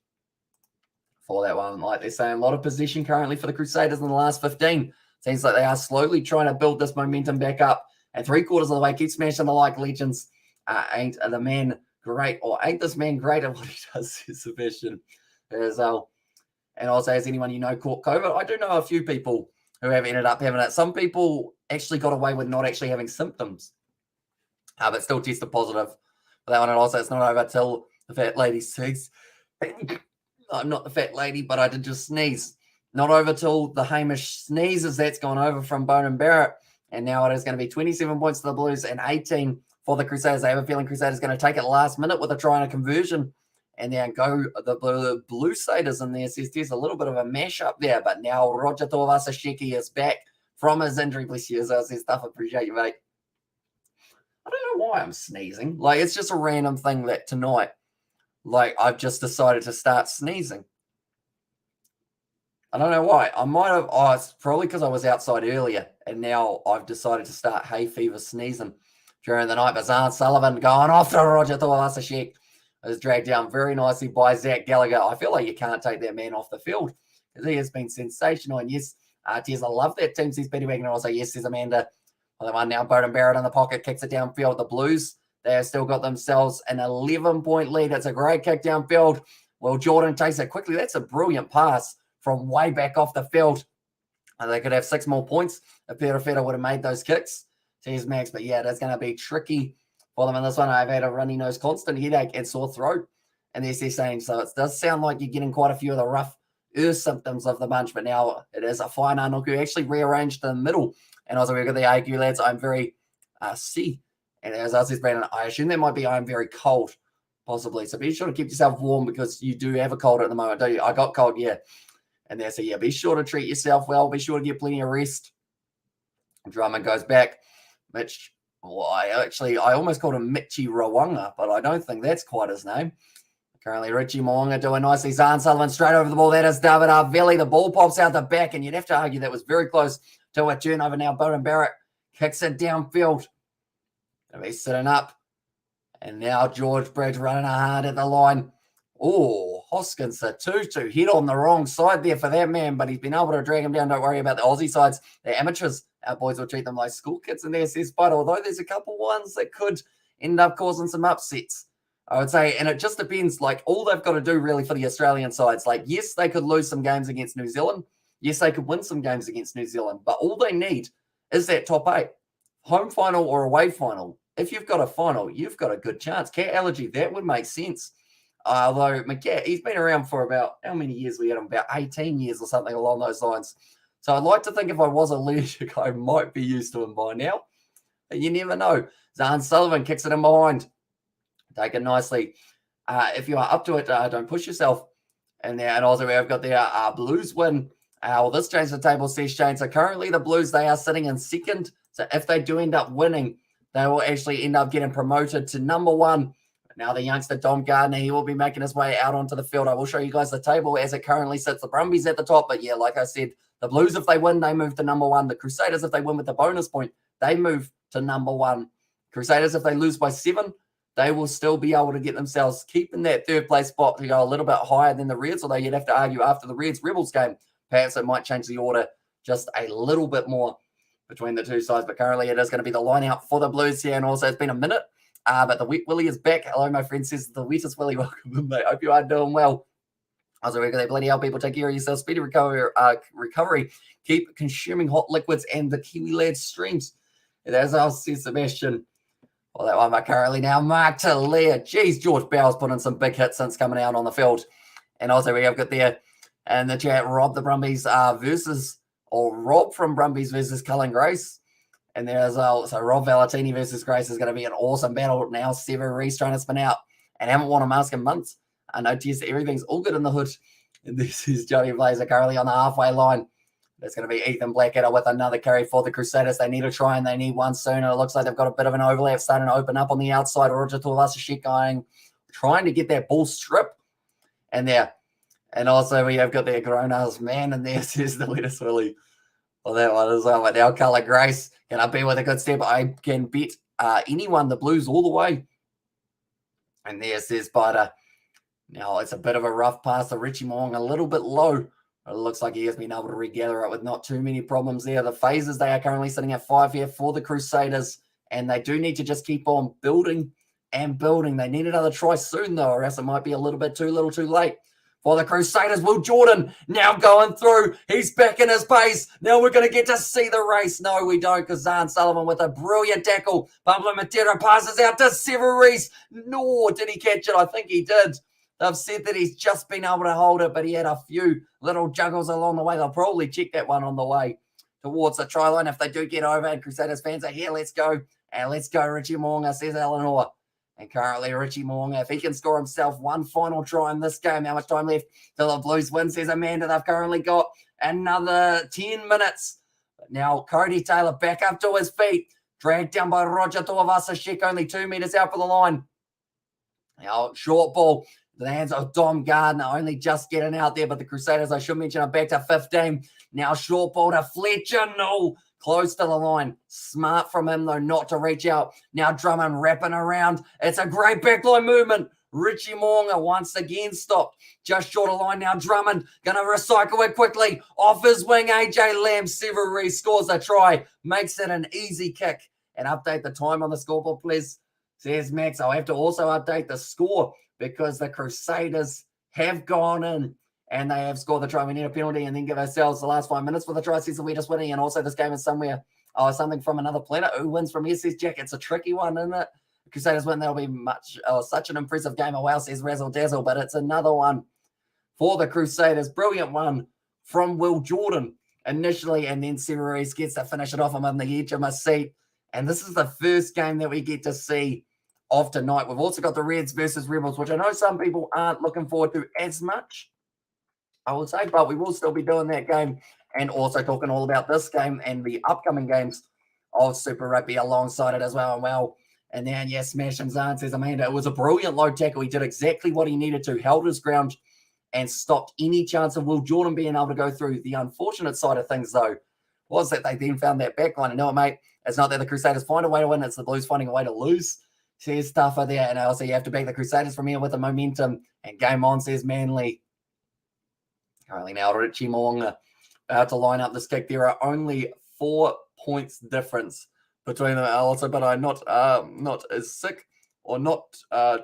for that one. Like they're saying, a lot of possession currently for the Crusaders in the last 15. Seems like they are slowly trying to build this momentum back up. And 3/4 of the way, keep smashing the like legends. Ain't the man great, or ain't this man great at what he does, says Sebastian as well. And also, has anyone you know caught COVID? I do know a few people who have ended up having it. Some people actually got away with not actually having symptoms, but still tested positive for that one. And also, it's not over till the fat lady sneezes. I'm not the fat lady, but I did just sneeze. Not over till the Hamish sneezes. That's gone over from Bone and Barrett. And now it is going to be 27 points to the Blues and 18 for the Crusaders. I have a feeling Crusaders going to take it last minute with a try and a conversion. And then go the Blue Crusaders in there. Says there's a little bit of a mashup there. But now Roger Tuivasa-Shecky is back from his injury. Bless you. So says stuff. Appreciate you, mate. I don't know why I'm sneezing. Like, it's just a random thing that tonight, like, I've just decided to start sneezing. I don't know why. I might have. Oh, it's probably because I was outside earlier, and now I've decided to start hay fever sneezing during the night. But Zahn Sullivan going off to Roger Tuivasa-Sheck is dragged down very nicely by Zach Gallagher. I feel like you can't take that man off the field because he has been sensational. And yes, Tez, I love that team. Says Betty Wagner. Also, yes, says Amanda. Well, the one now, Bowden Barrett in the pocket, kicks it downfield. The Blues, they have still got themselves an 11-point lead. It's a great kick downfield. Well, Jordan takes it quickly. That's a brilliant pass from way back off the field. And they could have 6 more points if Perifetta would have made those kicks. Cheers, Max. But yeah, that's going to be tricky for them in this one. I've had a runny nose, constant headache, and sore throat. And they're saying, so it does sound like you're getting quite a few of the rough symptoms of the bunch. But now it is a fine Arnold who actually rearranged in the middle. And also, we've got the AQ lads. I'm very C. And as I said, Brandon, I assume that might be I'm very cold, possibly. So be sure to keep yourself warm because you do have a cold at the moment, don't you? I got cold, yeah. And there, so yeah, be sure to treat yourself well. Be sure to get plenty of rest. Drummond goes back. Mitch, well, I almost called him Mitchy Rawanga, but I don't think that's quite his name. Currently, Richie Moonga doing nicely. Zahn Sullivan straight over the ball. That is David Arvelli. The ball pops out the back, and you'd have to argue that was very close to a turnover. Now, Bowden Barrett kicks it downfield. Going to be sitting up. And now George Bridge running hard at the line. Oh, Hoskins, the 2-2 hit on the wrong side there for that man, but he's been able to drag him down. Don't worry about the Aussie sides. They're amateurs. Our boys will treat them like school kids in there, says Spider, although there's a couple ones that could end up causing some upsets, I would say. And it just depends, like, all they've got to do really for the Australian sides. Like, yes, they could lose some games against New Zealand. Yes, they could win some games against New Zealand. But all they need is that top 8. Home final or away final. If you've got a final, you've got a good chance. Cat allergy, that would make sense. Although McCat, he's been around for about, how many years we had him? About 18 years or something along those lines. So I'd like to think if I was allergic, I might be used to him by now. But you never know. Zahn Sullivan kicks it in behind. Take it nicely. If you are up to it, don't push yourself. And also we've got the Blues win. Well, this changes the table, says Shane. So currently the Blues, they are sitting in second. So if they do end up winning, they will actually end up getting promoted to number 1. Now the youngster Dom Gardner, he will be making his way out onto the field. I will show you guys the table as it currently sits. The Brumbies at the top, but yeah, like I said, the Blues, if they win, they move to number 1. The Crusaders, if they win with the bonus point, they move to number 1. Crusaders, if they lose by 7, they will still be able to get themselves keeping that 3rd place spot to go a little bit higher than the Reds, although you'd have to argue after the Reds-Rebels game, perhaps it might change the order just a little bit more between the two sides. But currently it is going to be the line out for the Blues here. And also it's been a minute. But the Wet Willie is back. Hello, my friend, says the wettest Willie. Welcome in, mate. Hope you are doing well. Also, we're going to bloody hell, people. Take care of yourself. Speedy recovery. Keep consuming hot liquids and the Kiwi Lads streams. And as I said, Sebastian. Well, that one, but currently now Mark Talia. Jeez, George Bowles put in some big hits since coming out on the field. And also we have got there in the chat, Rob from Brumbies versus Cullen Grace. And there as well, so Rob Valentini versus Grace is going to be an awesome battle. Now Sever Reese trying to spin out and haven't worn a mask in months. I noticed everything's all good in the hood. And this is Johnny Blazer currently on the halfway line. There's going to be Ethan Blackadder with another carry for the Crusaders. They need a try and they need one soon. It looks like they've got a bit of an overlap starting to open up on the outside. Roger Tuivasa-Sheck going, trying to get that ball strip. And there. And also we have got the Coronas man, and there says the Lettuce Willie. Well, that one as well. But now Colour Grace, can I be with a good step? I can bet anyone the Blues all the way. And there says Spider. Now it's a bit of a rough pass to Richie Moong, a little bit low. It looks like he has been able to regather it with not too many problems there. The phases, they are currently sitting at 5 here for the Crusaders, and they do need to just keep on building and building. They need another try soon, though, or else it might be a little bit too little too late. For the Crusaders, Will Jordan now going through. He's back in his pace. Now we're going to get to see the race. No, we don't, because Zahn Sullivan with a brilliant tackle. Pablo Matera passes out to Severis. No, did he catch it? I think he did. They've said that he's just been able to hold it, but he had a few little juggles along the way. They'll probably check that one on the way towards the try line if they do get over. And Crusaders fans are here. Let's go. And let's go, Richie Mo'unga, says Eleanor. And currently, Richie Mo'unga, if he can score himself one final try in this game, how much time left till the Blues win, says Amanda. They've currently got another 10 minutes. But now, Cody Taylor back up to his feet. Dragged down by Roger Tuivasa-Sheck, only 2 meters out for the line. Now, short ball. The hands of Dom Gardner, only just getting out there. But the Crusaders, I should mention, are back to 15. Now, short ball to Fletcher. No. Close to the line. Smart from him, though, not to reach out. Now Drummond wrapping around. It's a great backline movement. Richie Mo'unga once again stopped. Just short of line now. Drummond going to recycle it quickly. Off his wing, AJ Lamb. Severy scores a try. Makes it an easy kick. And update the time on the scoreboard, please. Says Max. I'll have to also update the score because the Crusaders have gone in. And they have scored the try. We need a penalty and then give ourselves the last 5 minutes for the try. Says we're just winning. And also this game is somewhere, something from another planet. Who wins from here, says Jack. It's a tricky one, isn't it? The Crusaders win. That'll be such an impressive game. Oh, wow, says Razzle Dazzle. But it's another one for the Crusaders. Brilliant one from Will Jordan initially. And then Severis gets to finish it off. I'm on the edge of my seat. And this is the first game that we get to see of tonight. We've also got the Reds versus Rebels, which I know some people aren't looking forward to as much, I would say, but we will still be doing that game and also talking all about this game and the upcoming games of Super Rugby alongside it as well. And then, yeah, Smash and Zahn, says Amanda. It was a brilliant low tackle. He did exactly what he needed to, held his ground and stopped any chance of Will Jordan being able to go through. The unfortunate side of things, though, was that they then found that backline. And no, mate, it's not that the Crusaders find a way to win. It's the Blues finding a way to lose. Says Stuffer there. And also you have to back the Crusaders from here with the momentum. And game on, says Manly. Currently now, Richie Mo'unga about to line up this kick. There are only 4 points difference between them also, but I'm not as sick or not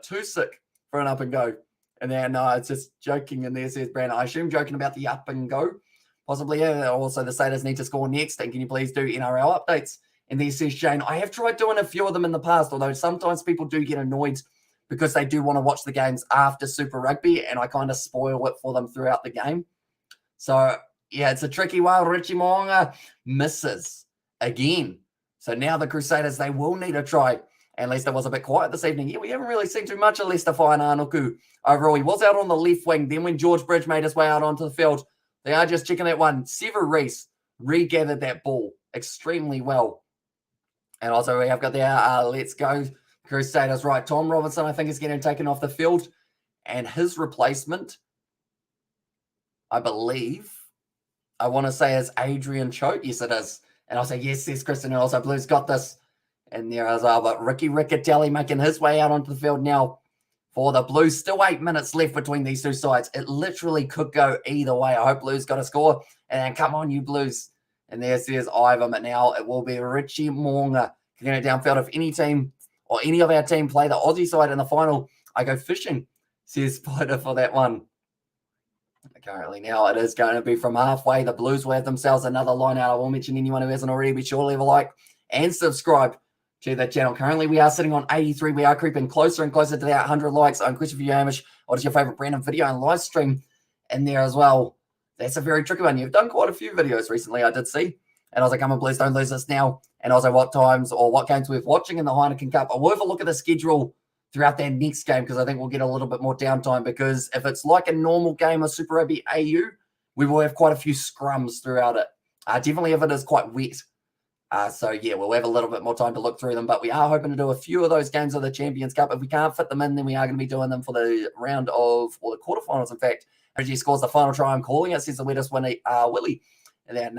too sick for an up and go. And then it's just joking. And there says Brandon, I assume joking about the up and go. Possibly, yeah. Also, the Crusaders need to score next. And can you please do NRL updates? And there says Shane, I have tried doing a few of them in the past, although sometimes people do get annoyed because they do want to watch the games after Super Rugby, and I kind of spoil it for them throughout the game. So, yeah, it's a tricky one. Richie Mo'unga misses again. So now the Crusaders, they will need a try. And Leicester was a bit quiet this evening. Yeah, we haven't really seen too much of Leicester Fainanuku overall. He was out on the left wing. Then when George Bridge made his way out onto the field, they are just checking that one. Severis regathered that ball extremely well. And also we have got there, let's go Crusaders. Right, Tom Robinson, I think, is getting taken off the field. And his replacement, I believe, I want to say is Adrian Choate. Yes, it is. And I'll say, yes, says Kristen. And also Blues got this in there as well. But Ricky Riccatelli making his way out onto the field now for the Blues. Still 8 minutes left between these two sides. It literally could go either way. I hope Blues got a score. And then come on, you Blues. And there says Ivan. But now it will be Richie Mo'unga kicking it downfield. If any team or any of our team play the Aussie side in the final, I go fishing, says Spider, for that one. Currently now it is going to be from halfway. The Blues will have themselves another line out. I will mention anyone who hasn't already, be sure to leave a like and subscribe to the channel. Currently we are sitting on 83. We are creeping closer and closer to that 100 likes. Question for you, Hamish. What is your favorite Brandon video and live stream in there as well? That's a very tricky one. You've done quite a few videos recently, I did see. And I was like, come on, please don't lose this now. And also what times or what games we're watching in the Heineken Cup. I will have a look at the schedule throughout that next game because I think we'll get a little bit more downtime, because if it's like a normal game of Super Rugby AU, we will have quite a few scrums throughout it. Definitely if it is quite wet. So, yeah, we'll have a little bit more time to look through them, but we are hoping to do a few of those games of the Champions Cup. If we can't fit them in, then we are going to be doing them for the round of, or the quarterfinals, in fact. Reggie scores the final try. I'm calling it, says the wettest winner, Willie. And then,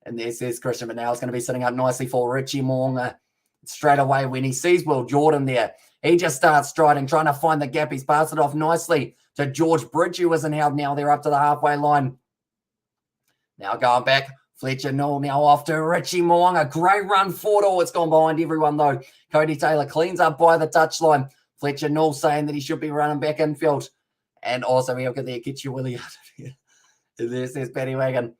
and there says Christian, but now it's going to be sitting up nicely for Richie Mo'unga straight away when he sees Will Jordan there. He just starts striding, trying to find the gap. He's passed it off nicely to George Bridge, who isn't held now. They're up to the halfway line. Now going back Fletcher Null now off to Richie Mo'unga. Great run forward. Oh, it's gone behind everyone, though. Cody Taylor cleans up by the touchline. Fletcher Null saying that he should be running back infield. And also we have got there, get you Willie out of here. There's Paddy Wagon.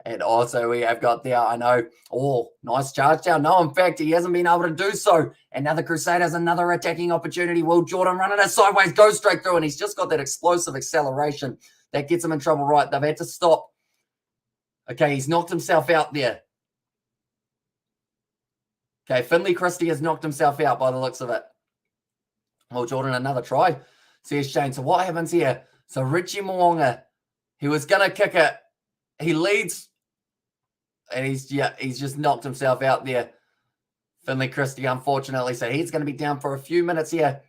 And also we have got there, I know, oh, nice charge down. No, in fact, he hasn't been able to do so. And now the Crusaders, another attacking opportunity. Will Jordan running it sideways, goes straight through, and he's just got that explosive acceleration that gets him in trouble, right? They've had to stop. Okay, he's knocked himself out there. Okay, Finley Christie has knocked himself out by the looks of it. Will Jordan, another try. Says Shane. So what happens here? So Richie Mo'unga, he was going to kick it. He leads. And he's just knocked himself out there. Finley Christie, unfortunately. So he's going to be down for a few minutes here.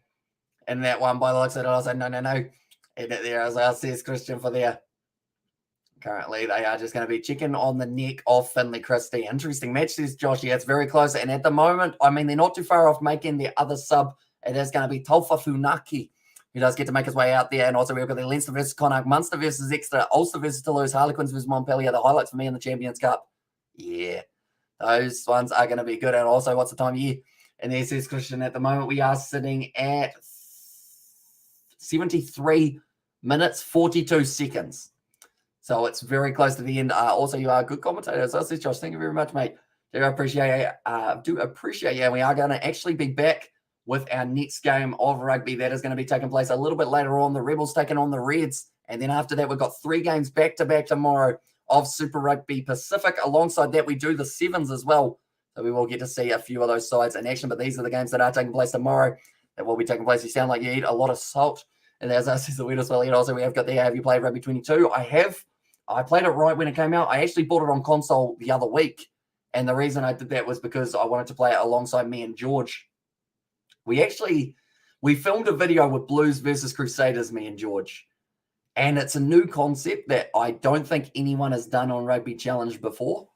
And that one, by the looks of it, I was like, no. And there, as I says Christian for there. Currently, they are just going to be checking on the neck of Finley Christie. Interesting match, says Josh. Yeah, it's very close. And at the moment, I mean, they're not too far off making the other sub. It is going to be Taufa Funaki, who does get to make his way out there. And also, we've got the Leinster versus Connacht, Munster versus Exeter, Ulster versus Toulouse, Harlequins versus Montpellier. The highlights for me in the Champions Cup. Yeah, those ones are going to be good. And also, what's the time of year? And there says Christian, at the moment, we are sitting at 73 minutes, 42 seconds. So it's very close to the end. Also, you are a good commentator. So I said, Josh, thank you very much, mate. Do appreciate it. And we are going to actually be back with our next game of rugby. That is going to be taking place a little bit later on. The Rebels taking on the Reds. And then after that, we've got 3 games back-to-back tomorrow of Super Rugby Pacific. Alongside that, we do the Sevens as well. So we will get to see a few of those sides in action. But these are the games that are taking place tomorrow. That will be taking place. You sound like you eat a lot of salt. And as I said, the weirdest well, also we have got there, have you played Rugby 22? I have. I played it right when it came out. I actually bought it on console the other week. And the reason I did that was because I wanted to play it alongside me and George. We filmed a video with Blues versus Crusaders, me and George. And it's a new concept that I don't think anyone has done on Rugby Challenge before.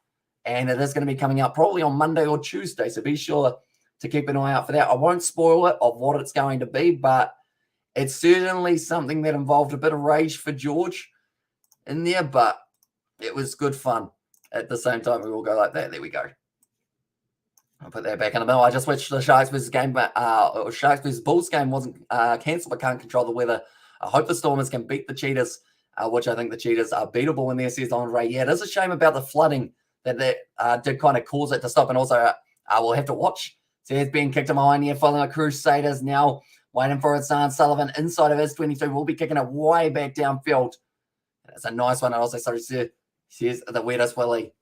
And it is going to be coming out probably on Monday or Tuesday. So be sure to keep an eye out for that. I won't spoil it of what it's going to be, but it's certainly something that involved a bit of rage for George in there, but it was good fun. At the same time, we will go like that. There we go. I'll put that back in the middle. I just switched to the Sharks versus game, but Sharks versus Bulls game wasn't cancelled. I can't control the weather. I hope the Stormers can beat the Cheetahs, which I think the Cheetahs are beatable in there, says Andre. Yeah, it is a shame about the flooding that did kind of cause it to stop. And also, we'll have to watch. So it's being kicked in behind here, following the Crusaders now, waiting for it. Sullivan inside of his 22 will be kicking it way back downfield. It's a nice one. And also, sorry, says the weirdest Willie.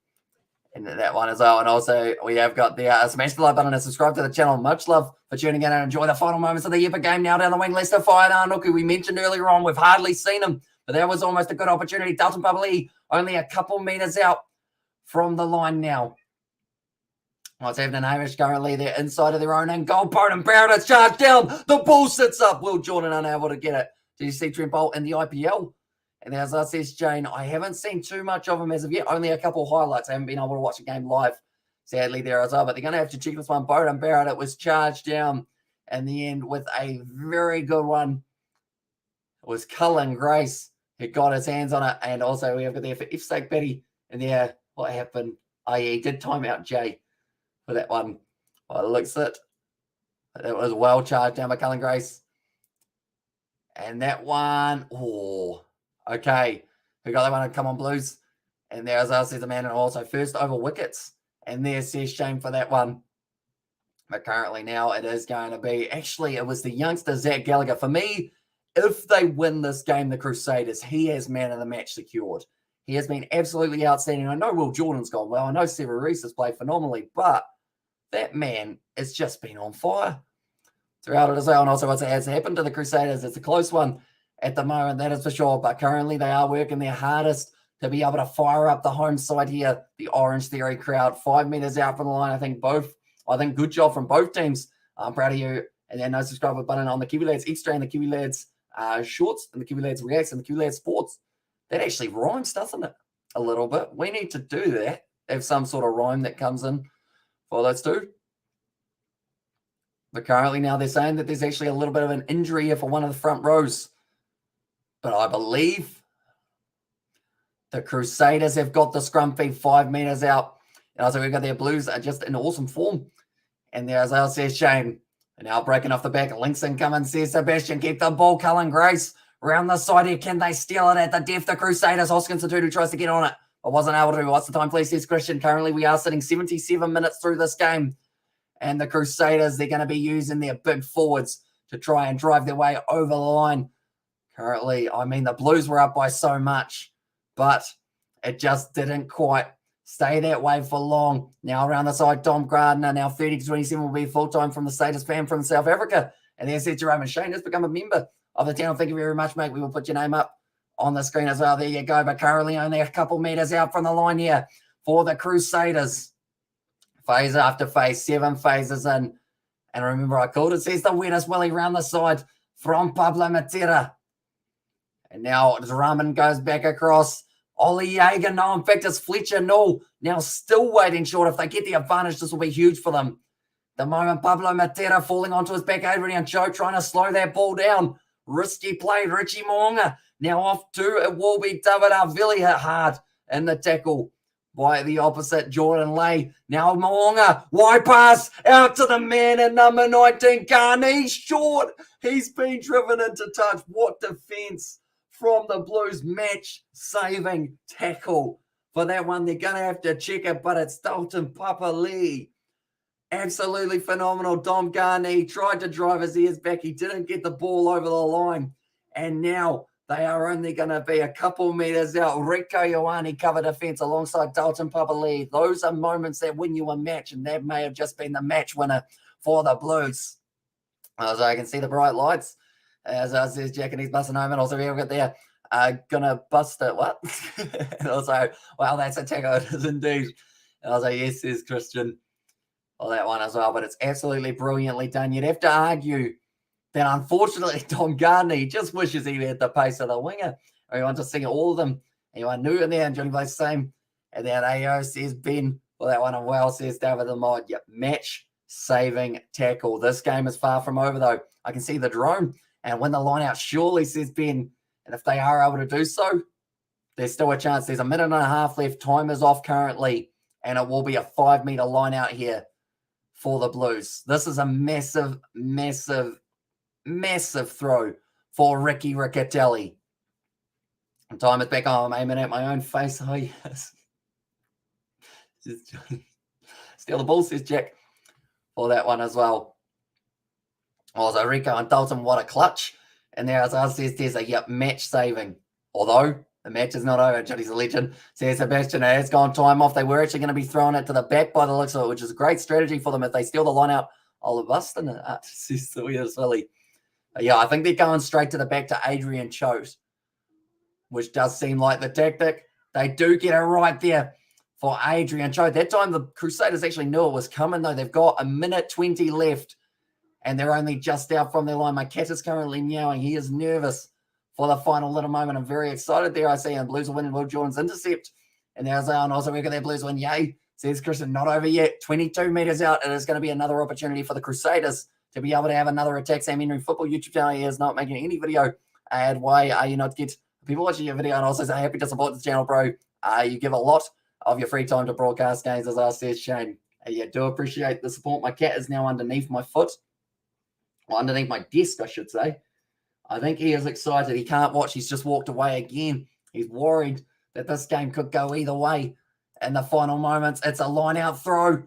And that one as well. And also, we have got the smash the like button and subscribe to the channel. Much love for tuning in and enjoy the final moments of the epic game now down the wing. Leicester fired Arnold, who we mentioned earlier on. We've hardly seen him, but that was almost a good opportunity. Dalton Bubbly only a couple meters out from the line now. What's happening? Hamish currently they're inside of their own end. Goal, Bowden Barrett, it's charged down. The ball sits up. Will Jordan unable to get it. Did you see Trent Bolt in the IPL? And as I says, Jane, I haven't seen too much of him as of yet. Only a couple of highlights. I haven't been able to watch a game live, sadly, there as well. But they're going to have to check this one. Bowden Barrett, it was charged down in the end with a very good one. It was Cullen Grace who got his hands on it. And also we have got there for F-Stake Betty. And there, what happened? Oh, yeah, he did time out Jay for that one. Well, it looks it. It was well charged down by Cullen Grace. And that one, oh, okay. Who got that one? Come on, Blues. And there, as I said, the man, and also first over wickets. And there says shame for that one. But currently now it is going to be, actually, it was the youngster, Zach Gallagher. For me, if they win this game, the Crusaders, he has man of the match secured. He has been absolutely outstanding. I know Will Jordan's gone well. I know Super Reese has played phenomenally, but that man has just been on fire throughout it as well. And also what's has happened to the Crusaders, it's a close one at the moment, that is for sure. But currently they are working their hardest to be able to fire up the home side here. The Orange Theory crowd, 5 meters out from the line. I think good job from both teams. I'm proud of you. And then no subscriber button on the Kiwi Lads Extra and the Kiwi Lads Shorts and the Kiwi Lads Reacts and the Kiwi Lads Sports. That actually rhymes, doesn't it? A little bit. We need to do that. Have some sort of rhyme that comes in for those two. But currently now they're saying that there's actually a little bit of an injury here for one of the front rows. But I believe The Crusaders have got the scrum feed 5 metres out. And so we've got their Blues are just in awesome form. And there's our says Shane. And now breaking off the back. Linkson coming, says Sebastian. Keep the ball, Cullen Grace. Round the side here. Can they steal it at the depth? The Crusaders. Hoskins who tries to get on it. But wasn't able to. What's the time, please, says Christian. Currently, we are sitting 77 minutes through this game. And the Crusaders, they're going to be using their big forwards to try and drive their way over the line. Currently, I mean, the Blues were up by so much, but it just didn't quite stay that way for long. Now around the side, Dom Gardner, now 30-27 will be full-time from the status fan from South Africa. And there's Jerome and Shane has become a member of the channel. Thank you very much, mate. We will put your name up on the screen as well. There you go. But currently only a couple meters out from the line here for the Crusaders. Phase after phase, 7 phases in. And remember, I called it. Says the Witness Willie round the side from Pablo Matera. And now Drummond goes back across. Ollie Yeager, no. In fact, it's Fletcher, no. Now still waiting short. If they get the advantage, this will be huge for them. The moment Pablo Matera falling onto his back, Adrian Cho trying to slow that ball down. Risky play, Richie Moonga. Now off to, it will be David Arvili hit hard in the tackle by the opposite, Jordan Lay. Now Moonga, wide pass out to the man in number 19, Garney, short. He's been driven into touch. What defense from the Blues, match saving tackle for that one. They're going to have to check it, but it's Dalton Papali'i. Absolutely phenomenal. Dom Garney tried to drive his ears back. He didn't get the ball over the line. And now they are only going to be a couple meters out. Rico Ioane cover defense alongside Dalton Papali'i. Those are moments that win you a match, and that may have just been the match winner for the Blues. So I can see the bright lights. As says Jack, and he's busting home. And also we've got there, gonna bust it. What? And also, wow, that's a tackle. It is indeed. And also, yes, says Christian. Well, that one as well. But it's absolutely brilliantly done. You'd have to argue that unfortunately, Tom Gardner just wishes he had the pace of the winger. Or he wants to sing all of them. Anyone new in there? And Johnny plays the same. And then AO says Ben. Well, that one as well, says David the Mod. Yep, match saving tackle. This game is far from over, though. I can see the drone and win the line out, surely, says Ben. And if they are able to do so, there's still a chance. There's a minute and a half left. Time is off currently, and it will be a 5-meter line out here for the Blues. This is a massive, massive, massive throw for Ricky Riccatelli. And time is back on. I'm aiming at my own face. Oh, yes. Steal the ball, says Jack, for that one as well. Also, Rico and Dalton, what a clutch. And there, as I says, there's a match saving. Although the match is not over. Johnny's a legend. Says Sebastian, it has gone time off. They were actually going to be throwing it to the back by the looks of it, which is a great strategy for them if they steal the line out. Oliver Buston, says the weird silly. Yeah, I think they're going straight to the back to Adrian Choate, which does seem like the tactic. They do get it right there for Adrian Choate. That time the Crusaders actually knew it was coming, though. They've got a minute 20 left. And they're only just out from their line. My cat is currently meowing. He is nervous for the final little moment. I'm very excited there. I see and Blues will win and Will Jordan's intercept. And there's and also we're going to Blues win. Yay, says Christian. Not over yet. 22 meters out. It is going to be another opportunity for the Crusaders to be able to have another attack. Sam Henry Football YouTube channel. He is not making any video ad. Why are you not get people watching your video? And also say happy to support this channel, bro. You give a lot of your free time to broadcast games, as I said, Shane. Yeah, do appreciate the support. My cat is now underneath my foot. Well, underneath my desk, I should say. I think he is excited. He can't watch. He's just walked away again. He's worried that this game could go either way. In the final moments, it's a line-out throw.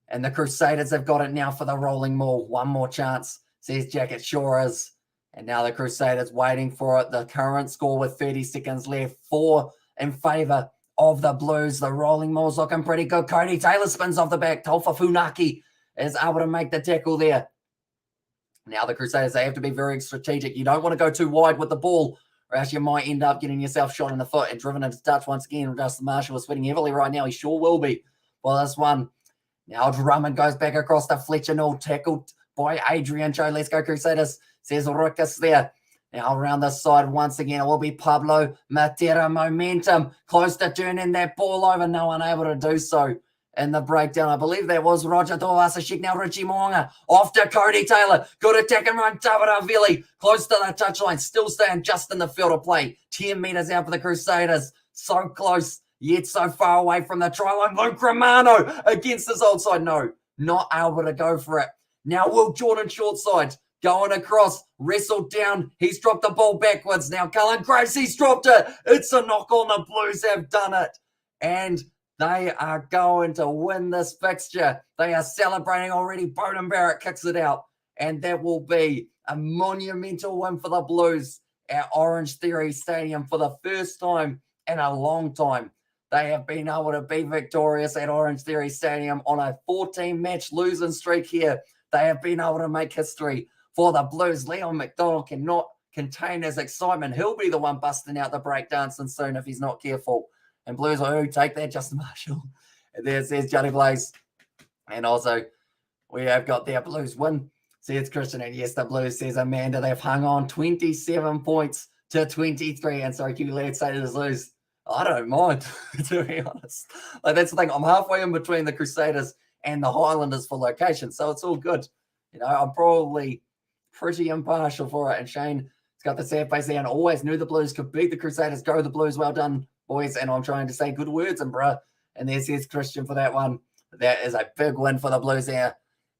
And the Crusaders have got it now for the rolling maul. One more chance, says Jack. It sure is. And now the Crusaders waiting for it. The current score with 30 seconds left. 4 in favour of the Blues. The rolling maul's looking pretty good. Cody Taylor spins off the back. Taufa Funaki is able to make the tackle there. Now the Crusaders, they have to be very strategic. You don't want to go too wide with the ball, or else you might end up getting yourself shot in the foot and driven into touch once again. Dustin Marshall is sweating heavily right now. He sure will be for this one. Now Drummond goes back across the Fletcher, all tackled by Adrian Cho. Let's go Crusaders, says Ruckus there. Now around the side once again, it will be Pablo Matera. Momentum, close to turning that ball over. No one able to do so. In the breakdown, I believe that was Roger Dawasashik. Now Richie Moonga off to Cody Taylor. Good attack and run. David Arvili close to the touchline. Still staying just in the field of play. 10 meters out for the Crusaders. So close, yet so far away from the try line. Luke Romano against his old side. No, not able to go for it. Now Will Jordan short side. Going across, wrestled down. He's dropped the ball backwards. Now Cullen Grace, he's dropped it. It's a knock on. The Blues have done it. And they are going to win this fixture. They are celebrating already. Bowden Barrett kicks it out. And that will be a monumental win for the Blues at OrangeTheory Stadium for the first time in a long time. They have been able to be victorious at OrangeTheory Stadium on a 14-match losing streak here. They have been able to make history for the Blues. Leon McDonald cannot contain his excitement. He'll be the one busting out the breakdancing soon if he's not careful. And Blues will take that, Justin Marshall. And there says Johnny Blaze. And also, we have got their Blues win. Says Christian. And yes, the Blues, says Amanda, they've hung on 27 points to 23. And sorry, Kiwi Lads say to lose. I don't mind, to be honest. Like, that's the thing. I'm halfway in between the Crusaders and the Highlanders for location. So it's all good. You know, I'm probably pretty impartial for it. And Shane has got the sad face there and always knew the Blues could beat the Crusaders. Go the Blues. Well done, boys. And I'm trying to say good words, and bruh. And there says Christian for that one. That is a big win for the Blues there.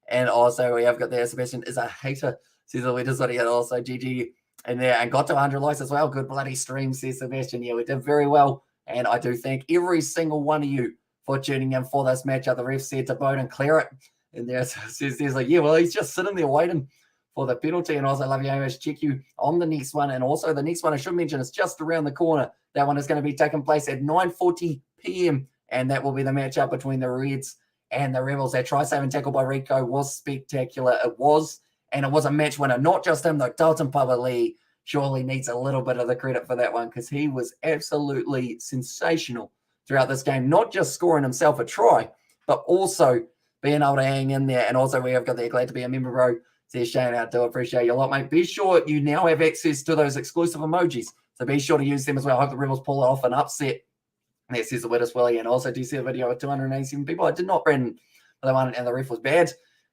And also we have got there, Sebastian is a hater. Says we just got also GG in there and got to 100 likes as well. Good bloody stream, says Sebastian. Yeah, we did very well. And I do thank every single one of you for tuning in for this matchup. The ref said to Bowden, clear it. And there says like, yeah, well, he's just sitting there waiting for the penalty. And also, love you, Hamish. Check you on the next one. And also, the next one I should mention is just around the corner. That one is going to be taking place at 9:40 p.m. And that will be the matchup between the Reds and the Rebels. That try-saving tackle by Rico was spectacular. It was. And it was a match winner. Not just him, though. Dalton Pavali surely needs a little bit of the credit for that one because he was absolutely sensational throughout this game. Not just scoring himself a try, but also being able to hang in there. And also, we have got there. Glad to be a member, bro. Says Shane out. Do appreciate you a lot, mate. Be sure you now have access to those exclusive emojis. So be sure to use them as well. I hope the Rebels pull it off an upset. And there says the Witters Willie. And also, do you see the video of 287 people? I did not, Brandon. But the one and the ref was bad.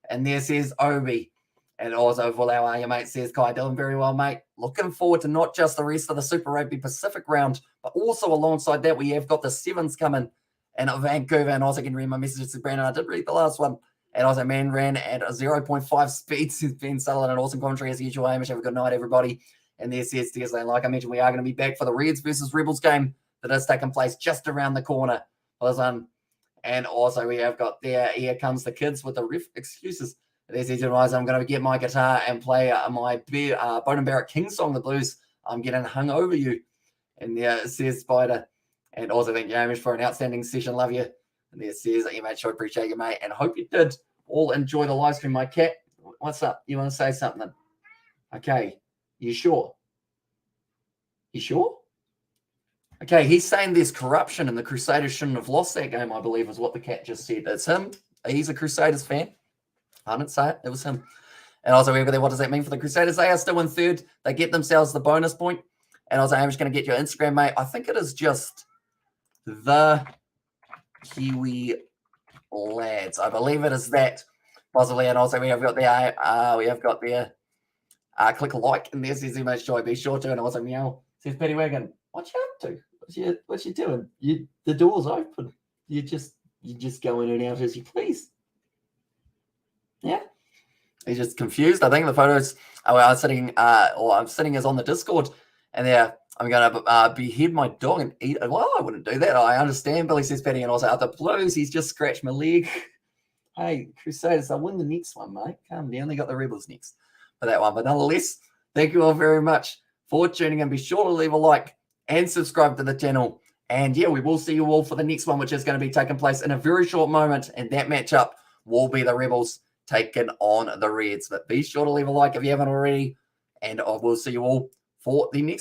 And there says Obi. And also, for our your mate says Kai Dillon, very well, mate. Looking forward to not just the rest of the Super Rugby Pacific round, but also alongside that, we have got the sevens coming in Vancouver. And also, can read my messages to Brandon. I did read the last one. And also, man ran at a 0.5 speed since Ben Sutherland. An awesome commentary as usual. Hamish, have a good night, everybody. And there says Tesla. Like I mentioned, we are going to be back for the Reds versus Rebels game that is taking place just around the corner. And also, we have got there. Here comes the kids with the ref excuses. There's easy rise. I'm going to get my guitar and play my Bowden Barrett King song, The Blues. I'm getting hung over you. And there it says Spider. And also thank you, Hamish, for an outstanding session. Love you. And there it says, you mate, sure appreciate you, mate. And hope you did all enjoy the live stream. My cat, what's up? You want to say something? Okay. You sure? You sure? Okay, he's saying there's corruption and the Crusaders shouldn't have lost that game, I believe, is what the cat just said. It's him. He's a Crusaders fan. I didn't say it. It was him. And also, what does that mean for the Crusaders? They are still in third. They get themselves the bonus point. And also, I'm just going to get your Instagram, mate. I think it is just the Kiwi Lads. I believe it is that, possibly. And also, we have got there, click like, and there's his image joy. Be sure to. And also, meow. Says Petty Wagon. What you up to? What you doing? The door's open. You just go in and out as you please. Yeah, he's just confused. I think the photos I'm sitting is on the Discord, and there I'm gonna behead my dog and eat it. Well, I wouldn't do that. I understand. Billy says Petty, and also other Blues. He's just scratched my leg. Hey, Crusaders, I'll win the next one, mate. Calm down. They got the Rebels next for that one, but nonetheless, thank you all very much for tuning in. Be sure to leave a like and subscribe to the channel. And yeah, we will see you all for the next one, which is going to be taking place in a very short moment, and that matchup will be the Rebels taken on the Reds. But be sure to leave a like if you haven't already, and I will see you all for the next